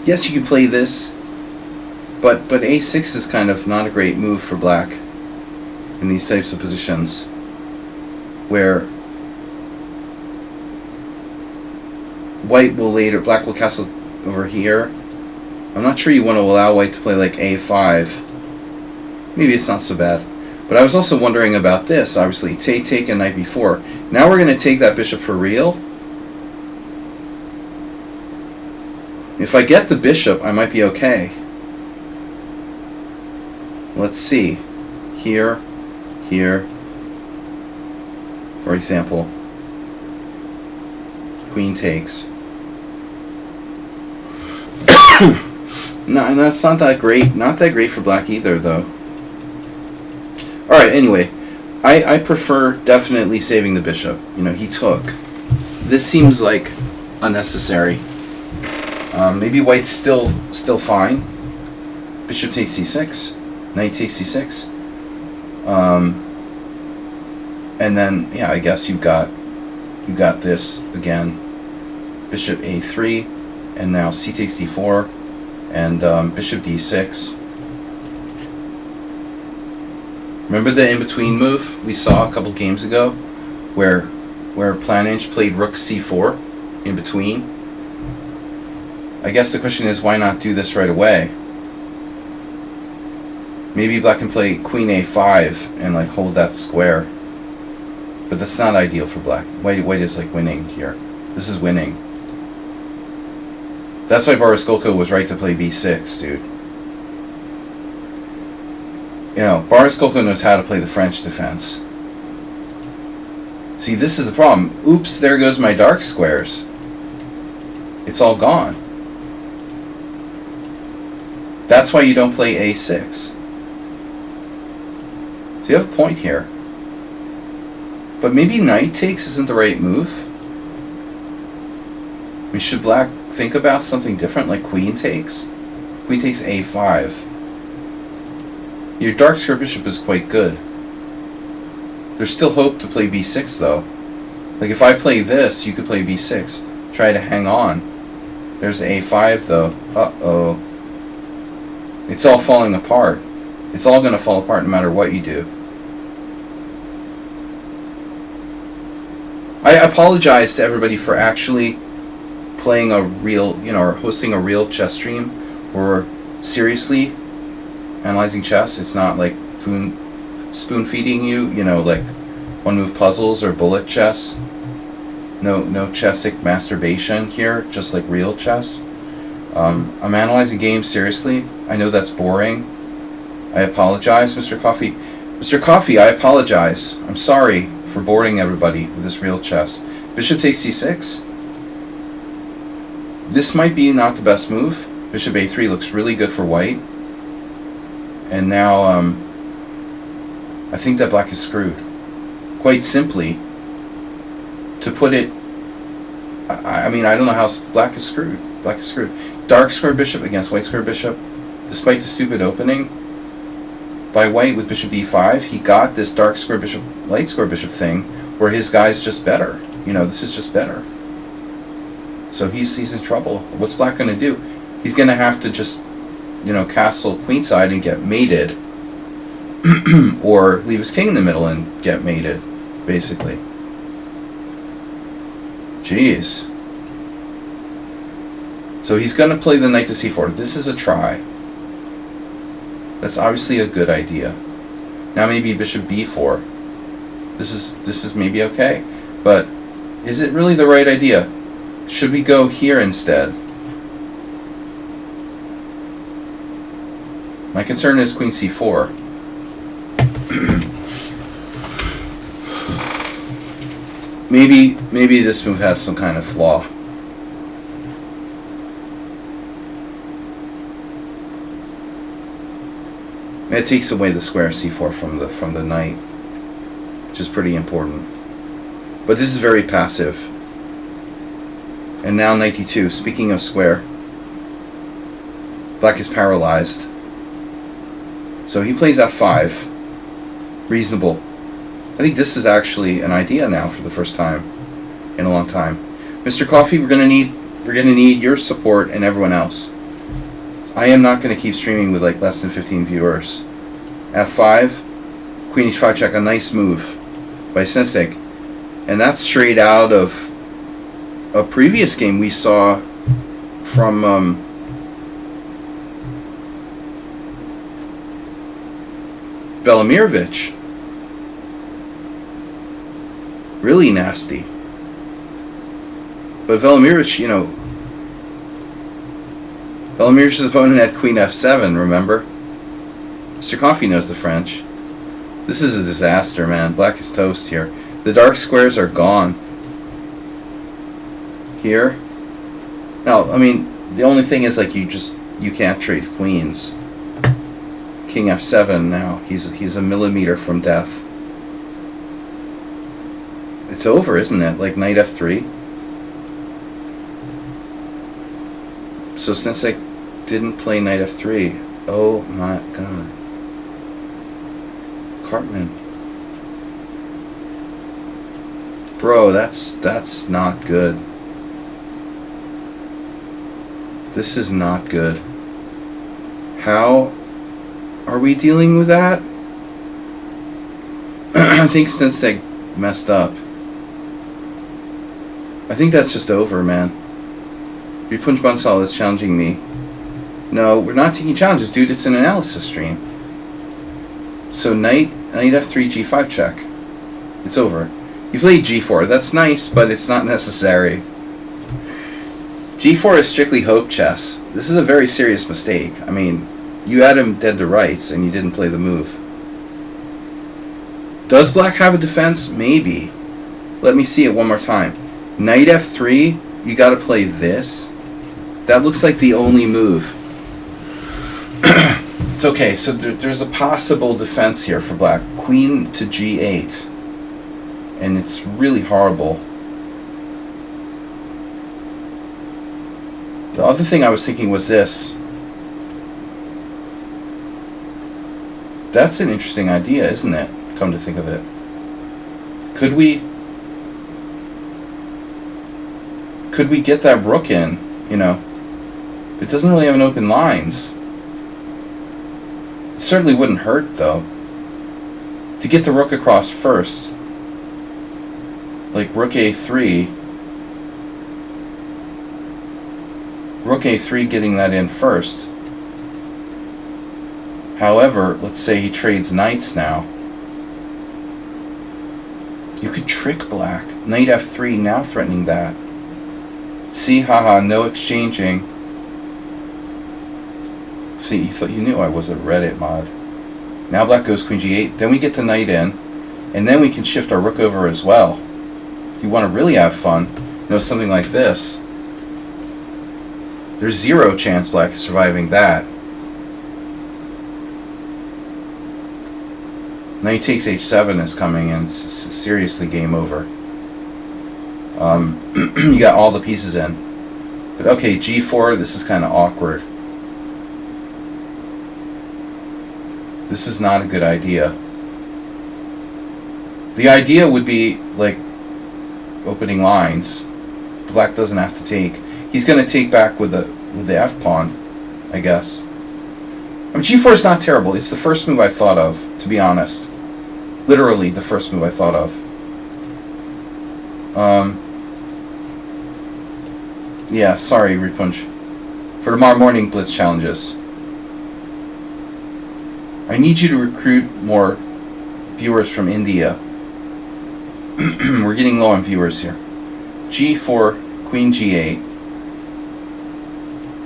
Yes, you can play this, but a6 is kind of not a great move for black in these types of positions, where white will later, black will castle over here. I'm not sure you want to allow white to play like a5. Maybe it's not so bad. But I was also wondering about this, obviously. Take and knight b4. Now we're going to take that bishop for real. If I get the bishop, I might be okay. Let's see. Here, here. For example. Queen takes. No, and that's not that great. Not that great for black either, though. Alright, anyway. I prefer definitely saving the bishop. You know, he took. This seems like unnecessary. Maybe white's still fine. Bishop takes c6. Knight takes c6. And then, yeah, I guess you got this again. Bishop a3. And now c takes d4. And bishop d6. Remember the in-between move we saw a couple games ago, where Planage played rook c4 in between? I guess the question is, why not do this right away? Maybe black can play queen a5 and like hold that square, but that's not ideal for black. White is like winning here. This is winning. That's why Boris Golko was right to play b6, dude. You know, Boris Golko knows how to play the French defense. See, this is the problem. Oops, there goes my dark squares. It's all gone. That's why you don't play a6. So you have a point here. But maybe knight takes isn't the right move. I mean, should black think about something different, like queen takes? Queen takes a5. Your dark square bishop is quite good. There's still hope to play b6, though. Like, if I play this, you could play b6. Try to hang on. There's a5 though. Uh-oh. It's all falling apart. It's all going to fall apart no matter what you do. I apologize to everybody for actually playing a real, or hosting a real chess stream or seriously analyzing chess. It's not like spoon feeding you, like one move puzzles or bullet chess. No chessic masturbation here, just like real chess. I'm analyzing games seriously. I know that's boring. I apologize, Mr. Coffee. Mr. Coffee, I apologize. I'm sorry for boring everybody with this real chess. Bishop takes c6. This might be not the best move. Bishop a3 looks really good for white. And now, I think that black is screwed. Quite simply, to put it, I mean, I don't know how black is screwed. Black is screwed. Dark square bishop against white square bishop. Despite the stupid opening by white with bishop e5, he got this dark square bishop, light square bishop thing where his guy's just better. This is just better. So he's in trouble. What's black going to do? He's going to have to just, castle queenside and get mated. Or leave his king in the middle and get mated, basically. Jeez. So he's going to play the knight to c4. This is a try. That's obviously a good idea. Now maybe bishop b4. This is maybe okay. But is it really the right idea? Should we go here instead? My concern is queen c4. Maybe this move has some kind of flaw. It takes away the square c4 from the knight, which is pretty important. But this is very passive. And now knight d2. Speaking of square, black is paralyzed. So he plays f5. Reasonable. I think this is actually an idea now for the first time in a long time. Mr. Coffee, we're gonna need your support and everyone else. I am not going to keep streaming with like less than 15 viewers. f5, queen h5 check, a nice move by Sensei. And that's straight out of a previous game we saw from Velimirovich. Really nasty. But Velimirovich, Velimirich's opponent had queen f7, remember? Mr. Coffee knows the French. This is a disaster, man. Black is toast here. The dark squares are gone. Here. No, I mean, the only thing is, like, you can't trade queens. King f7 now. He's a millimeter from death. It's over, isn't it? Like, knight f3. So since I didn't play knight f3, oh my god. Cartman. Bro, that's not good. This is not good. How are we dealing with that? I think Sensei messed up. I think that's just over, man. Repunch Bansal is challenging me. No, we're not taking challenges, dude. It's an analysis stream. So knight f3, g5 check. It's over. You played g4. That's nice, but it's not necessary. g4 is strictly hope chess. This is a very serious mistake. I mean, you had him dead to rights, and you didn't play the move. Does black have a defense? Maybe. Let me see it one more time. Knight f3, you gotta play this. That looks like the only move. It's okay, so there's a possible defense here for black. Queen to g8. And it's really horrible. The other thing I was thinking was this. That's an interesting idea, isn't it? Come to think of it. Could we get that rook in, It doesn't really have an open lines. It certainly wouldn't hurt, though, to get the rook across first. Like rook a3. Rook a3 getting that in first. However, let's say he trades knights now. You could trick black. Knight f3 now threatening that. See, haha, no exchanging. See, you thought you knew I was a Reddit mod. Now black goes queen g8. Then we get the knight in. And then we can shift our rook over as well. If you want to really have fun, you know, something like this. There's 0 chance black is surviving that. Knight takes h7 is coming, and seriously game over. You got all the pieces in. But okay, g4, this is kind of awkward. This is not a good idea. The idea would be, like, opening lines. Black doesn't have to take. He's going to take back with the f-pawn, I guess. I mean, g4 is not terrible. It's the first move I thought of, to be honest. Literally the first move I thought of. Yeah, sorry, Repunch. For tomorrow morning Blitz challenges. I need you to recruit more viewers from India. We're getting low on viewers here. g4, queen g8.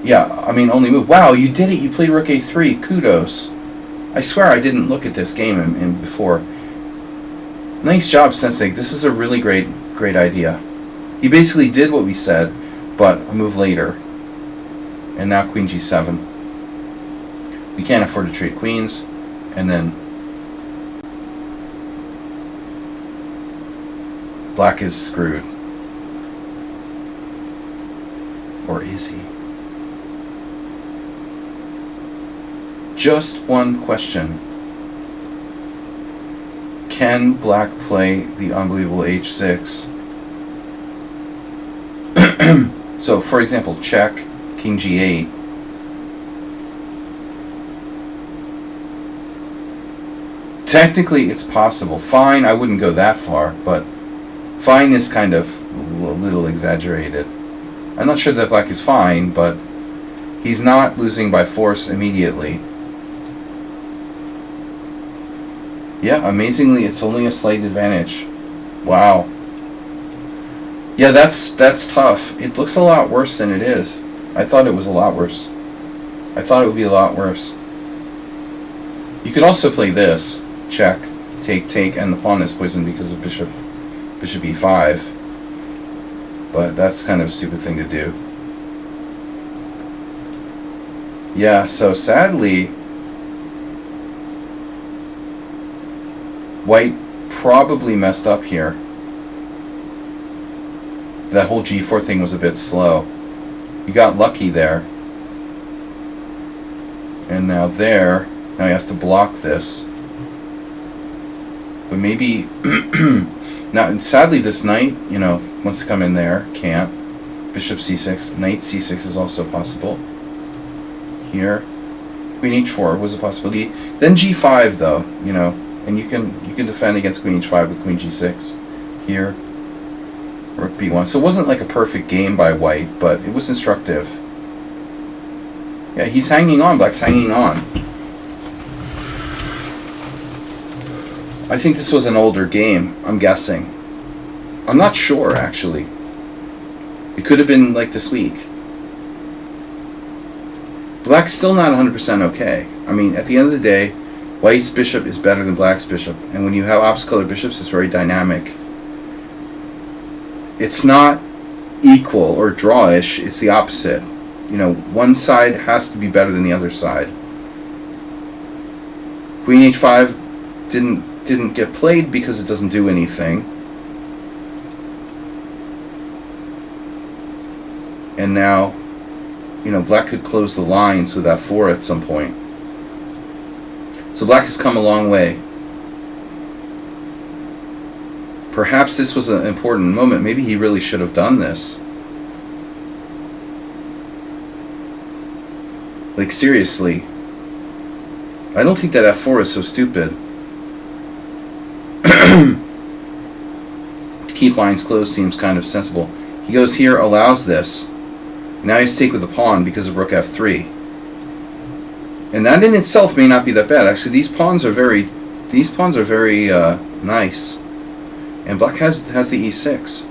Yeah, I mean, only move. Wow, you did it. You played rook a3. Kudos. I swear I didn't look at this game in before. Nice job, Sensei. This is a really great idea. He basically did what we said, but a move later. And now queen g7. We can't afford to trade queens. And then black is screwed. Or is he? Just one question. Can black play the unbelievable h6? So, for example, check, king g8. Technically, it's possible. Fine, I wouldn't go that far, but fine is kind of a little exaggerated. I'm not sure that black is fine, but he's not losing by force immediately. Yeah, amazingly, it's only a slight advantage. Wow. Yeah, that's tough. It looks a lot worse than it is. I thought it was a lot worse. I thought it would be a lot worse. You could also play this. Check, take, and the pawn is poisoned because of bishop e5. But that's kind of a stupid thing to do. Yeah, so sadly, white probably messed up here. That whole g4 thing was a bit slow. He got lucky there. And now there, now he has to block this. But maybe, now sadly this knight, you know, wants to come in there, can't. Bishop c6, knight c6 is also possible. Here, queen h4 was a possibility. Then g5 though, you know, and you can defend against queen h5 with queen g6. Here, rook b1. So it wasn't like a perfect game by white, but it was instructive. Yeah, he's hanging on, black's hanging on. I think this was an older game, I'm guessing. I'm not sure, actually. It could have been like this week. Black's still not 100% okay. I mean, at the end of the day, white's bishop is better than black's bishop. And when you have opposite colored bishops, it's very dynamic. It's not equal or drawish, it's the opposite. You know, one side has to be better than the other side. Queen h5 didn't get played because it doesn't do anything. And now, you know, black could close the lines with f4 at some point. So black has come a long way. Perhaps this was an important moment. Maybe he really should have done this. Like, seriously. I don't think that f4 is so stupid. To keep lines closed seems kind of sensible. He goes here, allows this. Now he's take with the pawn because of rook f3. And that in itself may not be that bad. Actually, these pawns are very nice. And black has the e6.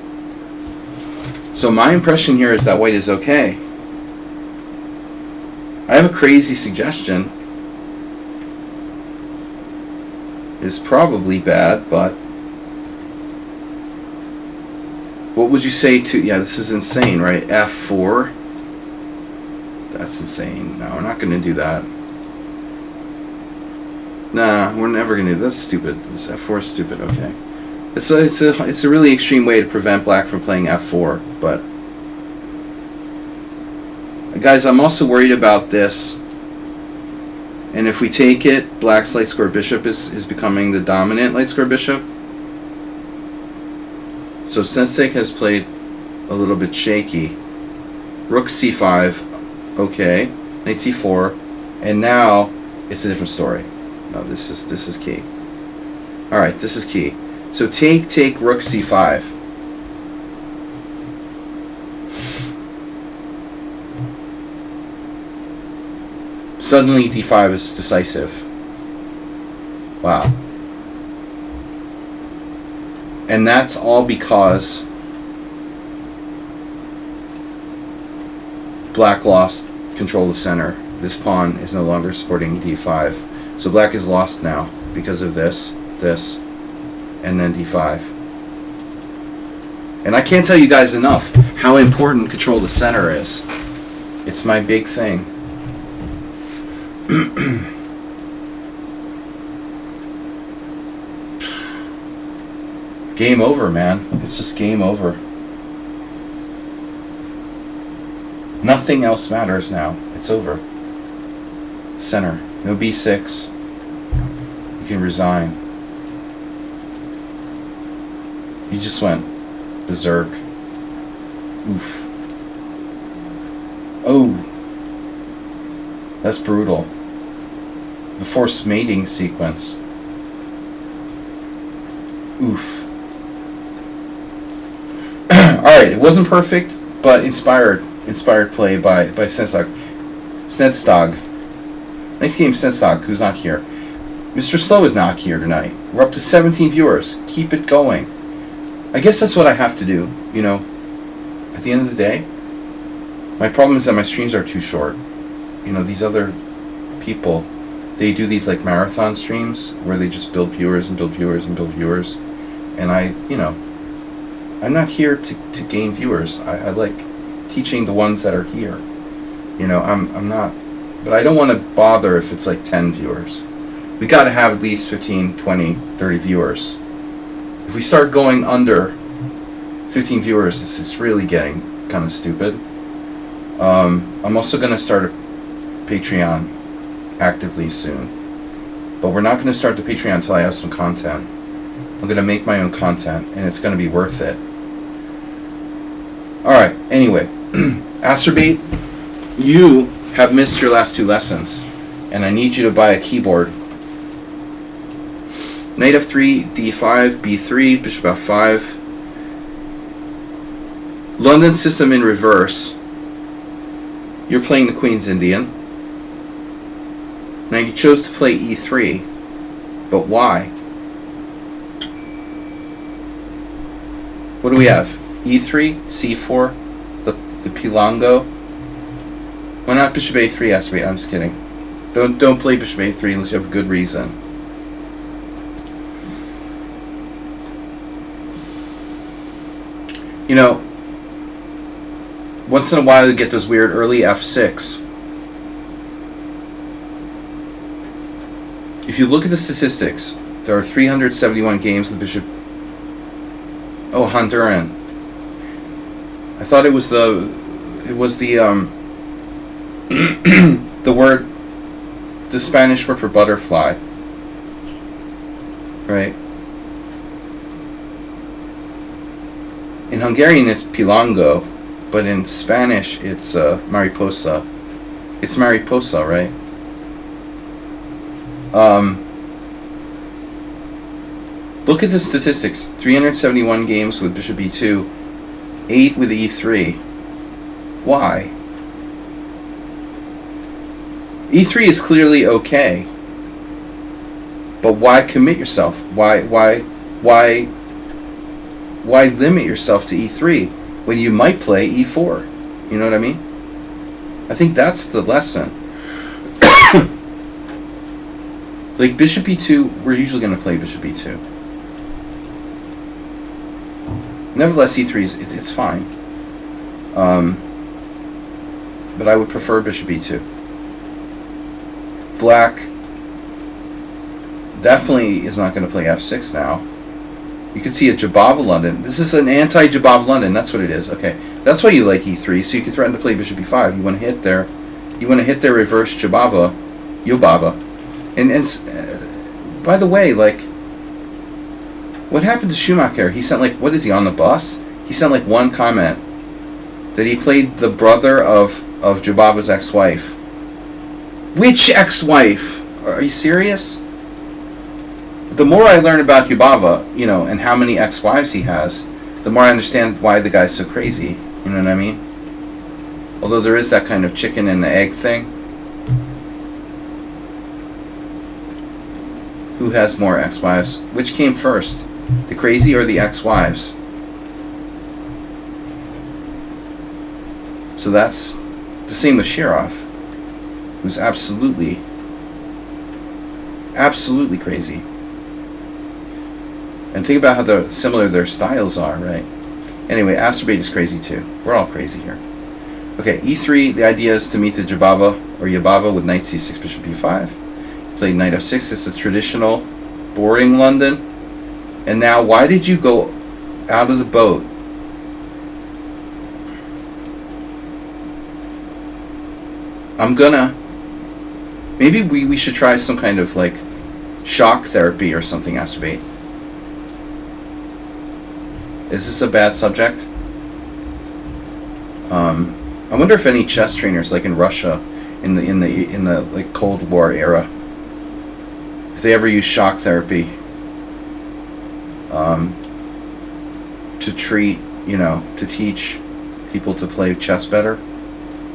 So my impression here is that white is okay. I have a crazy suggestion. It's probably bad, but what would you say to... Yeah, this is insane, right? f4. That's insane. No, we're not going to do that. Nah, we're never going to do that. That's stupid. This f4 is stupid, okay. It's a really extreme way to prevent black from playing f4, but... Guys, I'm also worried about this. And if we take it, black's light square bishop is becoming the dominant light square bishop. So Sensei has played a little bit shaky. Rook c5, okay. Knight c4, and now it's a different story. No, this is key. All right, this is key. So take rook c5. Suddenly d5 is decisive. Wow. And that's all because black lost control of the center. This pawn is no longer supporting d5. So black is lost now because of this, and then d5. And I can't tell you guys enough how important control of the center is. It's my big thing. Game over, man. It's just game over. Nothing else matters now. It's over. Center. No b6. You can resign. You just went berserk. Oof. Oh. That's brutal. The forced mating sequence. Oof. Alright, it wasn't perfect, but inspired play by Snedstog. Nice game, Snedstog, who's not here. Mr. Slow is not here tonight. We're up to 17 viewers. Keep it going. I guess that's what I have to do, you know. At the end of the day, my problem is that my streams are too short. You know, these other people, they do these like marathon streams where they just build viewers and build viewers and build viewers. And I'm not here to gain viewers. I like teaching the ones that are here. You know, I'm not, but I don't want to bother if it's like 10 viewers. We got to have at least 15, 20, 30 viewers. If we start going under 15 viewers, it's really getting kind of stupid. I'm also going to start a Patreon actively soon. But we're not going to start the Patreon until I have some content. I'm going to make my own content, and it's going to be worth it. Alright, anyway. Acerbate, you have missed your last 2 lessons, and I need you to buy a keyboard. Knight f3, d5, b3, bishop f5. London system in reverse. You're playing the Queen's Indian. Now you chose to play e3, but why? What do we have? e3, c4, the Pilango. Why not bishop a3, Acerbate? I'm just kidding. Don't play bishop a3 unless you have a good reason. You know, once in a while you get those weird early f6. If you look at the statistics, there are 371 games with bishop. Oh, Honduran. I thought it was the the word, the Spanish word for butterfly, right? In Hungarian it's pilango, but in Spanish it's mariposa. It's Mariposa, right? Look at the statistics. 371 games with bishop e2, 8 with e3. Why? e3 is clearly okay. But why commit yourself? Why limit yourself to e3 when you might play e4? You know what I mean? I think that's the lesson. Like bishop e2, we're usually going to play bishop e2. Nevertheless, e3 is it's fine. But I would prefer bishop e2. Black definitely is not going to play f6 now. You can see a Jabava London. This is an anti-Jabava London. That's what it is. Okay, that's why you like e3. So you can threaten to play bishop e5. You want to hit their reverse Jabava, Yobava. And by the way, like, what happened to Schumacher? He sent like, what is he, on the bus? He sent like one comment that he played the brother of Jabava's ex-wife. Which ex-wife? Are you serious? The more I learn about Yubava, you know, and how many ex-wives he has, the more I understand why the guy's so crazy. You know what I mean? Although there is that kind of chicken and the egg thing. Who has more ex-wives? Which came first? The crazy or the ex-wives? So that's the same with Shirov, who's absolutely crazy. And think about how similar their styles are, right? Anyway, Astrobate is crazy too. We're all crazy here. Okay, e3, the idea is to meet the Jabava or Yabava with knight c6, bishop b5. Played knight f6, it's a traditional, boring London. And now, why did you go out of the boat? Maybe we should try some kind of like shock therapy or something, Astrobate. Is this a bad subject? I wonder if any chess trainers, like in Russia, in the like Cold War era, if they ever use shock therapy to treat, you know, to teach people to play chess better.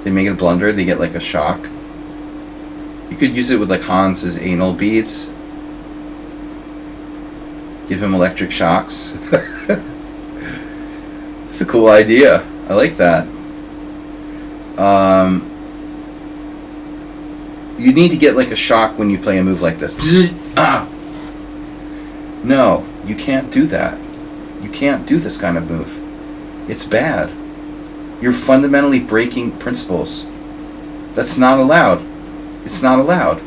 They make a blunder, they get like a shock. You could use it with like Hans's anal beads. Give him electric shocks. It's a cool idea. I like that. You need to get like a shock when you play a move like this. No, you can't do that. You can't do this kind of move. It's bad. You're fundamentally breaking principles. That's not allowed. It's not allowed.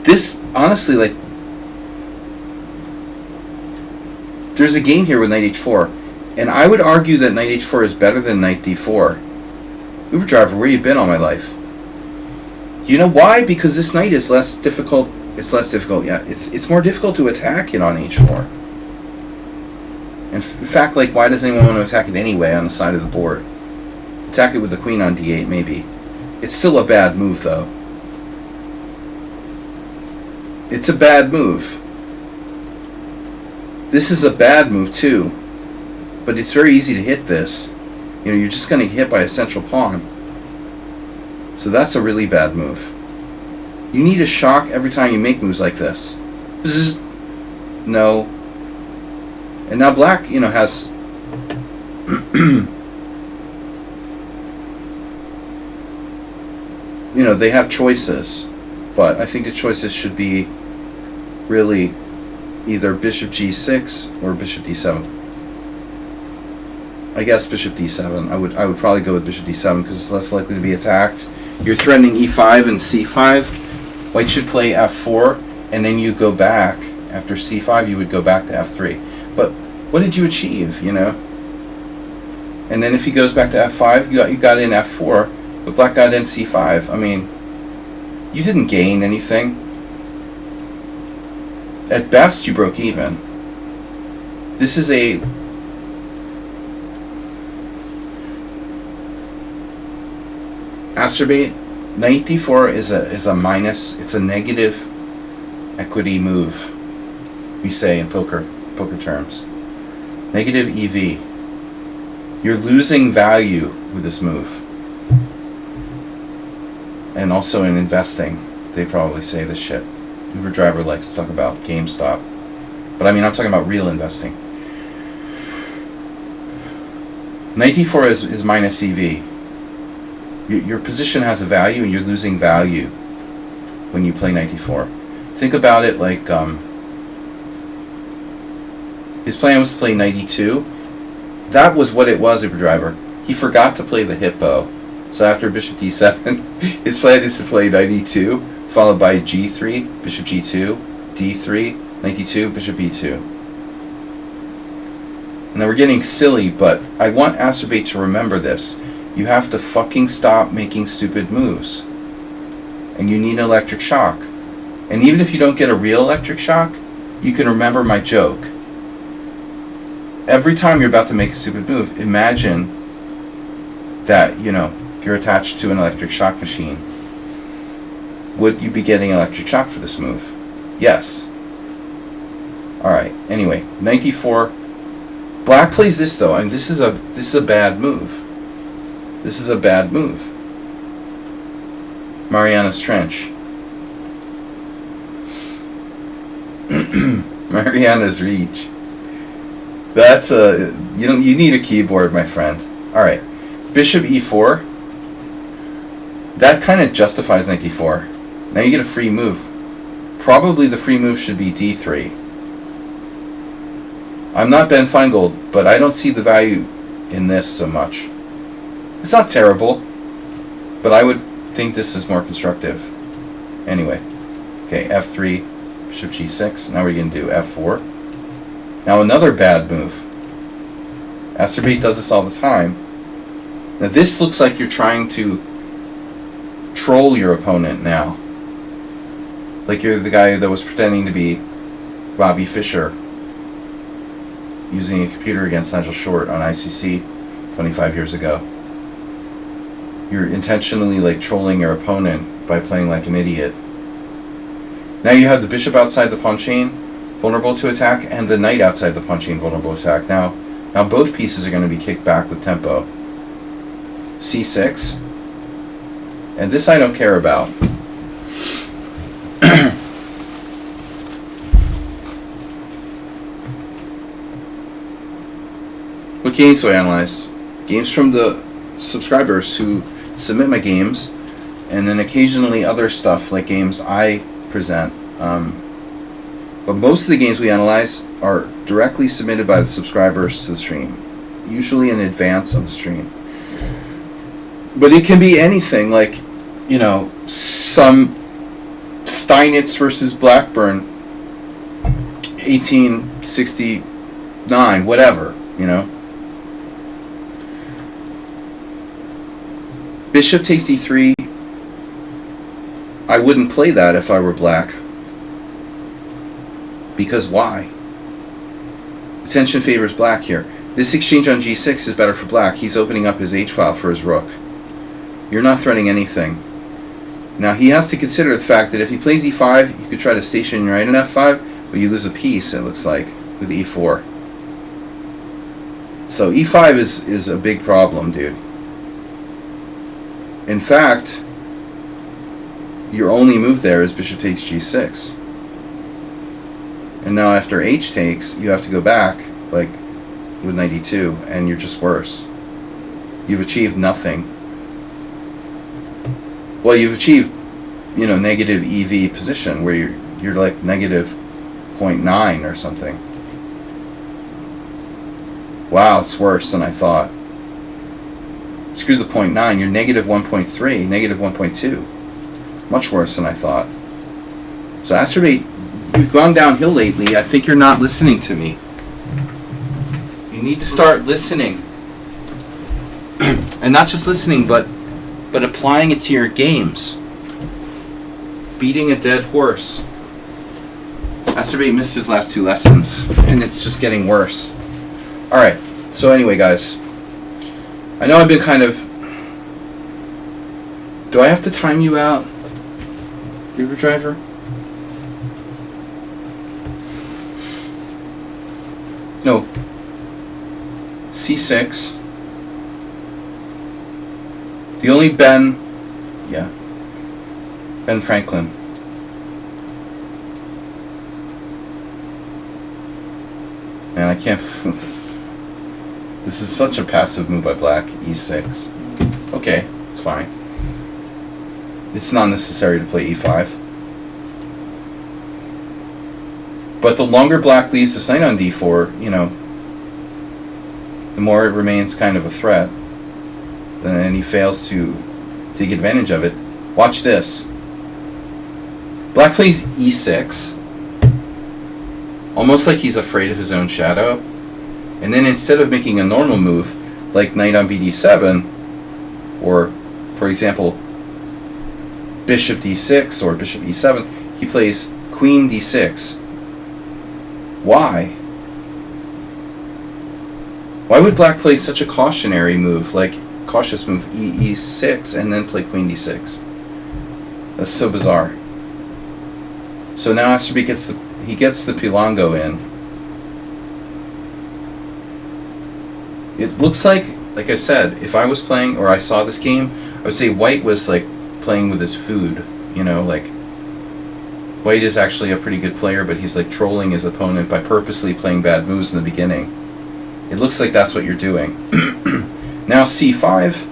This, honestly, like, there's a game here with knight h4, and I would argue that knight h4 is better than knight d4. Uber driver, where you been all my life? You know why? Because this knight is less difficult. It's less difficult, yeah. It's more difficult to attack it on h4. In fact, like, why does anyone want to attack it anyway on the side of the board? Attack it with the queen on d8, maybe. It's still a bad move, though. It's a bad move. This is a bad move, too. But it's very easy to hit this. You know, you're just going to get hit by a central pawn. So that's a really bad move. You need a shock every time you make moves like this. Bzzz. No. And now black, you know, has... you know, they have choices. But I think the choices should be really either bishop g6 or bishop d7. I guess bishop d7. I would probably go with bishop d7 because it's less likely to be attacked. You're threatening e5 and c5. White should play f4, and then you go back. After c5, you would go back to f3. But what did you achieve, you know? And then if he goes back to f5, you got in f4, but black got in c5. I mean, you didn't gain anything. At best, you broke even. This is a... Astrobate, knight d4 is a minus. It's a negative equity move. We say in poker terms. Negative EV. You're losing value with this move. And also in investing, they probably say this shit. Uber driver likes to talk about GameStop. But I mean, I'm talking about real investing. Knight d4 is minus EV. Your position has a value and you're losing value when you play knight d4. Think about it like his plan was to play knight e2. That was what it was, Uber driver. He forgot to play the hippo. So after bishop d7, his plan is to play knight e2, followed by g3, bishop g2, d3, knight d2, bishop e2. Now we're getting silly, but I want Astrobate to remember this. You have to fucking stop making stupid moves. And you need an electric shock. And even if you don't get a real electric shock, you can remember my joke. Every time you're about to make a stupid move, imagine that, you're attached to an electric shock machine. Would you be getting electric shock for this move? Yes. Alright, anyway, knight d4. Black plays this though, and this is a bad move. This is a bad move. Mariana's Trench. Mariana's Reach. That's you need a keyboard, my friend. Alright. Bishop e4. That kind of justifies knight d4. Now you get a free move. Probably the free move should be d3. I'm not Ben Feingold, but I don't see the value in this so much. It's not terrible, but I would think this is more constructive. Anyway. Okay, f3, bishop g6. Now we're going to do f4. Now another bad move. Astrobate does this all the time. Now this looks like you're trying to troll your opponent now. Like you're the guy that was pretending to be Bobby Fischer using a computer against Nigel Short on ICC 25 years ago. You're intentionally trolling your opponent by playing like an idiot. Now you have the bishop outside the pawn chain, vulnerable to attack, and the knight outside the pawn chain, vulnerable to attack. Now both pieces are going to be kicked back with tempo. c6. And this I don't care about. What games do I analyze? Games from the subscribers who submit my games, and then occasionally other stuff like games I present. But most of the games we analyze are directly submitted by the subscribers to the stream, usually in advance of the stream. But it can be anything, like, some Steinitz versus Blackburn, 1869, whatever, Bishop takes d3. I wouldn't play that if I were black. Because why? Attention favors black here. This exchange on g6 is better for black. He's opening up his h-file for his rook. You're not threatening anything. Now he has to consider the fact that if he plays e5, you could try to station your knight in f5, but you lose a piece, it looks like, with e4. So e5 is a big problem, dude. In fact, your only move there is bishop takes g6. And now after h takes, you have to go back, like with knight e2, and you're just worse. You've achieved nothing. Well, you've achieved, negative EV position, where you're like negative 0.9 or something. Wow, it's worse than I thought. Screw the 0.9, you're negative 1.3, negative 1.2. Much worse than I thought. So Astrobate, you've gone downhill lately. I think you're not listening to me. You need to start listening. And not just listening, but applying it to your games. Beating a dead horse. Astrobate missed his last 2 lessons, and it's just getting worse. Alright, so anyway, guys. I know I've been kind of Do I have to time you out, Uber driver? No. C6. The only Ben Franklin. Man, I can't. This is such a passive move by black. E6. Okay, it's fine. It's not necessary to play E5. But the longer black leaves this knight on D4, you know, the more it remains kind of a threat. And he fails to take advantage of it. Watch this. Black plays E6. Almost like he's afraid of his own shadow. And then instead of making a normal move, like knight on BD7, or, for example, bishop D6 or bishop E7, he plays queen D6. Why? Why would black play such a cautionary move, like cautious move E6, and then play queen D6? That's so bizarre. So now Asterby gets the Pilongo in. It looks like I said, if I was playing or I saw this game, I would say white was like playing with his food. You know, like white is actually a pretty good player, but he's like trolling his opponent by purposely playing bad moves in the beginning. It looks like that's what you're doing. Now C5.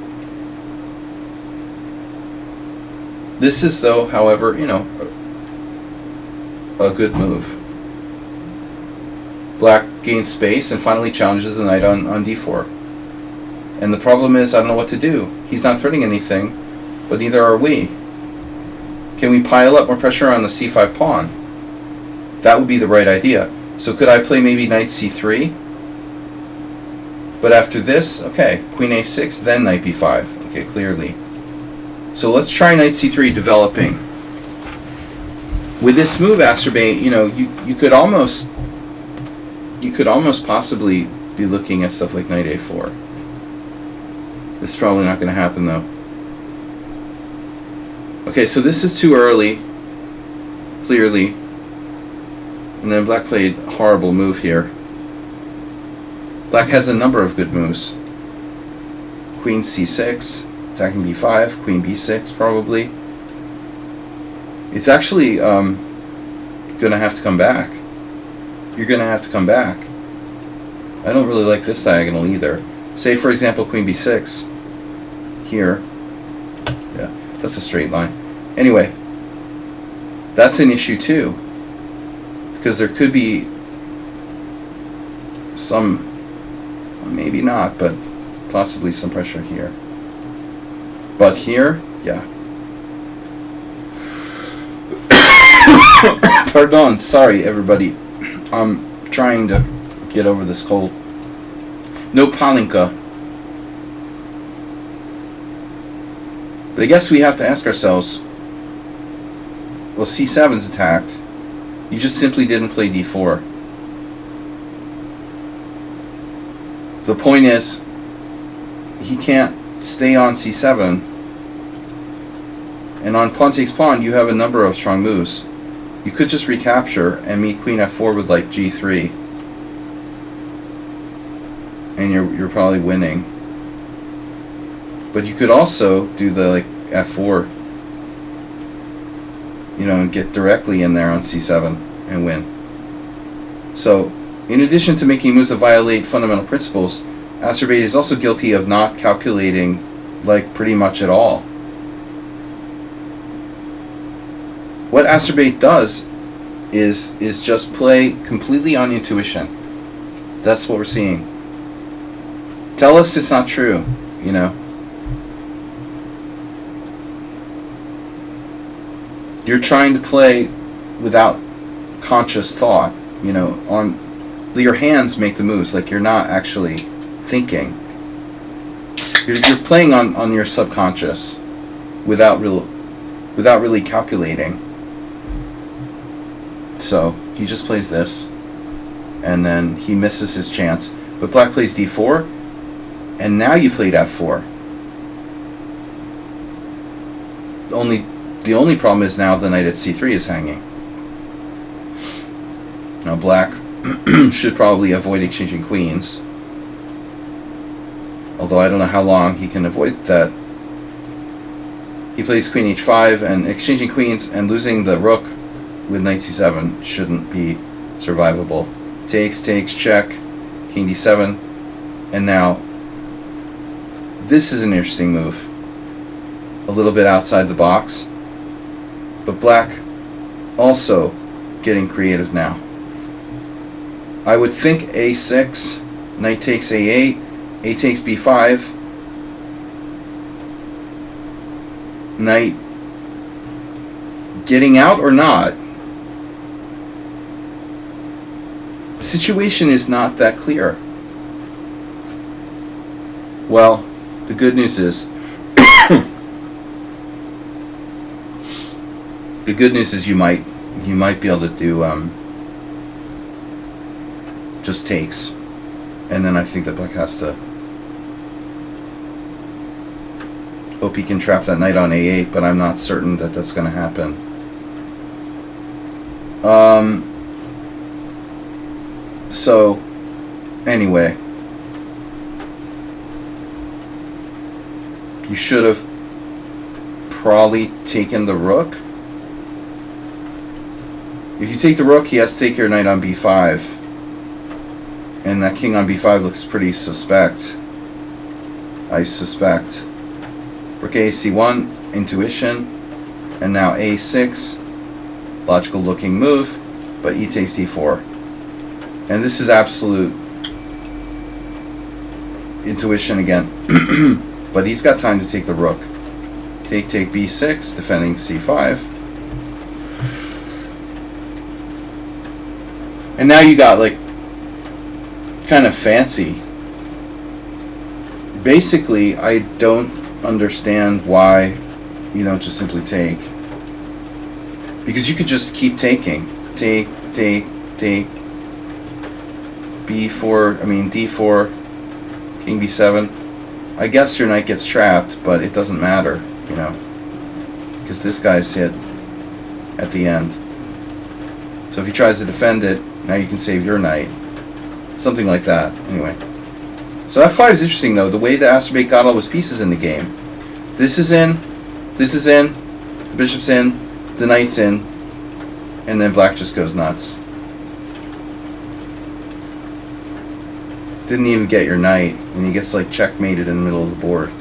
This is, though, however, you know, a good move. Black gains space and finally challenges the knight on D4. And the problem is, I don't know what to do. He's not threatening anything, but neither are we. Can we pile up more pressure on the C5 pawn? That would be the right idea. So could I play maybe knight C3? But after this, okay, queen A6, then knight B5. Okay, clearly. So let's try knight C3 developing. With this move, Asterby, you know, you could almost possibly be looking at stuff like knight A4. This is probably not going to happen, though. Okay, so this is too early, clearly. And then black played a horrible move here. Black has a number of good moves. Queen C6, attacking B5, Queen B6 probably. It's actually gonna have to come back. You're gonna have to come back. I don't really like this diagonal either. Say, for example, Queen B6 here. Yeah, that's a straight line. Anyway, that's an issue too, because there could be some, maybe not, but possibly some pressure here. But here, yeah. Pardon, sorry everybody. I'm trying to get over this cold. No palinka. But I guess we have to ask ourselves, well, C7's attacked. You just simply didn't play D4. The point is, he can't stay on C7. And on pawn takes pawn, you have a number of strong moves. You could just recapture and meet Queen F4 with like G3. And you're probably winning. But you could also do the like F4, you know, and get directly in there on C7 and win. So, in addition to making moves that violate fundamental principles, Asterby is also guilty of not calculating like pretty much at all. What Asterby does is just play completely on intuition. That's what we're seeing. Tell us it's not true, you know. You're trying to play without conscious thought, you know, your hands make the moves, like you're not actually thinking. You're playing on your subconscious without really calculating. So he just plays this, and then he misses his chance. But black plays D4, and now you played F4. The only problem is now the knight at c3 is hanging. Now black should probably avoid exchanging queens. Although I don't know how long he can avoid that. He plays queen h5, and exchanging queens and losing the rook with knight c7 shouldn't be survivable. Takes, check, king d7, and now this is an interesting move. A little bit outside the box, but black also getting creative now. I would think a6, knight takes a8, a takes b5, knight getting out or not. The situation is not that clear. Well, the good news is the good news is you might be able to do just takes, and then I think that black has to hope he can trap that knight on a8, but I'm not certain that that's going to happen. So anyway, you should have probably taken the rook. If you take the rook, he has to take your knight on b5. And that king on b5 looks pretty suspect. I suspect. Rook a c1, intuition. And now a6, logical looking move. But e takes d4. And this is absolute intuition again. But he's got time to take the rook. Take b6, defending c5. And now you got like kind of fancy. Basically, I don't understand why you don't just simply take. Because you could just keep taking. Take. B4, I mean D4, King B7. I guess your knight gets trapped, but it doesn't matter, you know. Because this guy's hit at the end. So if he tries to defend it, now you can save your knight. Something like that, anyway. So F5 is interesting, though. The way the Asterbate got all his pieces in the game. This is in, the bishop's in, the knight's in, and then black just goes nuts. Didn't even get your knight, and he gets like checkmated in the middle of the board.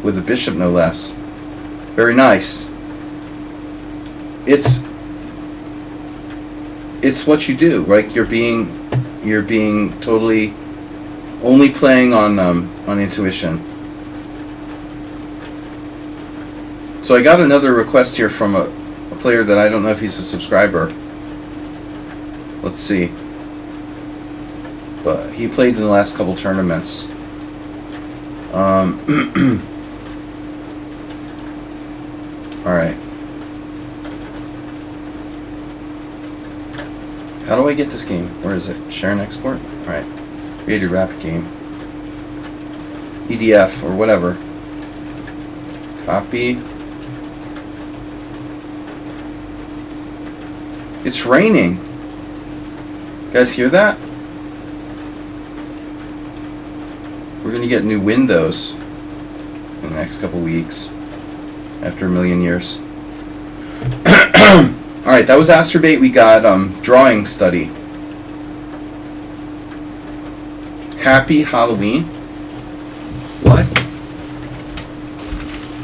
With a bishop, no less. Very nice. It's what you do, right? You're being totally only playing on intuition. So I got another request here from a player that I don't know if he's a subscriber. Let's see. But he played in the last couple tournaments. Alright. How do I get this game? Where is it? Share and export? Alright. Created rapid game. EDF or whatever. Copy. It's raining. You guys hear that? We're going to get new windows in the next couple weeks. After a million years. Alright, that was Asterbate. We got drawing study. Happy Halloween. What?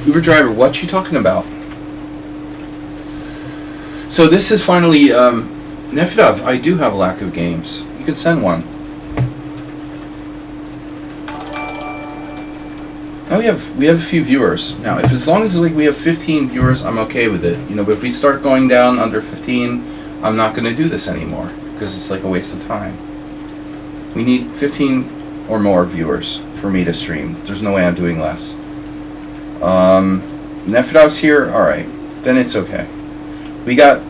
Uber driver, what you talking about? So this is finally Nefedov. I do have a lack of games. You could send one. Now we have a few viewers. Now, if as long as like we have 15 viewers, I'm okay with it. You know, but if we start going down under 15, I'm not going to do this anymore because it's like a waste of time. We need 15 or more viewers for me to stream. There's no way I'm doing less. Nefedov's here. All right, then it's okay. We got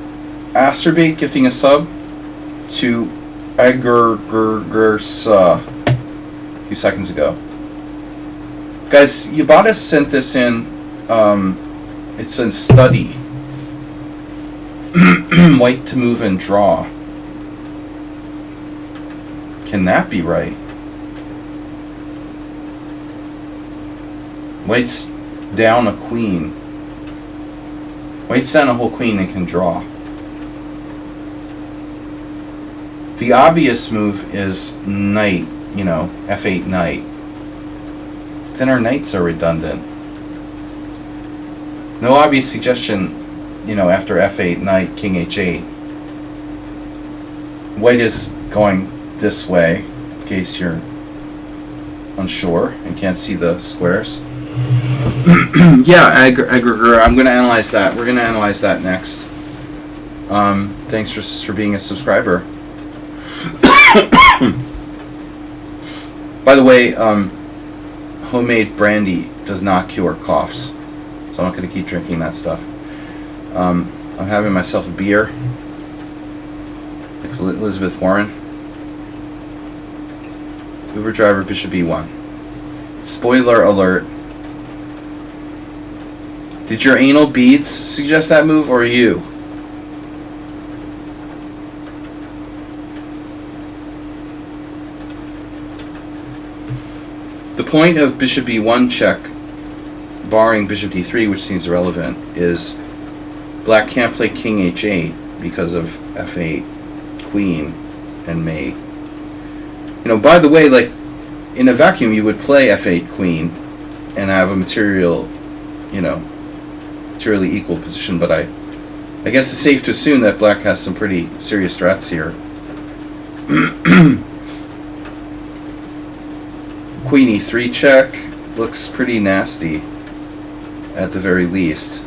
Asterbate gifting a sub to Eggergersa a few seconds ago. Guys, Yabata sent this in It's a study. White to move and draw. Can that be right? White's down a queen. White's down a whole queen and can draw. The obvious move is knight, you know, f8 knight. Then our knights are redundant. No obvious suggestion, you know, after f8 knight, king h8. White is going this way, in case you're unsure and can't see the squares. Yeah, aggregator. I'm going to analyze that. We're going to analyze that next. Thanks for being a subscriber. By the way, homemade brandy does not cure coughs, so I'm not going to keep drinking that stuff. I'm having myself a beer. Elizabeth Warren. Uber driver, bishop e1. Spoiler alert. Did your anal beads suggest that move, or you? The point of bishop e1 check, barring bishop d3, which seems irrelevant, is black can't play king h8 because of f8, queen, and mate. You know, by the way, like, in a vacuum, you would play f8 queen and have a material, you know, materially equal position, but I guess it's safe to assume that black has some pretty serious threats here. Queen e3 check looks pretty nasty, at the very least.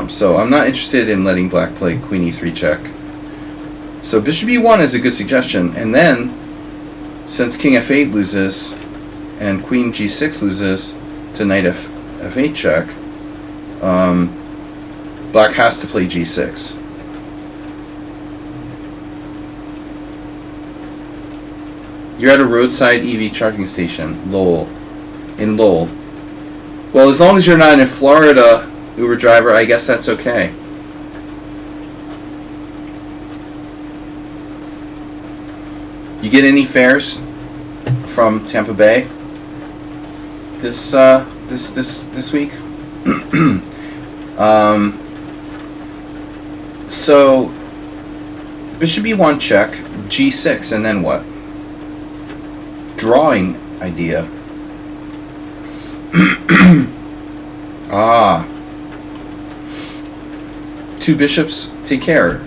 So I'm not interested in letting black play queen e3 check. So bishop e1 is a good suggestion, and then, since king f8 loses and queen g6 loses to knight f8 check, black has to play g6. You're at a roadside EV charging station, Lowell, in Lowell. Well, as long as you're not in Florida, Uber driver, I guess that's okay. You get any fares from Tampa Bay this week? So bishop e1 check, g6, and then what? Drawing idea. Two bishops, take care.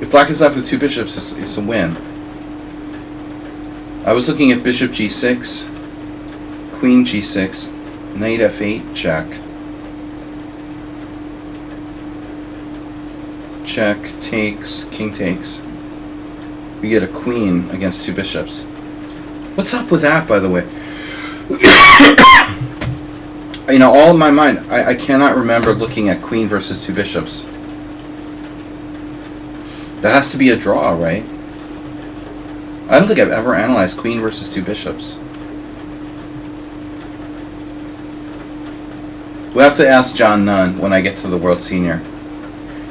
If black is left with two bishops, it's a win. I was looking at bishop g6, queen g6, knight f8 check. Check, takes, king takes. We get a queen against two bishops. What's up with that, by the way? You know, all in my mind, I cannot remember looking at queen versus two bishops. That has to be a draw, right? I don't think I've ever analyzed queen versus two bishops. We'll have to ask John Nunn when I get to the World Senior.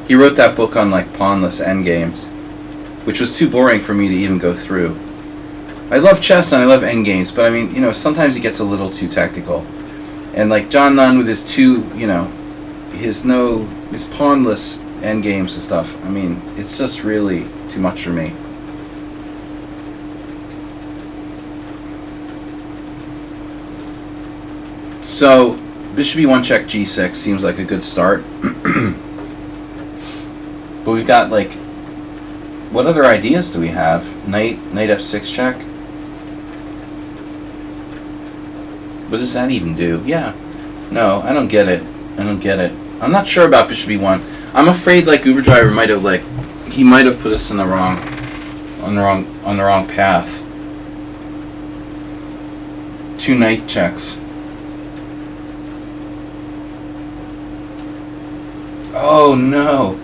He wrote that book on, like, pawnless endgames, which was too boring for me to even go through. I love chess and I love endgames, but I mean, you know, sometimes he gets a little too tactical. And like John Nunn with his his pawnless endgames and stuff, I mean, it's just really too much for me. So, bishop e1 check g6 seems like a good start. But we've got, like, what other ideas do we have? Knight f6 check? What does that even do? Yeah. No, I don't get it. I'm not sure about bishop e1. I'm afraid, like, Uber driver might have, like, he might have put us in the wrong path. Two knight checks. Oh no.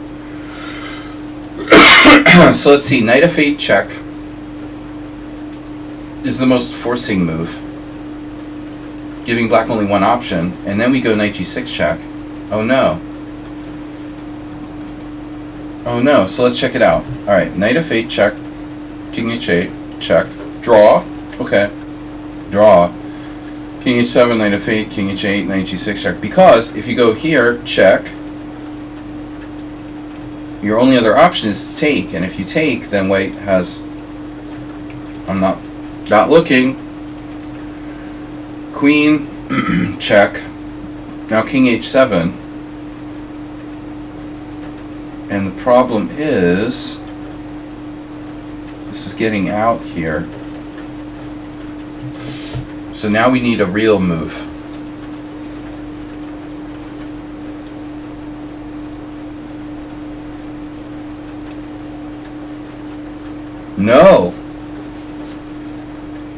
So let's see, knight f8 check is the most forcing move, giving black only one option, and then we go knight g6 check. Oh no. Oh no, so let's check it out. Alright, knight f8, check. King h8, check. Draw. Okay. Draw. King h7, knight f8, king h8, knight g6, check. Because if you go here, check, your only other option is to take. And if you take, then white has... I'm not looking. Queen, check. Now king h7. And the problem is, this is getting out here. So now we need a real move. No!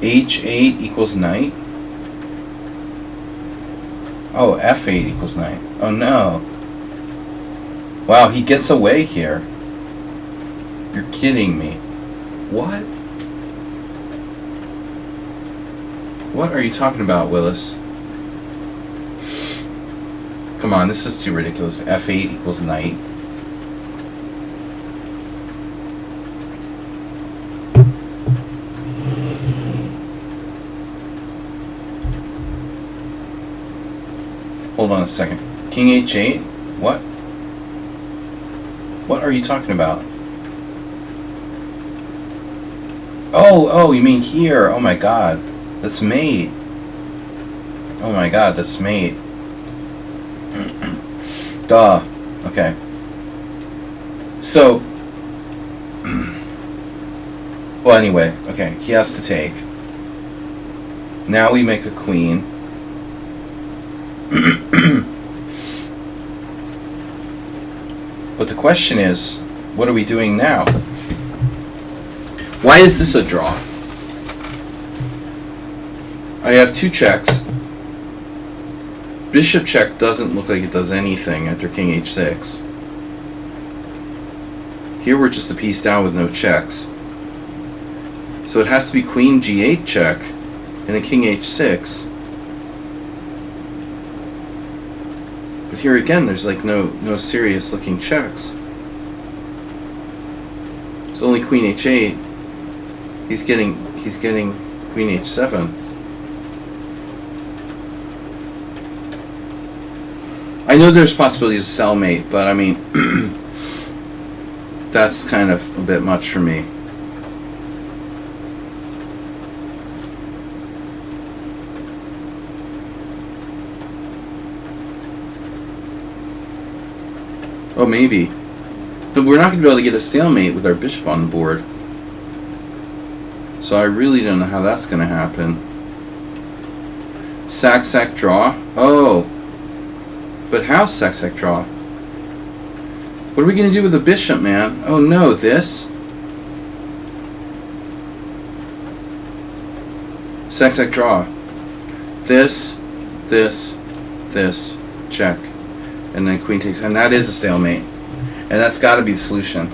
h8 equals knight? Oh, f8 equals knight. Oh no. Wow, he gets away here. You're kidding me. What? What are you talking about, Willis? Come on, this is too ridiculous. f8 equals knight. Hold on a second. King h8? What? What are you talking about? Oh, you mean here. Oh my god. That's mate. Oh my god, that's mate. Duh. Okay. So... well, anyway. Okay, he has to take. Now we make a queen. But the question is, what are we doing now? Why is this a draw? I have two checks. Bishop check doesn't look like it does anything after king h6. Here we're just a piece down with no checks. So it has to be queen g8 check and then king h6. But here again, there's like no serious looking checks. It's only queen h8. He's getting queen h7. I know there's possibility of cellmate, but I mean that's kind of a bit much for me. Oh, maybe. But we're not going to be able to get a stalemate with our bishop on the board. So I really don't know how that's going to happen. Sac, draw? Oh. But how sac, draw? What are we going to do with the bishop, man? Oh no, this? Sac, draw. This, check. And then queen takes, and that is a stalemate. And that's got to be the solution.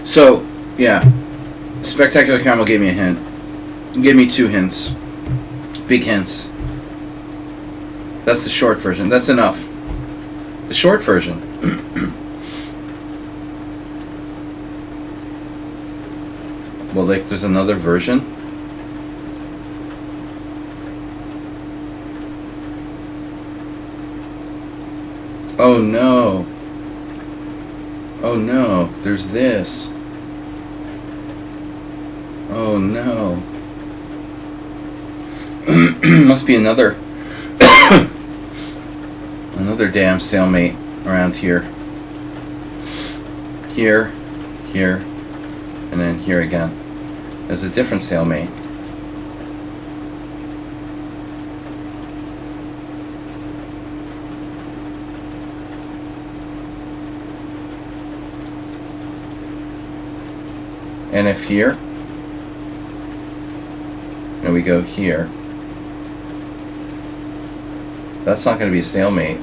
So, yeah. Spectacular Camel gave me a hint. He gave me 2 hints. Big hints. That's the short version. That's enough. The short version. Well, like, there's another version? Oh no. Oh no, there's this. Oh no. Must be another another damn stalemate around here. Here, and then here again. There's a different stalemate. And if here, and we go here, that's not going to be a stalemate.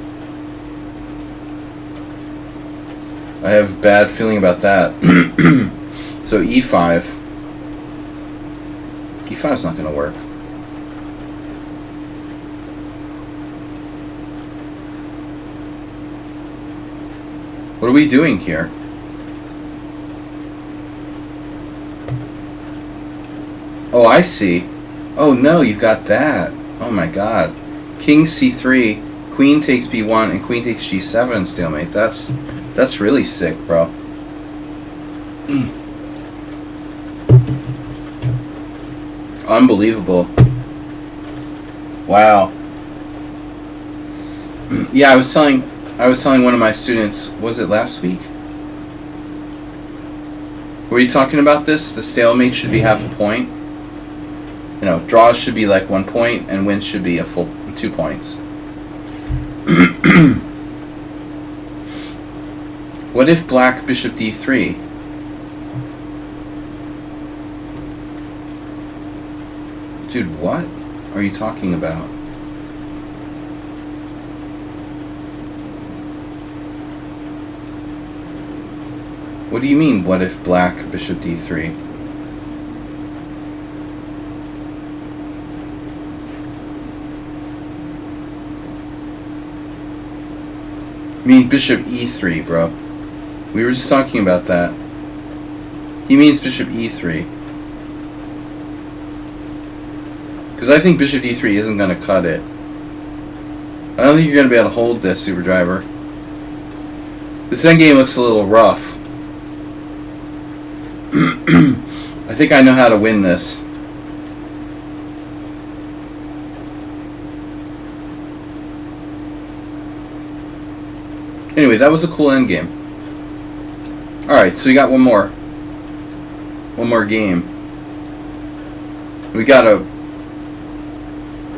I have a bad feeling about that. So e5. e5 is not going to work. What are we doing here? Oh, I see. Oh no, you've got that. Oh my god. King c3, queen takes b1, and queen takes g7 stalemate. That's really sick, bro. Unbelievable. Wow. Yeah, I was telling one of my students, was it last week? Were you talking about this? The stalemate should be half a point. You know, draws should be like 1 point, and wins should be a full 2 points. What if black bishop d3? Dude, what are you talking about? What do you mean, what if black bishop d3? I mean bishop e3, bro. We were just talking about that. He means bishop e3. Because I think bishop d3 isn't going to cut it. I don't think you're going to be able to hold this, Super Driver. This endgame looks a little rough. I think I know how to win this. Anyway, that was a cool endgame. Alright, so we got one more. One more game. We got a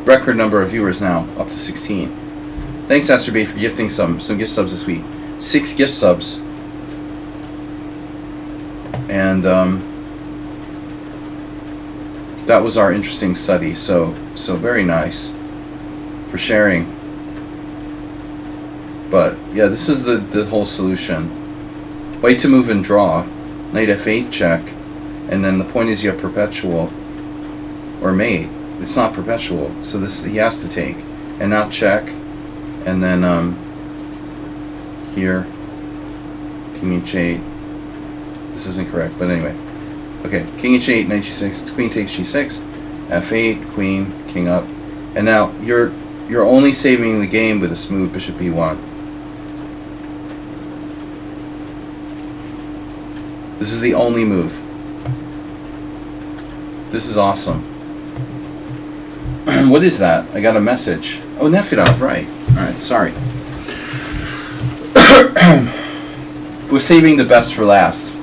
record number of viewers now, up to 16. Thanks, Asterbay, for gifting some gift subs this week. 6 gift subs. And that was our interesting study. So very nice for sharing. But yeah, this is the whole solution. White to move and draw, knight f8 check, and then the point is you have perpetual or mate. It's not perpetual, so this he has to take, and now check, and then here king h8. This isn't correct, but anyway. Okay, king h8, knight g6, queen takes g6, f8, queen, king up, and now you're only saving the game with a smooth bishop b1. This is the only move. This is awesome. What is that? I got a message. Oh, Nefedov, right. Alright, sorry. We're saving the best for last.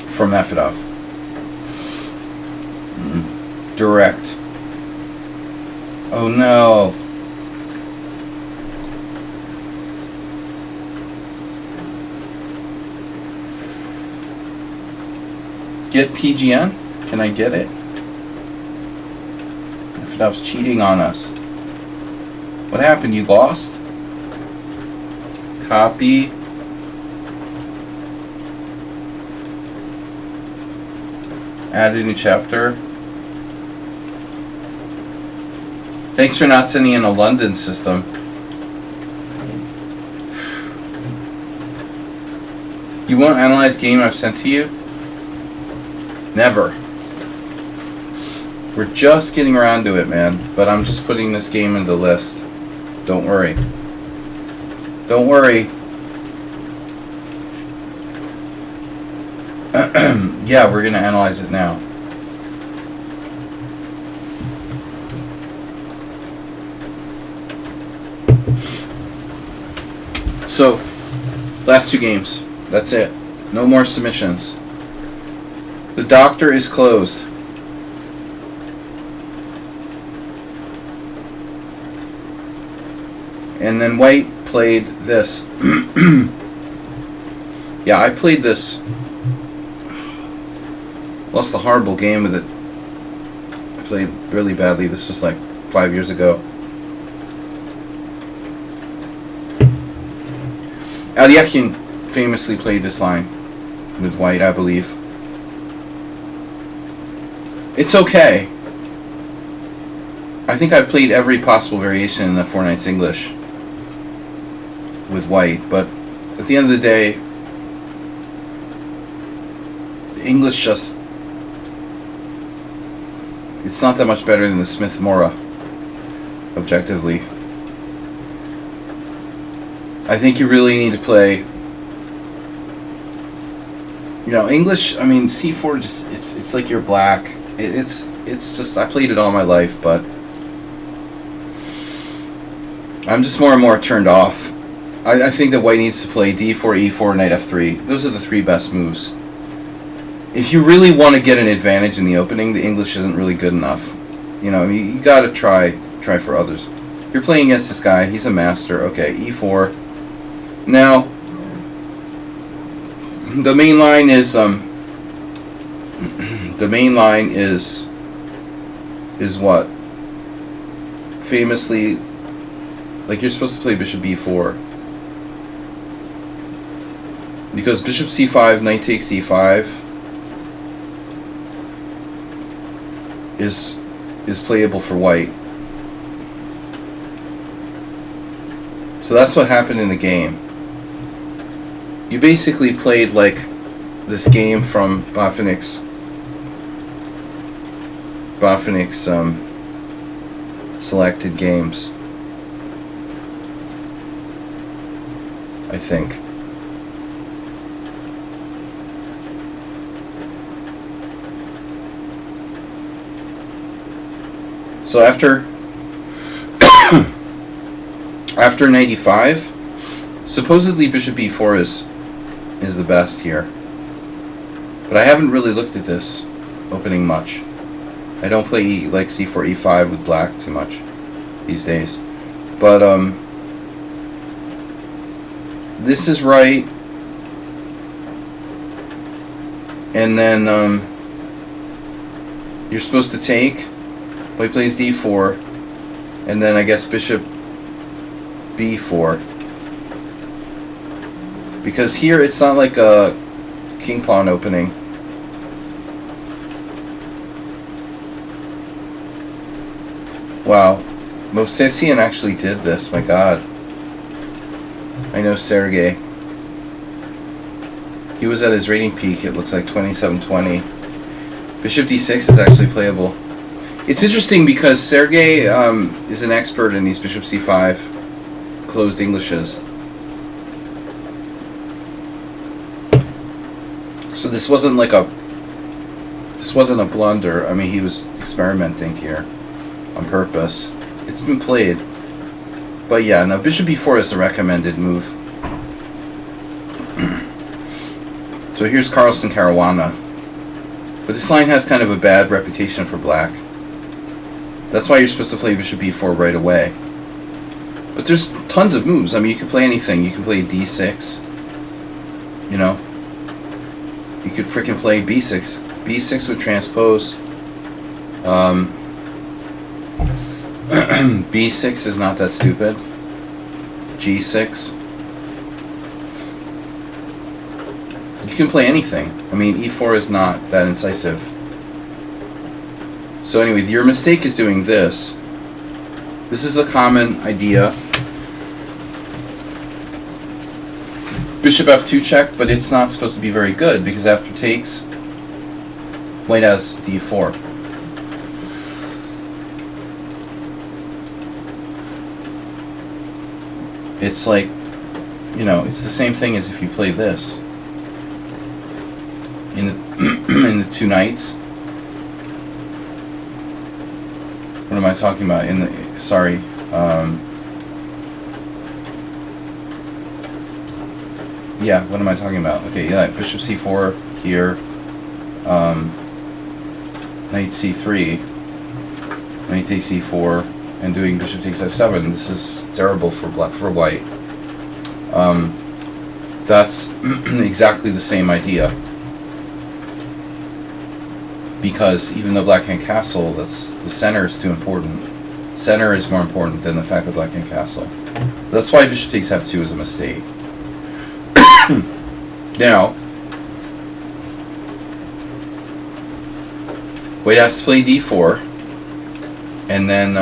From Nefedov. Direct. Oh no. Get PGN? Can I get it? Nefedov's cheating on us. What happened? You lost? Copy. Add a new chapter. Thanks for not sending in a London system. You won't analyze game I've sent to you? Never. We're just getting around to it, man. But I'm just putting this game in the list. Don't worry. Don't worry. Yeah, we're going to analyze it now. So, last 2 games. That's it. No more submissions. The doctor is closed. And then White played this. Yeah, I played this. Lost a horrible game with it. I played really badly. This was like 5 years ago. Alyakin famously played this line with White, I believe. It's okay. I think I've played every possible variation in the Four Knights English with White, but at the end of the day, the English just, it's not that much better than the Smith-Morra, objectively. I think you really need to play, you know, English. I mean, c4 just, it's like you're black. It's just, I played it all my life, but I'm just more and more turned off. I think that white needs to play d4, e4, knight f3. Those are the three best moves. If you really want to get an advantage in the opening, the English isn't really good enough. You know, I mean, you gotta try for others. You're playing against this guy. He's a master. Okay, e4. Now, the main line is what? Famously, like, you're supposed to play bishop b4. Because bishop c5, knight takes e5 is playable for white. So that's what happened in the game. You basically played like this game from Botvinnik's selected games, I think. So after knight e5, supposedly bishop b4 is the best here. But I haven't really looked at this opening much. I don't play like c4, e5 with black too much these days. But this is right. And then you're supposed to take. But he plays d4, and then I guess bishop b4. Because here it's not like a king pawn opening. Wow, Movsesian actually did this. My God, I know Sergey. He was at his rating peak. It looks like 2720. Bishop d6 is actually playable. It's interesting because Sergey is an expert in these bishop c5 closed Englishes. So this wasn't a blunder. I mean, he was experimenting here on purpose. It's been played. But yeah, no, bishop b4 is the recommended move. So here's Carlsen Caruana. But this line has kind of a bad reputation for black. That's why you're supposed to play bishop b4 right away. But there's tons of moves. I mean, you can play anything. You can play d6. You know? You could freaking play b6. b6 would transpose. b6 is not that stupid. g6. You can play anything. I mean, e4 is not that incisive. So anyway, your mistake is doing this. This is a common idea. Bishop f2 check, but it's not supposed to be very good because after takes, white has d4. It's like, you know, it's the same thing as if you play this. In the two knights. What am I talking about? Yeah, what am I talking about? Okay, yeah, bishop c4 here. Knight c3. Knight takes e4, and doing bishop takes f7. This is terrible for white. That's exactly the same idea. Because even though black can castle, the center is too important. Center is more important than the fact that black can castle. That's why bishop takes f2 is a mistake. Now, white has to play d4, and then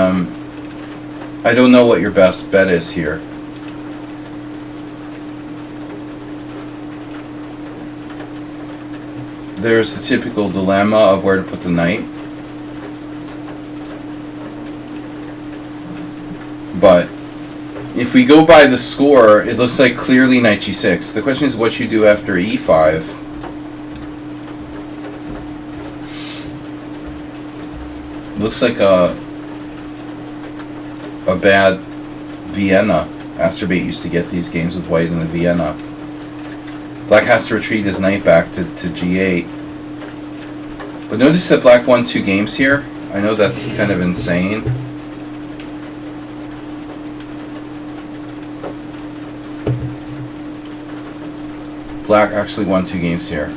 I don't know what your best bet is here. there's the typical dilemma of where to put the knight. But if we go by the score, it looks like clearly knight g6. The question is what you do after e5. Looks like a bad Vienna. Asterbait used to get these games with white in the Vienna. Black has to retreat his knight back to g8. But notice that black won 2 games here. I know that's kind of insane. Black actually won 2 games here.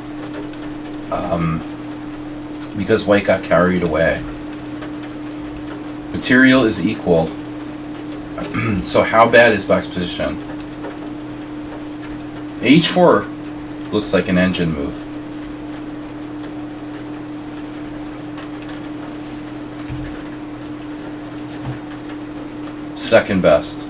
Because white got carried away. Material is equal. So how bad is black's position? h4 looks like an engine move. Second best.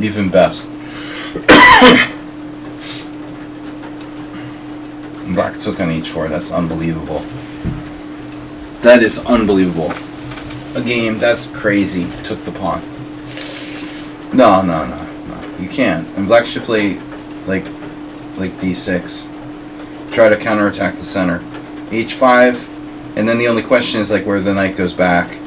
Even best. Black took on h4. That's unbelievable. That is unbelievable. A game that's crazy. Took the pawn. No. You can't. And black should play like d6. Try to counterattack the center. h5, and then the only question is like where the knight goes back.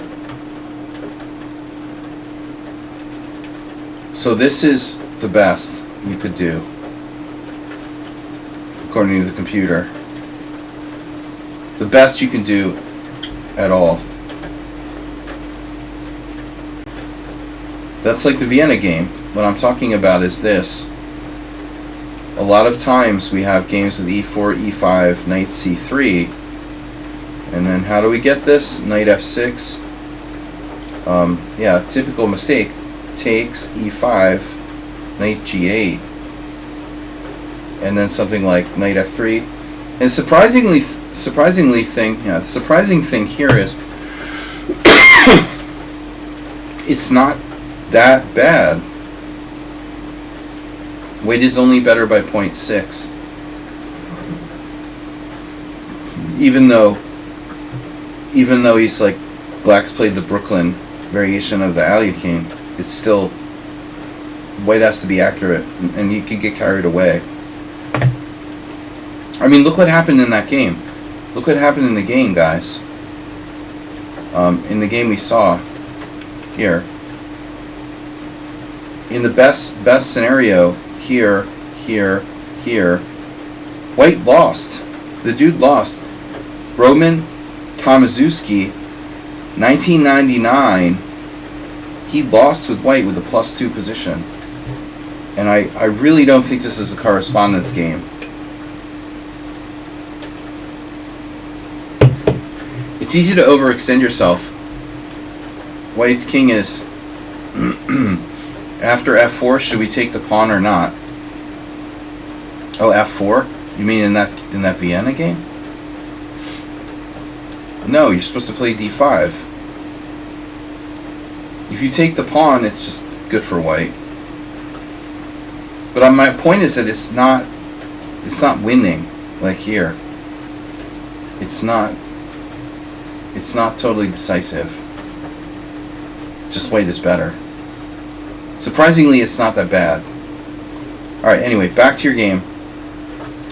So this is the best you could do, according to the computer. The best you can do at all. That's like the Vienna game. What I'm talking about is this. A lot of times we have games with e4, e5, knight c3, and then how do we get this? Knight f6. Yeah, typical mistake. Takes e5, knight g8, and then something like knight f3. And the surprising thing here is it's not that bad. White is only better by 0.6. Even though he's like, black's played the Brooklyn variation of the Alekhine, it's still, white has to be accurate, and you can get carried away. I mean, look what happened in that game. Look what happened in the game, guys. In the game we saw here. In the best scenario, here, white lost. The dude lost. Roman Tomaszewski, 1999. He lost with white with a +2 position. And I really don't think this is a correspondence game. It's easy to overextend yourself. White's king is after f4, should we take the pawn or not? Oh, f4? You mean in that Vienna game? No, you're supposed to play d5. If you take the pawn, it's just good for white. But my point is that it's not winning like here. It's not totally decisive. Just white is better. Surprisingly, it's not that bad. Alright, anyway, back to your game.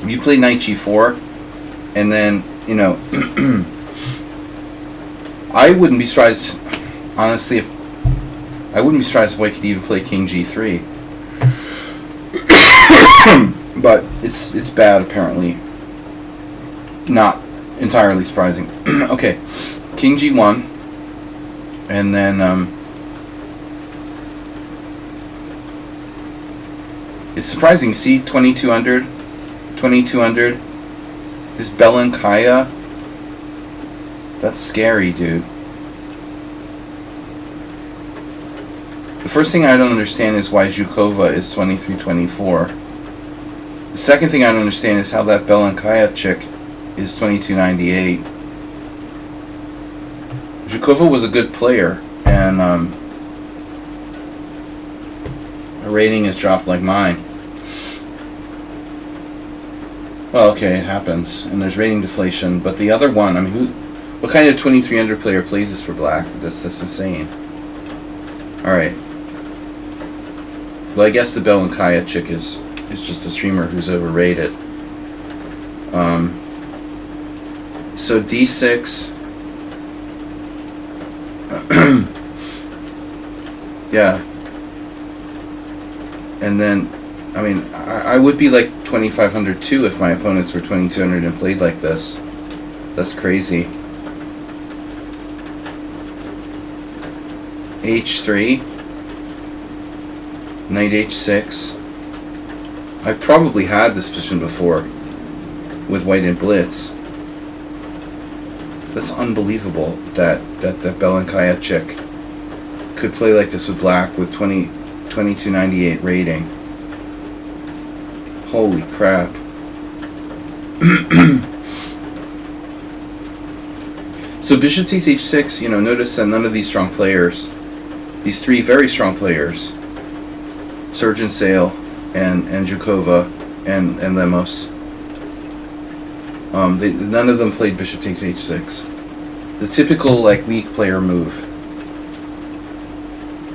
You play knight g4, and then, you know, I wouldn't be surprised, honestly, if white could even play king g3. But it's bad, apparently. Not entirely surprising. Okay, king g1, and then it's surprising. See, 2200, this Belankaya. That's scary, dude. The first thing I don't understand is why Zhukova is 2324. The second thing I don't understand is how that Belankaya chick is 2298. Zhukova was a good player, and The rating has dropped like mine. Well, okay, it happens, and there's rating deflation. But the other one, I mean, what kind of 2300 player plays this for black? That's insane. All right. Well, I guess the Bell and Kaya chick is just a streamer who's overrated. So D6. Yeah. And then, I mean, I would be like 2500 too if my opponents were 2200 and played like this. That's crazy. H3. Knight H6. I've probably had this position before with white and blitz. That's unbelievable that Bell and Kaya chick could play like this with black with 2298 rating. Holy crap. So bishop takes h6, you know, notice that none of these strong players, these three very strong players, Surgeon Sale and Zhukova and Lemos, none of them played bishop takes h6. The typical like weak player move.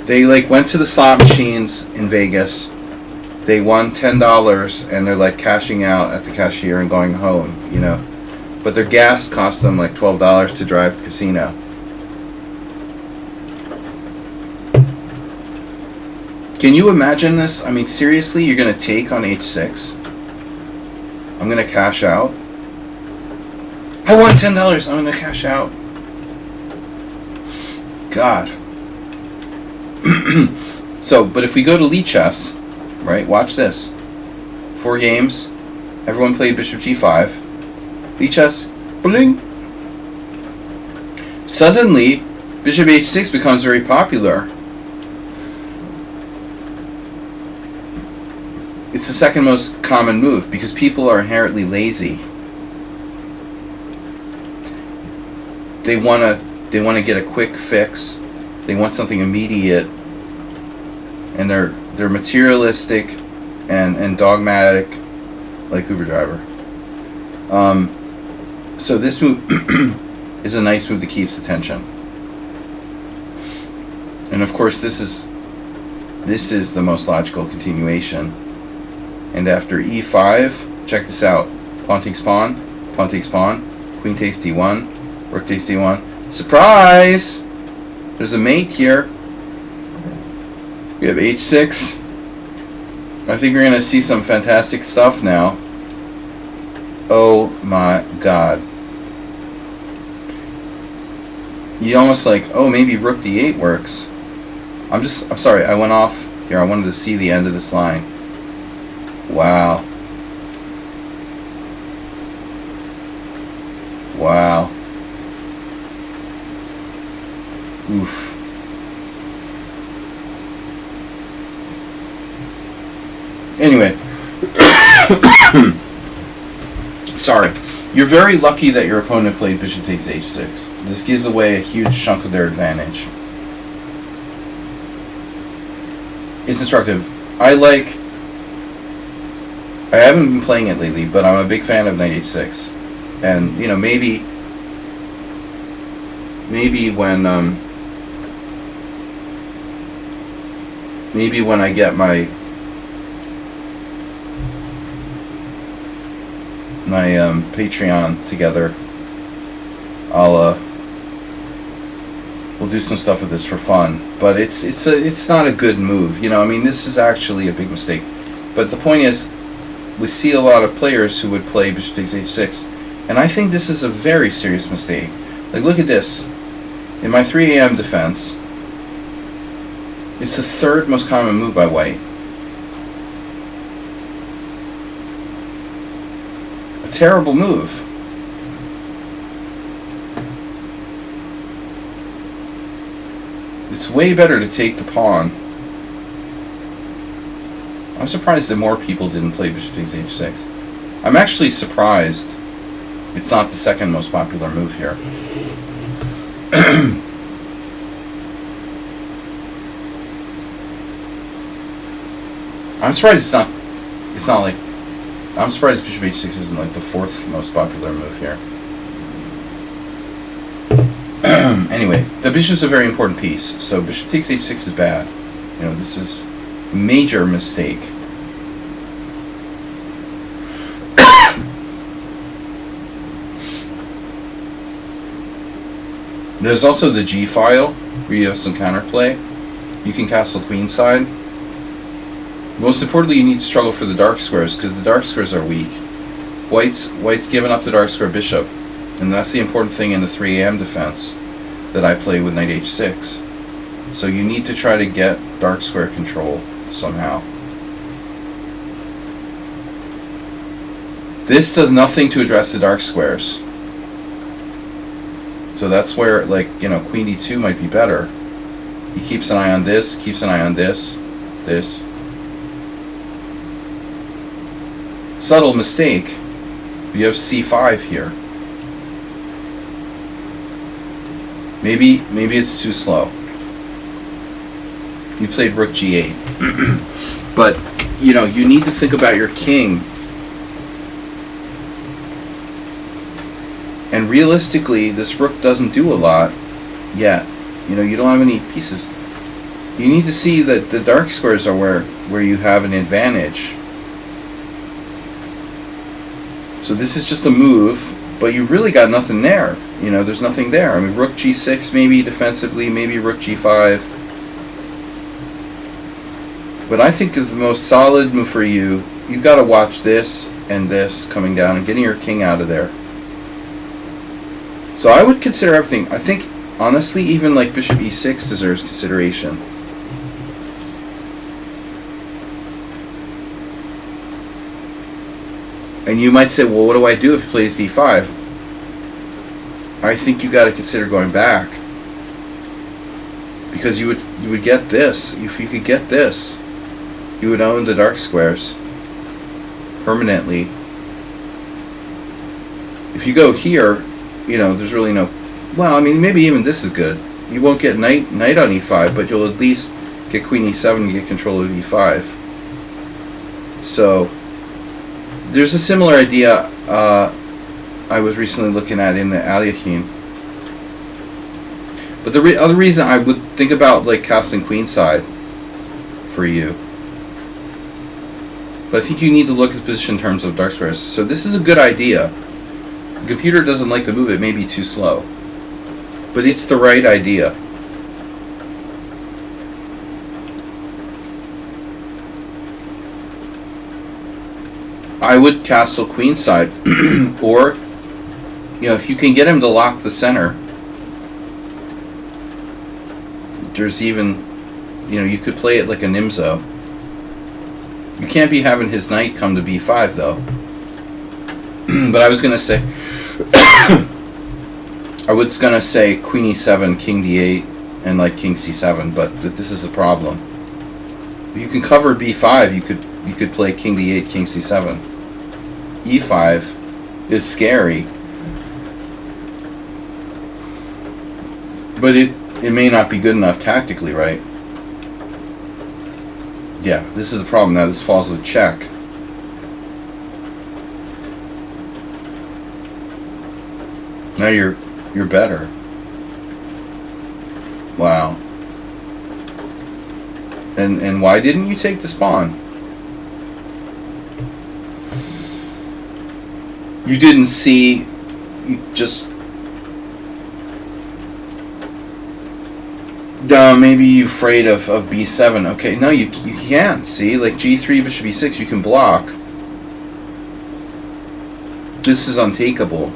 They like went to the slot machines in Vegas. They won $10 and they're like cashing out at the cashier and going home, you know. But their gas cost them like $12 to drive to the casino. Can you imagine this? I mean, seriously, you're going to take on h6? I'm going to cash out. I won $10. I'm going to cash out. God. So, but if we go to lichess, right, watch this. 4 games. Everyone played bishop g5. Lichess. Bling. Suddenly, bishop h6 becomes very popular. It's the second most common move because people are inherently lazy. They want to get a quick fix. They want something immediate. And they're materialistic and dogmatic like Uber driver. So this move is a nice move that keeps attention. And of course this is the most logical continuation. And after e5, check this out. Pawn takes pawn, queen takes d1, rook takes d1. Surprise! There's a mate here. We have h6. I think we're going to see some fantastic stuff now. Oh my god. You almost like, oh, maybe rook d8 works. I'm sorry, I went off here. I wanted to see the end of this line. Wow. Wow. Oof. Anyway. Sorry. You're very lucky that your opponent played bishop takes h6. This gives away a huge chunk of their advantage. It's instructive. I haven't been playing it lately, but I'm a big fan of knight h6. And, you know, maybe when I get my Patreon together, we'll do some stuff with this for fun. But it's not a good move, you know. I mean, this is actually a big mistake. But the point is, we see a lot of players who would play bishop takes h6, and I think this is a very serious mistake. Like, look at this. In my 3 a.m. defense, it's the third most common move by white. A terrible move. It's way better to take the pawn. I'm surprised that more people didn't play bishop takes h6. I'm actually surprised it's not the second most popular move here. I'm surprised it's not. It's not like. I'm surprised bishop h6 isn't like the fourth most popular move here. Anyway, the bishop's a very important piece, so bishop takes h6 is bad. You know, this is a major mistake. There's also the G file, where you have some counterplay. You can castle queenside. Most importantly, you need to struggle for the dark squares, because the dark squares are weak. White's given up the dark square bishop, and that's the important thing in the 3 a.m. defense that I play with knight h6. So you need to try to get dark square control somehow. This does nothing to address the dark squares. So that's where, like, you know, queen d2 might be better. He keeps an eye on this, keeps an eye on this, this. Subtle mistake. You have c5 here. Maybe it's too slow. You played rook g8. But, you know, you need to think about your king. And realistically, this rook doesn't do a lot yet. You know, you don't have any pieces. You need to see that the dark squares are where you have an advantage. So this is just a move, but you really got nothing there. You know, there's nothing there. I mean, rook g6 maybe defensively, maybe rook g5. But I think the most solid move for you got to watch this and this coming down and getting your king out of there. So I would consider everything. I think, honestly, even like bishop e6 deserves consideration. And you might say, well, what do I do if he plays d5? I think you got to consider going back. Because you would get this. If you could get this, you would own the dark squares permanently. If you go here, you know, there's really no... Well, I mean, maybe even this is good. You won't get knight on e5, but you'll at least get queen e7 and get control of e5. So, there's a similar idea I was recently looking at in the Aliakhine. But the other reason I would think about, like, castling queenside for you. But I think you need to look at the position in terms of dark squares. So this is a good idea. The computer doesn't like to move, it may be too slow. But it's the right idea. I would castle queenside. Or, you know, if you can get him to lock the center, there's even, you know, you could play it like a Nimzo. You can't be having his knight come to b5, though. But I was going to say... I was going to say queen e7, king d8, and like king c7, but this is a problem. If you can cover b5, you could play king d8, king c7. e5 is scary. But it may not be good enough tactically, right? Yeah, this is the problem. Now this falls with check. Now you're better. Wow. And why didn't you take the spawn? You didn't see. You just. Maybe you're afraid of b7. Okay, no, you can't. See, like g3, bishop e6, you can block. This is untakeable.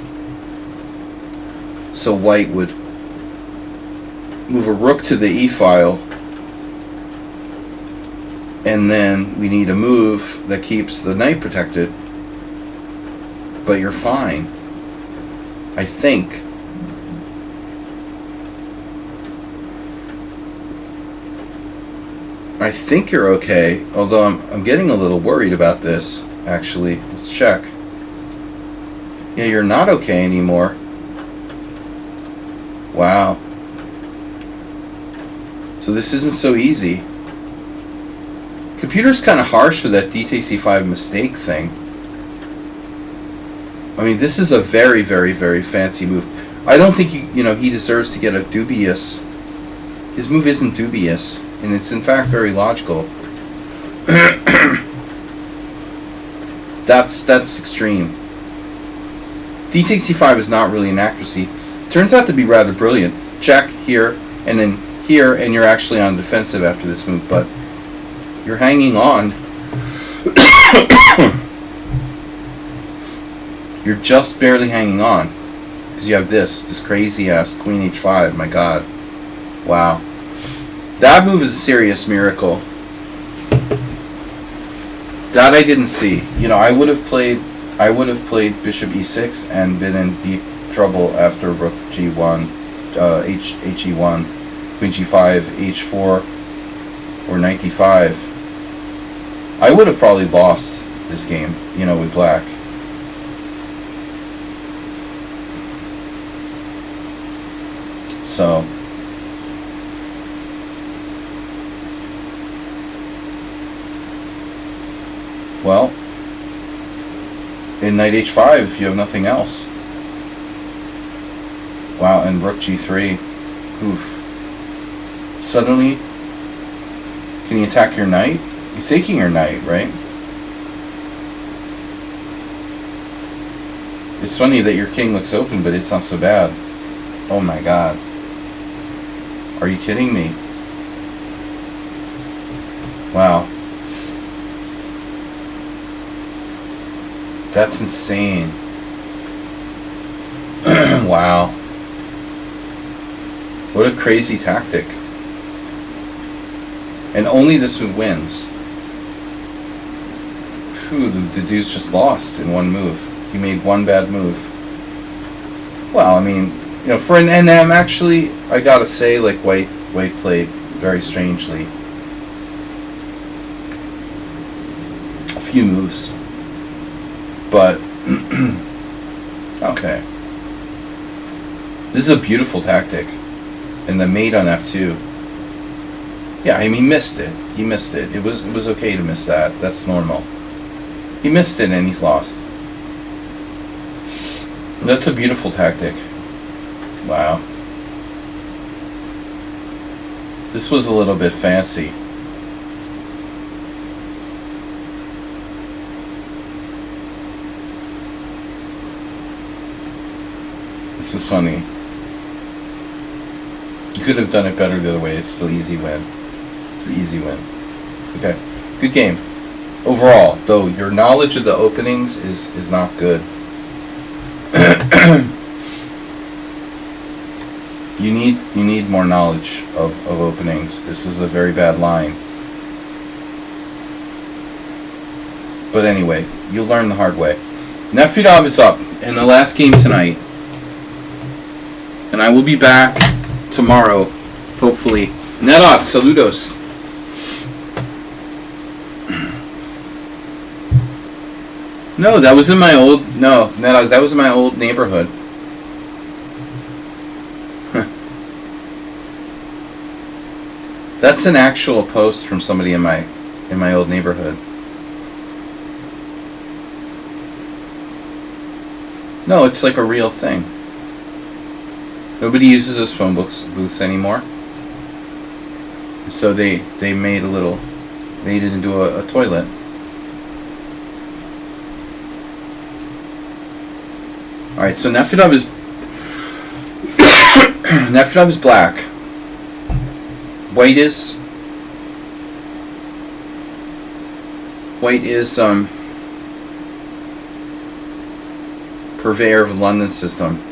So white would move a rook to the e file, and then we need a move that keeps the knight protected. But you're fine, I think. I think you're okay, although I'm getting a little worried about this, actually. Let's check. Yeah, you're not okay anymore. Wow. So this isn't so easy. Computer's kind of harsh with that DTC5 mistake thing. I mean, this is a very, very, very fancy move. I don't think he deserves to get a dubious. His move isn't dubious, and it's in fact very logical. That's extreme. DTC5 is not really an accuracy. Turns out to be rather brilliant. Check here, and then here, and you're actually on defensive after this move, but you're hanging on. You're just barely hanging on. Because you have this crazy ass Queen H5, my god. Wow. That move is a serious miracle. That I didn't see. I would have played Bishop E6 and been in deep trouble after Rook G1, HE1, Queen G5, H4, or Knight D5. I would have probably lost this game, with black. So, well, in Knight H5 if you have nothing else. Wow, and Rook G3. Oof. Suddenly, can he attack your knight? He's taking your knight, right? It's funny that your king looks open, but it's not so bad. Oh my god. Are you kidding me? Wow. That's insane. Wow. What a crazy tactic. And only this one wins. Phew, the dude's just lost in one move. He made one bad move. Well, I mean, for an NM, actually, I gotta say, like, White played very strangely. A few moves. But, okay. This is a beautiful tactic. And the mate on F2. Yeah, I mean, he missed it. He missed it. It was okay to miss that. That's normal. He missed it and he's lost. That's a beautiful tactic. Wow. This was a little bit fancy. This is funny. You could have done it better the other way. It's the easy win. It's the easy win. Okay. Good game. Overall, though, your knowledge of the openings is not good. You need more knowledge of openings. This is a very bad line. But anyway, you'll learn the hard way. Nefedov is up in the last game tonight. And I will be back tomorrow, hopefully. Nedok, saludos. No, that was in my old... No, Nedok, that was in my old neighborhood. That's an actual post from somebody in my old neighborhood. No, it's like a real thing. Nobody uses those phone booths anymore. So they made it into a toilet. Alright, so Nefedov is Nefedov is black. White is purveyor of the London system.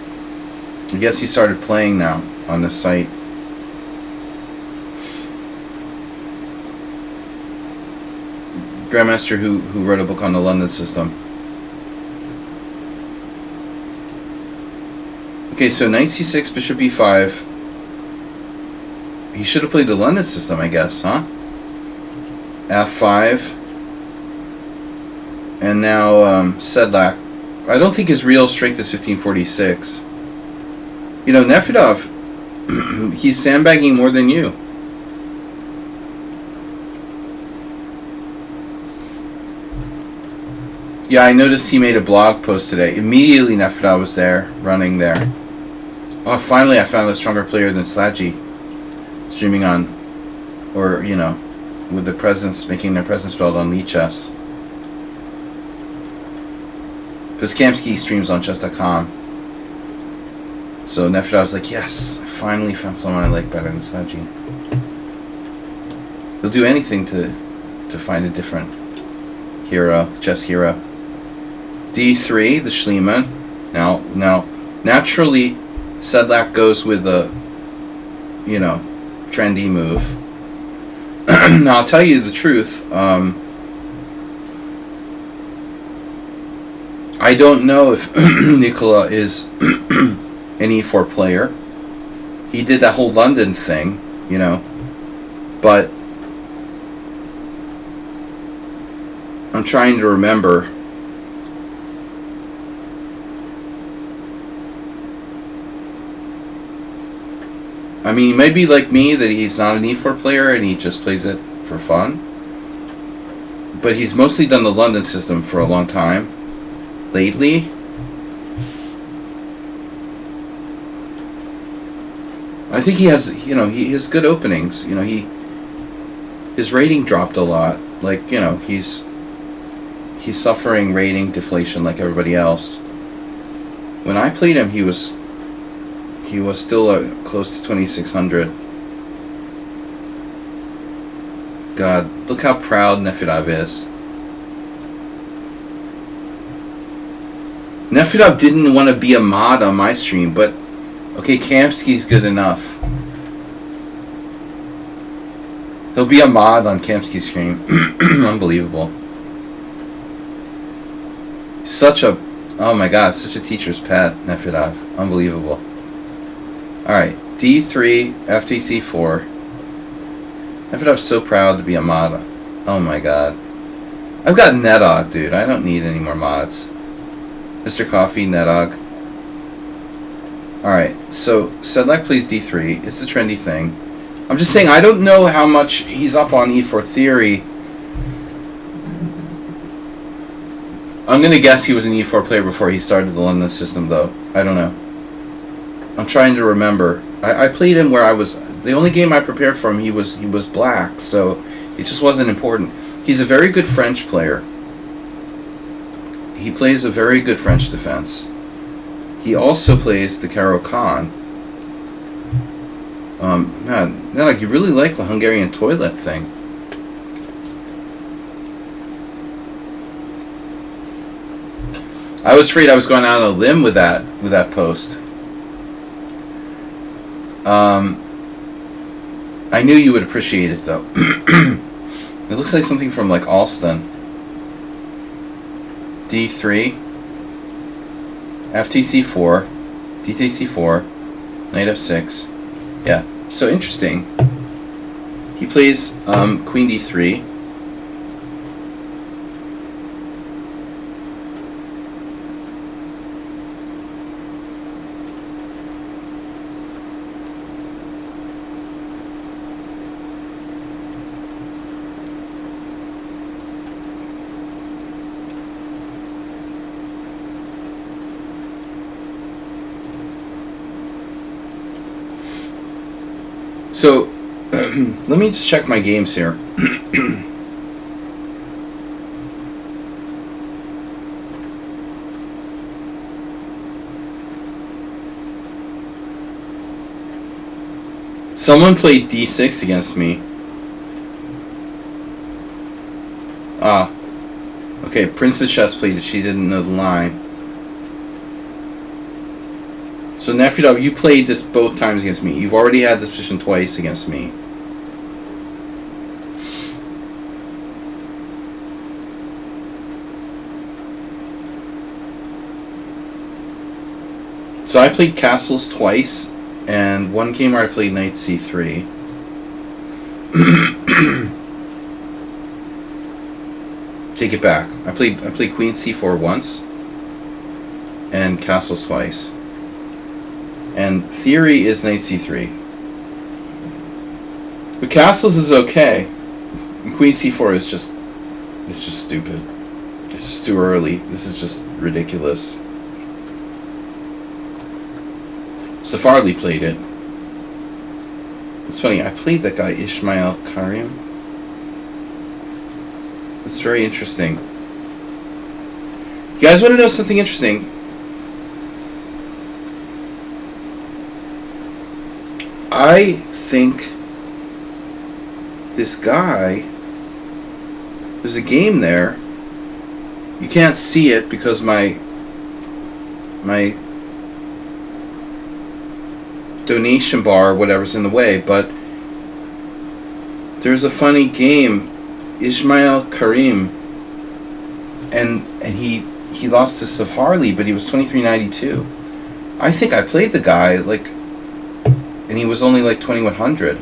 I guess he started playing now on the site. Grandmaster who wrote a book on the London system. Okay, so knight c6, bishop b5. He should have played the London system, I guess, huh? f5. And now Sedlak. I don't think his real strength is 1546. Nefedov, he's sandbagging more than you. Yeah, I noticed he made a blog post today. Immediately, Nefedov was there, running there. Oh, finally, I found a stronger player than Sladgy, streaming on, or you know, with the presence, making their presence felt on lichess. Because Kamsky streams on chess.com. So Nefedov was like, yes, I finally found someone I like better than Sladgy. He'll do anything to find a different hero, chess hero. D3, the Schliemann. Now, naturally, Sedlak goes with a, you know, trendy move. Now, I'll tell you the truth. I don't know if Nikola is an E4 player. He did that whole London thing, you know, but I'm trying to remember. I mean, he may be like me, that he's not an E4 player and he just plays it for fun. But he's mostly done the London system for a long time. Lately, I think he has, you know, he has good openings. You know, his rating dropped a lot. Like, you know, he's suffering rating deflation like everybody else. When I played him, he was still close to 2600. God, look how proud Nefedov is. Nefedov didn't want to be a mod on my stream, but okay, Kamsky's good enough. He'll be a mod on Kamsky's stream. Unbelievable. Oh my god, such a teacher's pet, Nefedov. Unbelievable. Alright, D3, FTC4. Nefedov's so proud to be a mod. Oh my god. I've got Nedog, dude. I don't need any more mods. Mr. Coffee, Nedog. Alright, so Sedlak plays D3. It's the trendy thing. I'm just saying, I don't know how much he's up on E4 theory. I'm going to guess he was an E4 player before he started the London system, though. I don't know. I'm trying to remember. I played him where I was... The only game I prepared for him, he was black, so it just wasn't important. He's a very good French player. He plays a very good French defense. He also plays the Caro-Kann. Man, like, you really like the Hungarian toilet thing. I was afraid I was going out on a limb with that post. I knew you would appreciate it, though. It looks like something from, like, Alston. D3, FTC4, DTC4, Knight F6. Yeah, so interesting. He plays Queen D3. So, let me just check my games here. Someone played D6 against me. Ah. Okay, Princess Chess played it. She didn't know the line. So Nefedov, you played this both times against me. You've already had this position twice against me. So I played castles twice, and one game where I played knight c3. Take it back. I played queen c4 once, and castles twice. And theory is knight c3. But castles is okay. And queen c4 is just stupid. It's just too early. This is just ridiculous. Safarli played it. It's funny, I played that guy Ismail Karim. It's very interesting. You guys want to know something interesting? I think this guy, there's a game there. You can't see it because my donation bar or whatever's in the way, but there's a funny game, Ismail Karim, and he lost to Safarli, but he was 2392. I think I played the guy and he was only like 2100.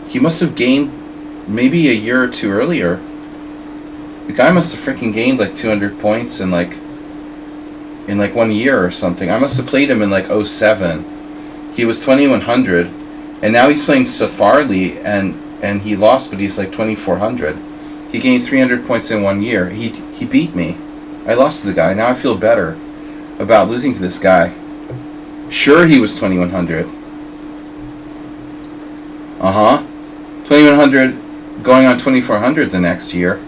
He must have gained maybe a year or two earlier. The guy must have freaking gained like 200 points in like 1 year or something. I must have played him in like 07. He was 2100, and now he's playing Safarli, and he lost, but he's like 2400. He gained 300 points in 1 year. He beat me. I lost to the guy. Now I feel better about losing to this guy. Sure, he was 2100. 2100 going on 2400 the next year.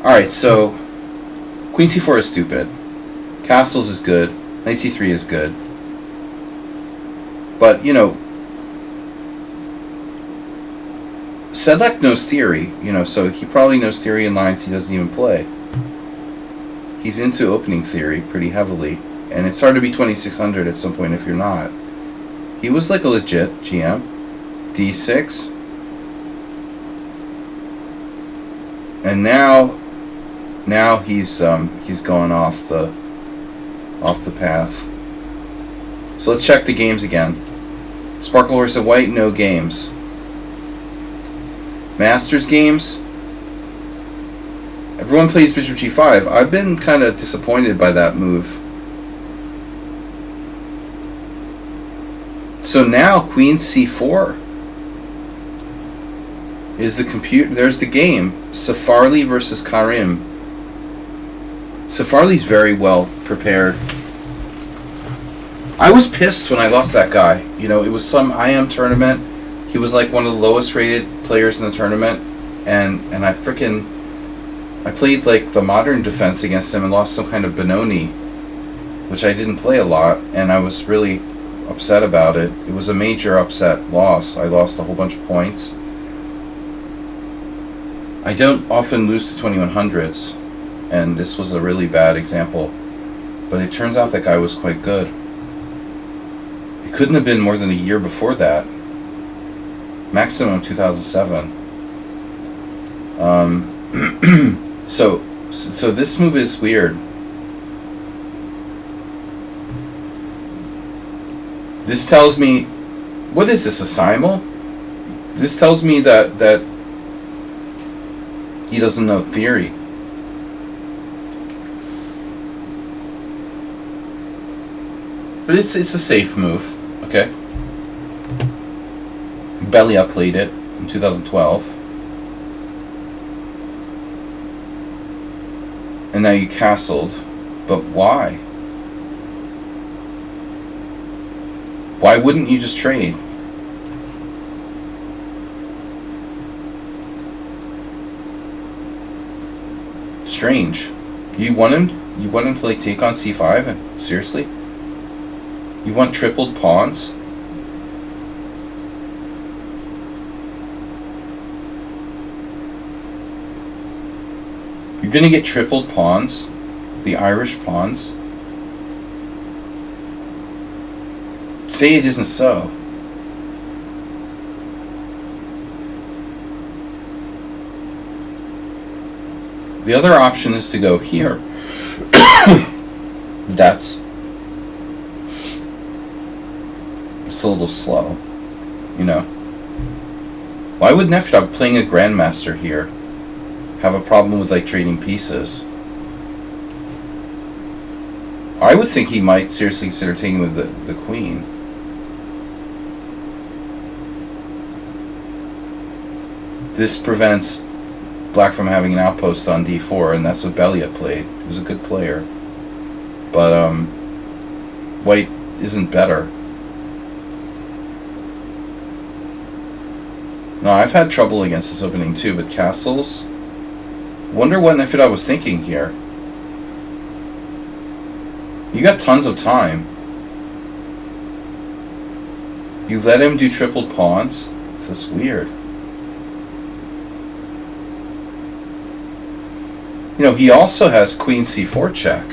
Alright, so Queen c4 is stupid. Castles is good. Knight c3 is good. But, you know, Sedlak knows theory, you know, so he probably knows theory in lines he doesn't even play. He's into opening theory pretty heavily, and it's hard to be 2600 at some point if you're not. He was like a legit GM. d6. And now he's going off the path. So let's check the games again. Sparkle Horse and White, no games. Masters games. Everyone plays Bishop G5. I've been kind of disappointed by that move. So now Queen C4 is the computer. There's the game. Safarli versus Karim. Safarli's very well prepared. I was pissed when I lost that guy. You know, it was some IM tournament. He was like one of the lowest rated players in the tournament, and I played like the modern defense against him and lost some kind of Benoni, which I didn't play a lot, and I was really upset about it. It was a major upset loss. I lost a whole bunch of points. I don't often lose to 2100s, and this was a really bad example, but it turns out that guy was quite good. It couldn't have been more than a year before that. Maximum 2007. So this move is weird. This tells me, what is this, a simul? This tells me that he doesn't know theory. But it's a safe move, okay? Belly Up played it in 2012. And now you castled. But why? Why wouldn't you just trade? Strange. You want him to like take on c5? And seriously? You want tripled pawns? You're gonna get tripled pawns? The Irish pawns? Say it isn't so. The other option is to go here. It's a little slow, you know. Why would Nefdog playing a Grandmaster here have a problem with like trading pieces? I would think he might seriously consider taking with the queen. This prevents black from having an outpost on d4, and that's what Belliot played. He was a good player. But, white isn't better. No, I've had trouble against this opening too, but castles... Wonder what Nefidov was thinking here. You got tons of time. You let him do tripled pawns? That's weird. You know, he also has queen c4 check.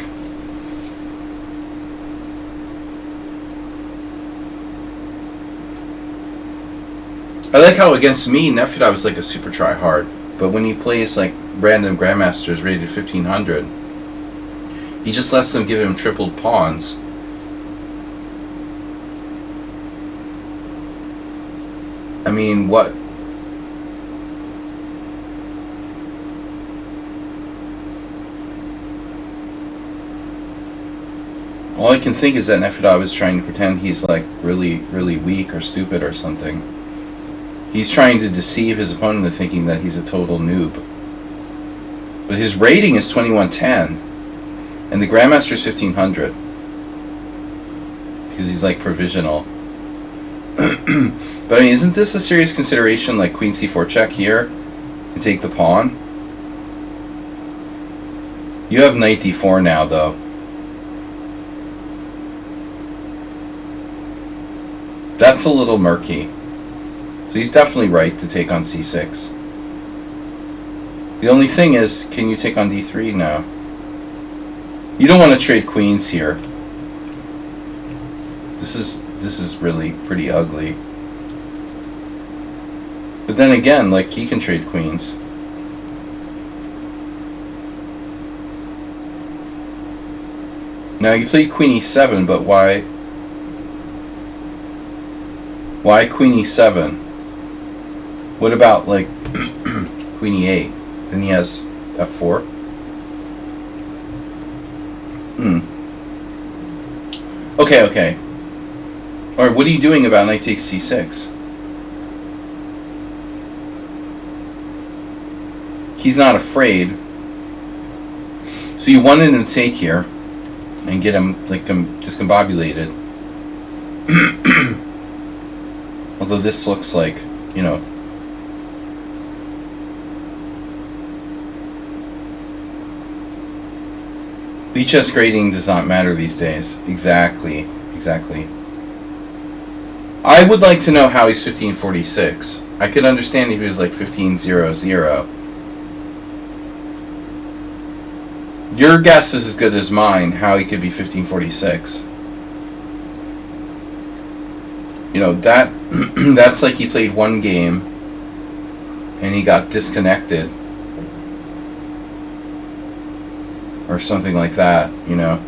I like how against me, Nefidov is like a super try hard. But when he plays like random grandmasters rated 1500, he just lets them give him tripled pawns. I mean, what? All I can think is that Nefidov is trying to pretend he's like really, really weak or stupid or something. He's trying to deceive his opponent into thinking that he's a total noob. But his rating is 2110, and the Grandmaster is 1500. Because he's like provisional. But I mean, isn't this a serious consideration, like queen c4 check here, and take the pawn? You have knight d4 now, though. That's a little murky. So he's definitely right to take on c6. The only thing is, can you take on d3 now? You don't want to trade queens here. This is really pretty ugly. But then again, like, he can trade queens. Now, you played queen e7, but why? Why queen e7? What about, like, queen e8? Then he has f4? Okay. Alright, what are you doing about knight takes c6? He's not afraid. So you wanted him to take here and get him, like, discombobulated. Although this looks like, you know... lichess grading does not matter these days. Exactly. I would like to know how he's 1546. I could understand if he was like 1500. Your guess is as good as mine how he could be 1546. You know, that's like he played one game and he got disconnected. Or something like that, you know.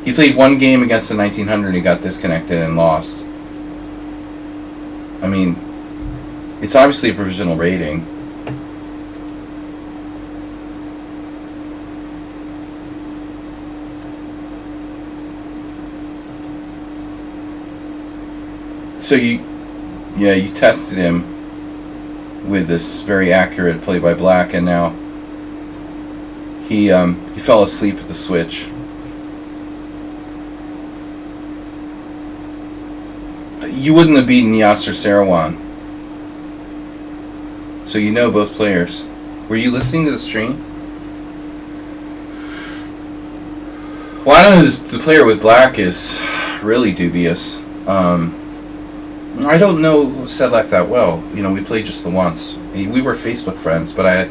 He played one game against the 1900, he got disconnected and lost. I mean, it's obviously a provisional rating. So you tested him with this very accurate play by black, and now he fell asleep at the switch. You wouldn't have beaten Yasser Seirawan. So you know both players. Were you listening to the stream? Well, I don't know who the player with black is. Really dubious. I don't know Sedlak that well. You know, we played just the once. We were Facebook friends, but I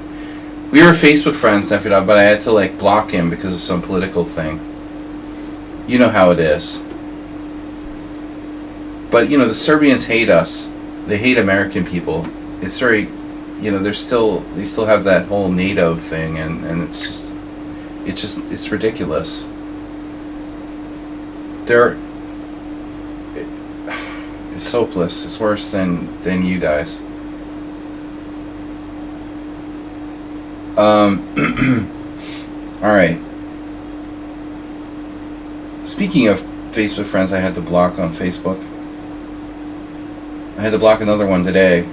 had to like block him because of some political thing. You know how it is. But you know, the Serbians hate us. They hate American people. It's very, you know, they still have that whole NATO thing, and it's ridiculous. It's hopeless. It's worse than you guys. Alright. Speaking of Facebook friends I had to block on Facebook, I had to block another one today.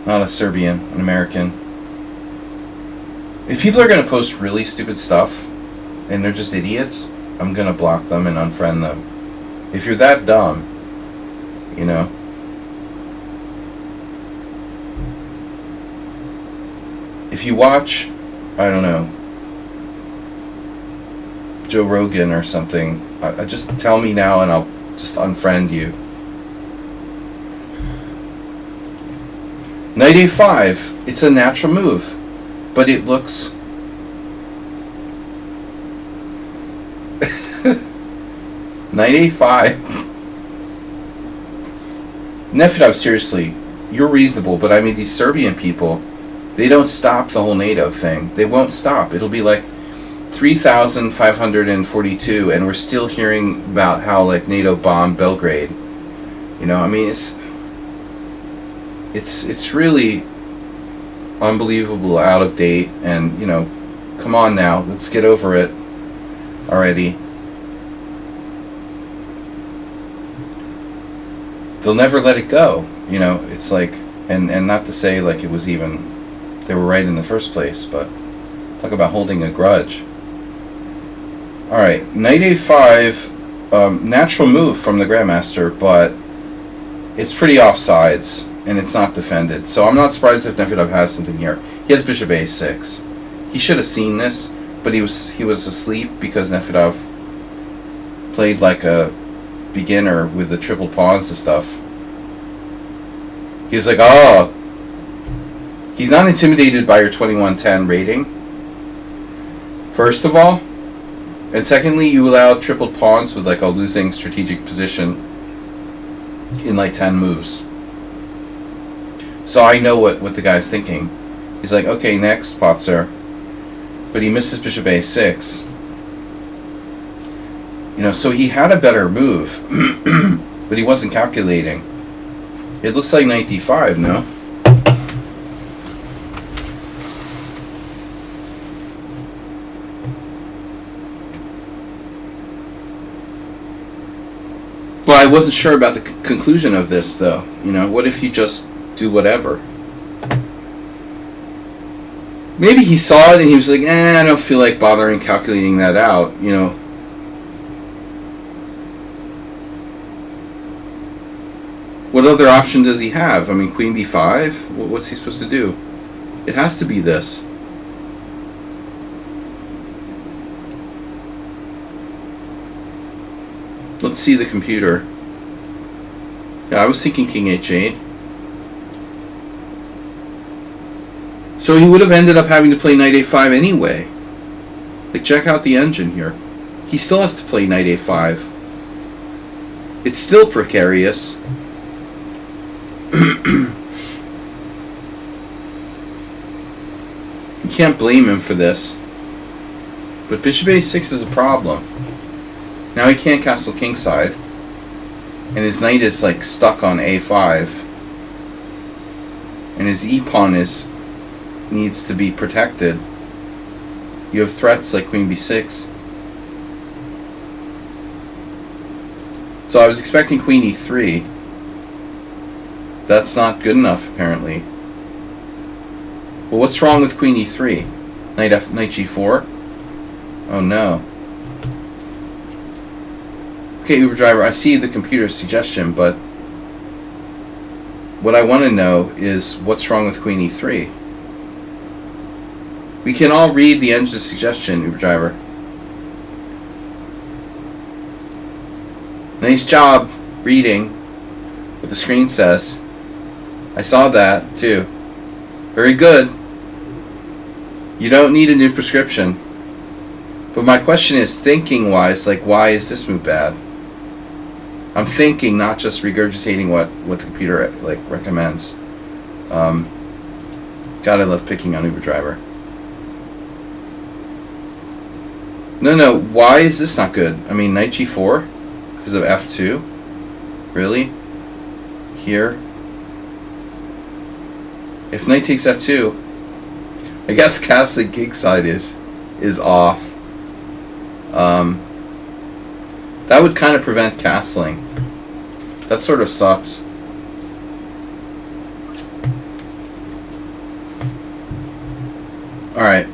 Not a Serbian, an American. If people are going to post really stupid stuff and they're just idiots, I'm going to block them and unfriend them. If you're that dumb, you know. If you watch, I don't know, Joe Rogan or something, I just tell me now and I'll just unfriend you. Knight a5, it's a natural move, but it looks... Knight a5. Nefedov, seriously, you're reasonable, but I mean, these Serbian people, they don't stop the whole NATO thing. They won't stop. It'll be like 3,542, and we're still hearing about how like NATO bombed Belgrade. You know, I mean, it's really unbelievable, out of date, and you know, come on now, let's get over it already. They'll never let it go. You know, it's like, and not to say like it was even, they were right in the first place, but talk about holding a grudge. Alright, Knight a5, natural move from the Grandmaster, but it's pretty offsides, and it's not defended. So I'm not surprised if Nefedov has something here. He has Bishop a6. He should have seen this, but he was asleep because Nefedov played like a beginner with the triple pawns and stuff. He was like, oh, he's not intimidated by your 2110 rating, first of all. And secondly, you allow tripled pawns with like a losing strategic position in like 10 moves. So I know what the guy's thinking. He's like, okay, next, Potzer. But he misses Bishop a6. You know, so he had a better move, but he wasn't calculating. It looks like Knight d5, no? Well, I wasn't sure about the conclusion of this, though. You know, what if you just do whatever? Maybe he saw it and he was like, I don't feel like bothering calculating that out, you know. What other option does he have? I mean, Queen b5? What's he supposed to do? It has to be this. Let's see the computer. Yeah, I was thinking King h8. So he would have ended up having to play Knight a5 anyway. Like, check out the engine here. He still has to play Knight a5. It's still precarious. You can't blame him for this. But Bishop a6 is a problem. Now he can't castle kingside. And his knight is like stuck on a5. And his e-pawn needs to be protected. You have threats like Queen b6. So I was expecting Queen e3. That's not good enough, apparently. Well, what's wrong with Queen e3? Knight g4? Oh no. Okay, Uber driver, I see the computer suggestion, but what I want to know is what's wrong with Queen e3? We can all read the engine suggestion, Uber driver. Nice job reading what the screen says. I saw that, too. Very good. You don't need a new prescription. But my question is, thinking-wise, like, why is this move bad? I'm thinking, not just regurgitating what the computer, like, recommends. God, I love picking on Uber driver. No, why is this not good? I mean, Knight g4? Because of f2? Really? Here? If Knight takes f2, I guess castling kingside is off. That would kind of prevent castling. That sort of sucks. Alright.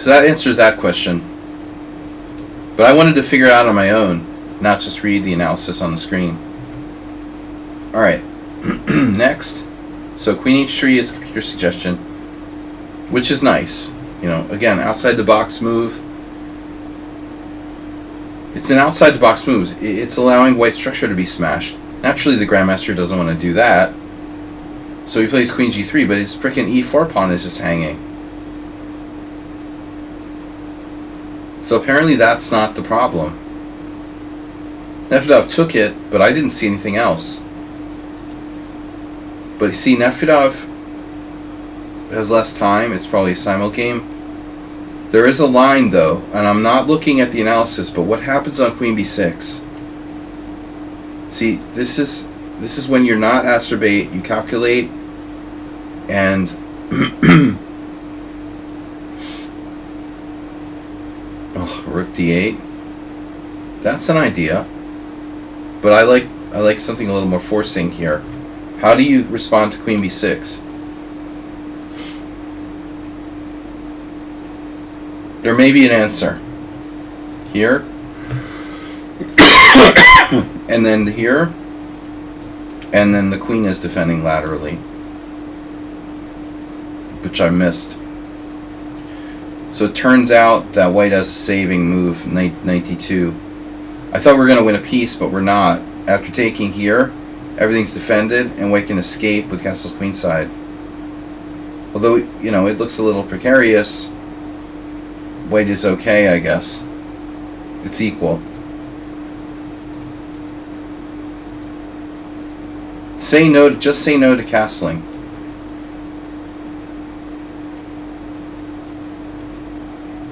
So that answers that question. But I wanted to figure it out on my own, not just read the analysis on the screen. Alright. Next. So queen h3 is computer suggestion, which is nice. You know, again, outside the box move. It's an outside the box move. It's allowing white structure to be smashed. Naturally, the grandmaster doesn't want to do that. So he plays queen g3, but his frickin' e4 pawn is just hanging. So apparently that's not the problem. Nefedov took it, but I didn't see anything else. But you see, Nefedov has less time. It's probably a simul game. There is a line, though, and I'm not looking at the analysis, but what happens on queen b6? See, this is when you're not acerbate, you calculate, and oh, rook d8. That's an idea, but I like something a little more forcing here. How do you respond to queen b6? There may be an answer here, and then here, and then the queen is defending laterally, which I missed. So it turns out that white has a saving move, knight 92. I thought we were going to win a piece, but we're not. After taking here, everything's defended, and white can escape with castle's queenside. Although, you know, it looks a little precarious, white is okay, I guess. It's equal. Say no. Just say no to castling.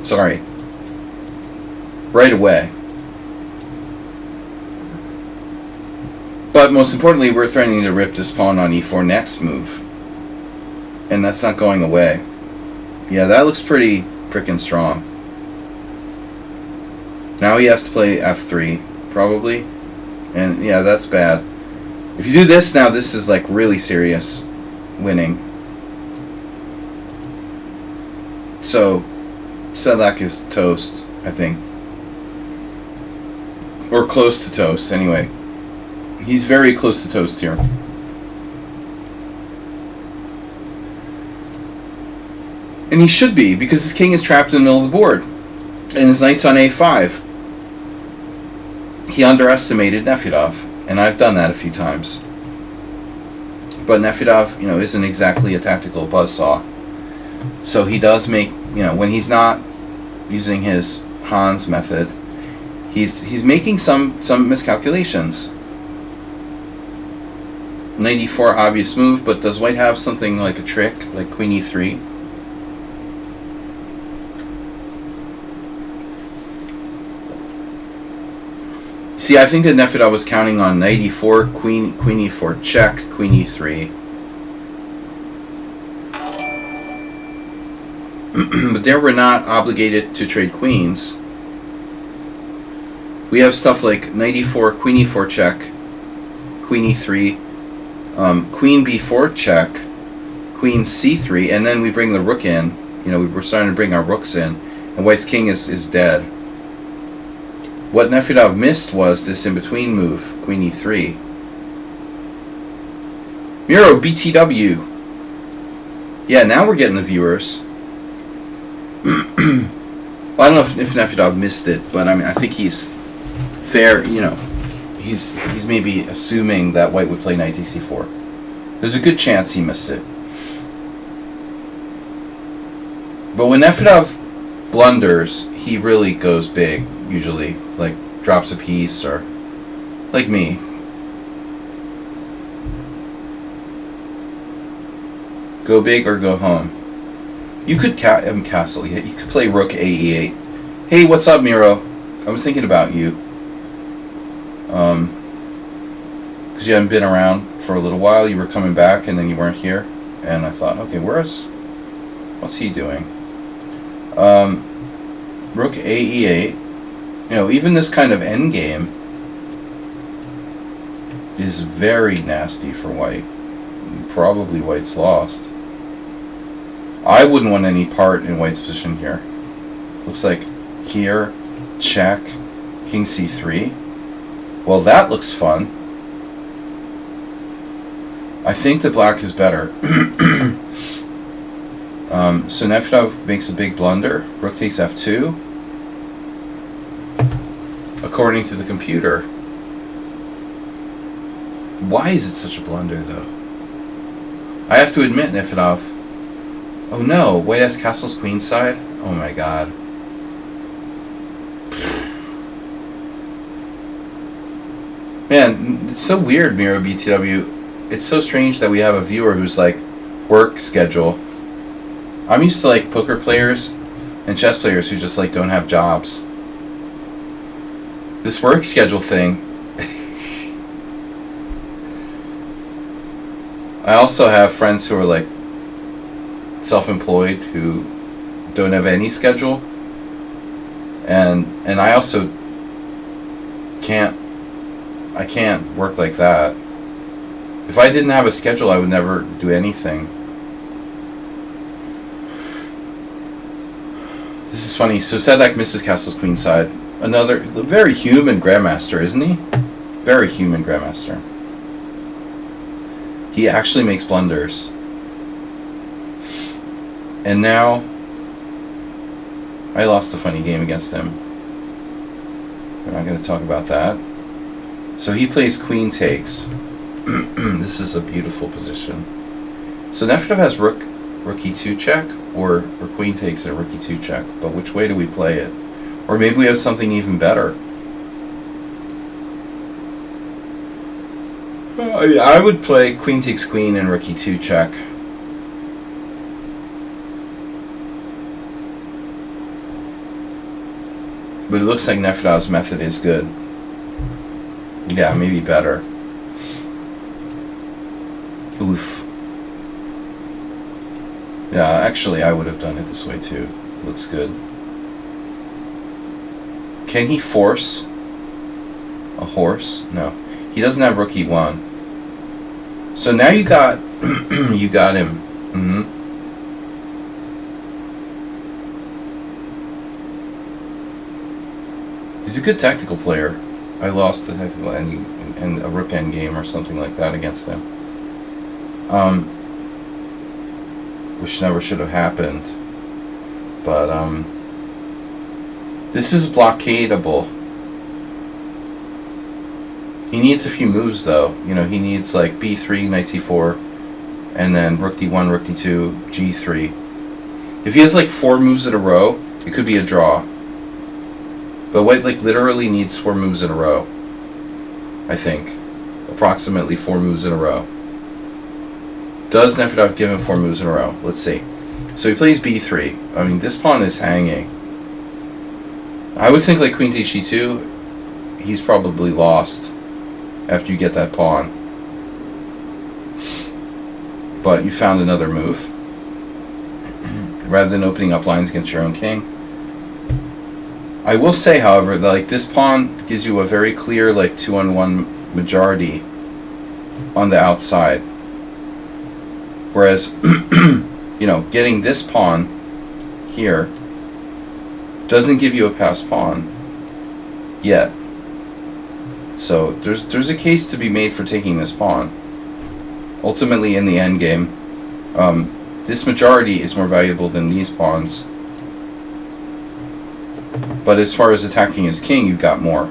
Sorry. Right away. But most importantly, we're threatening to rip this pawn on e4 next move. And that's not going away. Yeah, that looks pretty frickin' strong. Now he has to play f3, probably. And yeah, that's bad. If you do this now, this is like really serious winning. So, Sedlak is toast, I think. Or close to toast, anyway. He's very close to toast here. And he should be, because his king is trapped in the middle of the board. And his knight's on a5. He underestimated Nefedov. And I've done that a few times. But Nefedov, you know, isn't exactly a tactical buzzsaw. So he does make, you know, when he's not using his Hans method, he's making some miscalculations. 94 obvious move, but does white have something like a trick, like queen e3? See, I think that Nefedov was counting on knight e4, queen e4 check, queen e3. But there we're not obligated to trade queens. We have stuff like knight e4, queen e4 check, queen e3, queen b4 check, queen c3, and then we bring the rook in. You know, we're starting to bring our rooks in, and white's king is dead. What Nefedov missed was this in-between move, queen e3. Miro, BTW. Yeah, now we're getting the viewers. Well, I don't know if Nefedov missed it, but I mean, I think he's fair, you know. He's maybe assuming that white would play knight c4. There's a good chance he missed it. But when Nefedov blunders, he really goes big, usually. Like, drops a piece, or like me. Go big or go home. You could castle. You could play rook ae8. Hey, what's up, Miro? I was thinking about you. Because you hadn't been around for a little while. You were coming back, and then you weren't here. And I thought, okay, what's he doing? Rook ae8. You know, even this kind of endgame is very nasty for white. Probably white's lost. I wouldn't want any part in White's position here. Looks like here, check, king c3. Well, that looks fun. I think that black is better. So Nefedov makes a big blunder. Rook takes f2. According to the computer. Why is it such a blunder, though? I have to admit, Nefedov. Oh no, White has castle's queenside? Oh my god. Man, it's so weird, Miro BTW. It's so strange that we have a viewer who's like, work schedule. I'm used to like poker players and chess players who just like don't have jobs. This work schedule thing. I also have friends who are like self-employed who don't have any schedule, and I also can't work like that. If I didn't have a schedule, I would never do anything. This is funny. So Sadak misses castle's queenside. Another very human grandmaster, isn't he? Very human grandmaster. He actually makes blunders. And now I lost a funny game against him. We're not going to talk about that. So he plays queen takes. This is a beautiful position. So Nefedov has rook e2 check, or queen takes and rook e2 check. But which way do we play it? Or maybe we have something even better. I would play queen takes queen and rook e2 check. But it looks like Nefedov's method is good. Yeah, maybe better. Oof. Yeah, actually I would have done it this way too. Looks good. Can he force a horse? No. He doesn't have rook e1. So now you got you got him. He's a good tactical player. I lost the tactical and a rook endgame or something like that against him. Which never should have happened. But this is blockadable. He needs a few moves though. You know, he needs like b3, knight c4, and then rook d1, rook d2, g3. If he has like 4 moves in a row, it could be a draw. But White like literally needs 4 moves in a row. I think. Approximately 4 moves in a row. Does Nefedov give him 4 moves in a row? Let's see. So he plays b3. I mean, this pawn is hanging. I would think like queen takes g2, he's probably lost after you get that pawn. But you found another move. Rather than opening up lines against your own king. I will say, however, that like this pawn gives you a very clear like 2-on-1 majority on the outside. Whereas, you know, getting this pawn here doesn't give you a passed pawn yet. So there's a case to be made for taking this pawn. Ultimately, in the endgame, this majority is more valuable than these pawns. But as far as attacking his king, you've got more.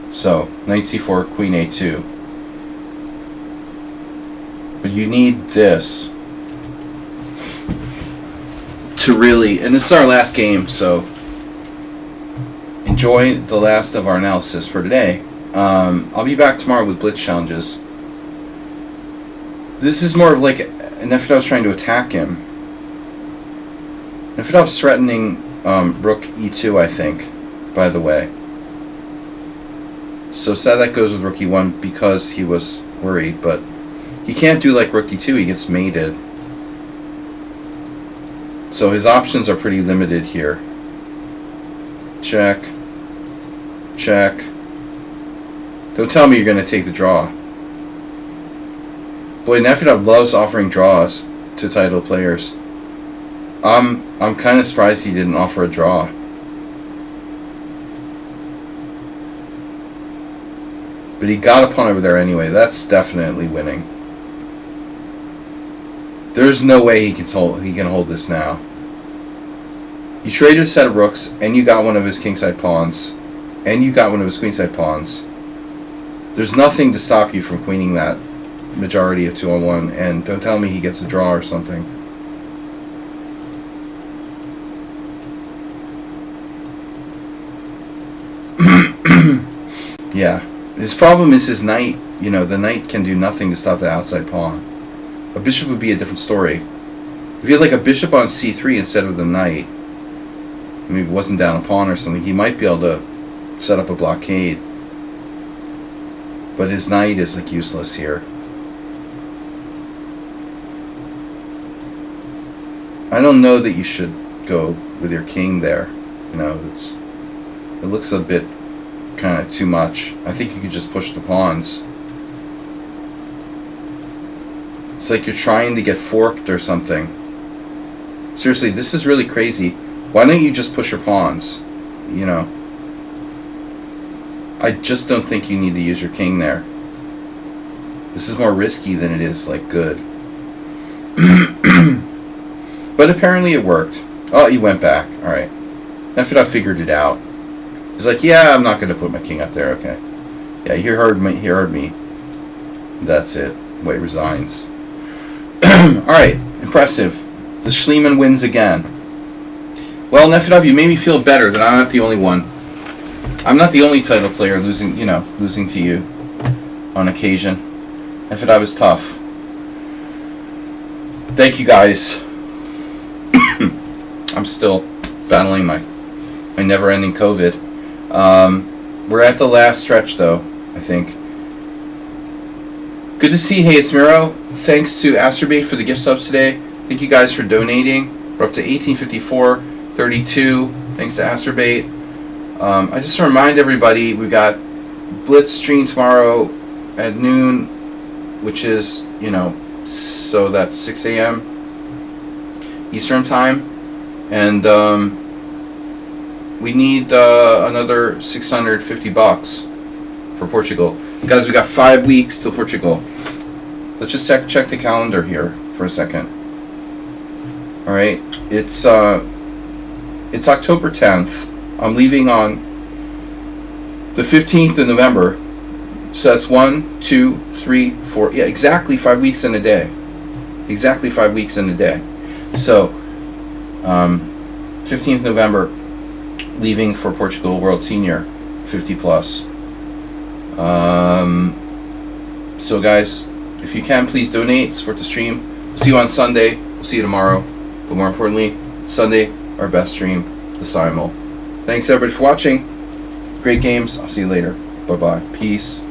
So, knight c4, queen a2. But you need this to really... And this is our last game, so enjoy the last of our analysis for today. I'll be back tomorrow with blitz challenges. This is more of like Nefedov's trying to attack him. Nefedov's threatening rook e2, I think, by the way. So Sadak goes with rook e1 because he was worried, but he can't do like rook e2, he gets mated. So his options are pretty limited here. Check. Check. Don't tell me you're going to take the draw. Boy, Nefedov loves offering draws to title players. I'm kind of surprised he didn't offer a draw. But he got a pawn over there anyway. That's definitely winning. There's no way he can hold this now. You traded a set of rooks, and you got one of his kingside pawns, and you got one of his queenside pawns. There's nothing to stop you from queening that majority of 2-on-1, and don't tell me he gets a draw or something. Yeah. His problem is his knight. You know, the knight can do nothing to stop the outside pawn. A bishop would be a different story. If he had like a bishop on c3 instead of the knight, maybe wasn't down a pawn or something, he might be able to set up a blockade. But his knight is like useless here. I don't know that you should go with your king there. You know, it looks a bit kind of too much. I think you could just push the pawns. It's like you're trying to get forked or something. Seriously, this is really crazy. Why don't you just push your pawns? You know, I just don't think you need to use your king there. This is more risky than it is like good. But apparently it worked. Oh, he went back. Alright. Nefedov figured it out. He's like, yeah, I'm not going to put my king up there. Okay. Yeah, he heard me. He heard me. That's it. White resigns. Alright. Impressive. The Schliemann wins again. Well, Nefedov, you made me feel better that I'm not the only one. I'm not the only title player losing to you on occasion. Nefedov is tough. Thank you, guys. I'm still battling my never-ending COVID. We're at the last stretch, though, I think. Good to see. Hey, it's Miro. Thanks to Asterbait for the gift subs today. Thank you guys for donating. We're up to 1854.32. Thanks to Asterbait. I just want to remind everybody, we got Blitz stream tomorrow at noon, which is, so that's 6 a.m. Eastern time. And we need another $650 for Portugal. Guys, we got 5 weeks till Portugal. Let's just check the calendar here for a second. All right, it's October 10th. I'm leaving on the 15th of November. So that's 1, 2, 3, 4. Yeah, exactly 5 weeks in a day. Exactly 5 weeks in a day. So, 15th November, leaving for Portugal World Senior, 50 plus. So guys, if you can, please donate, support the stream. We'll see you on Sunday. We'll see you tomorrow. But more importantly, Sunday, our best stream, the Simul. Thanks everybody for watching. Great games. I'll see you later. Bye-bye. Peace.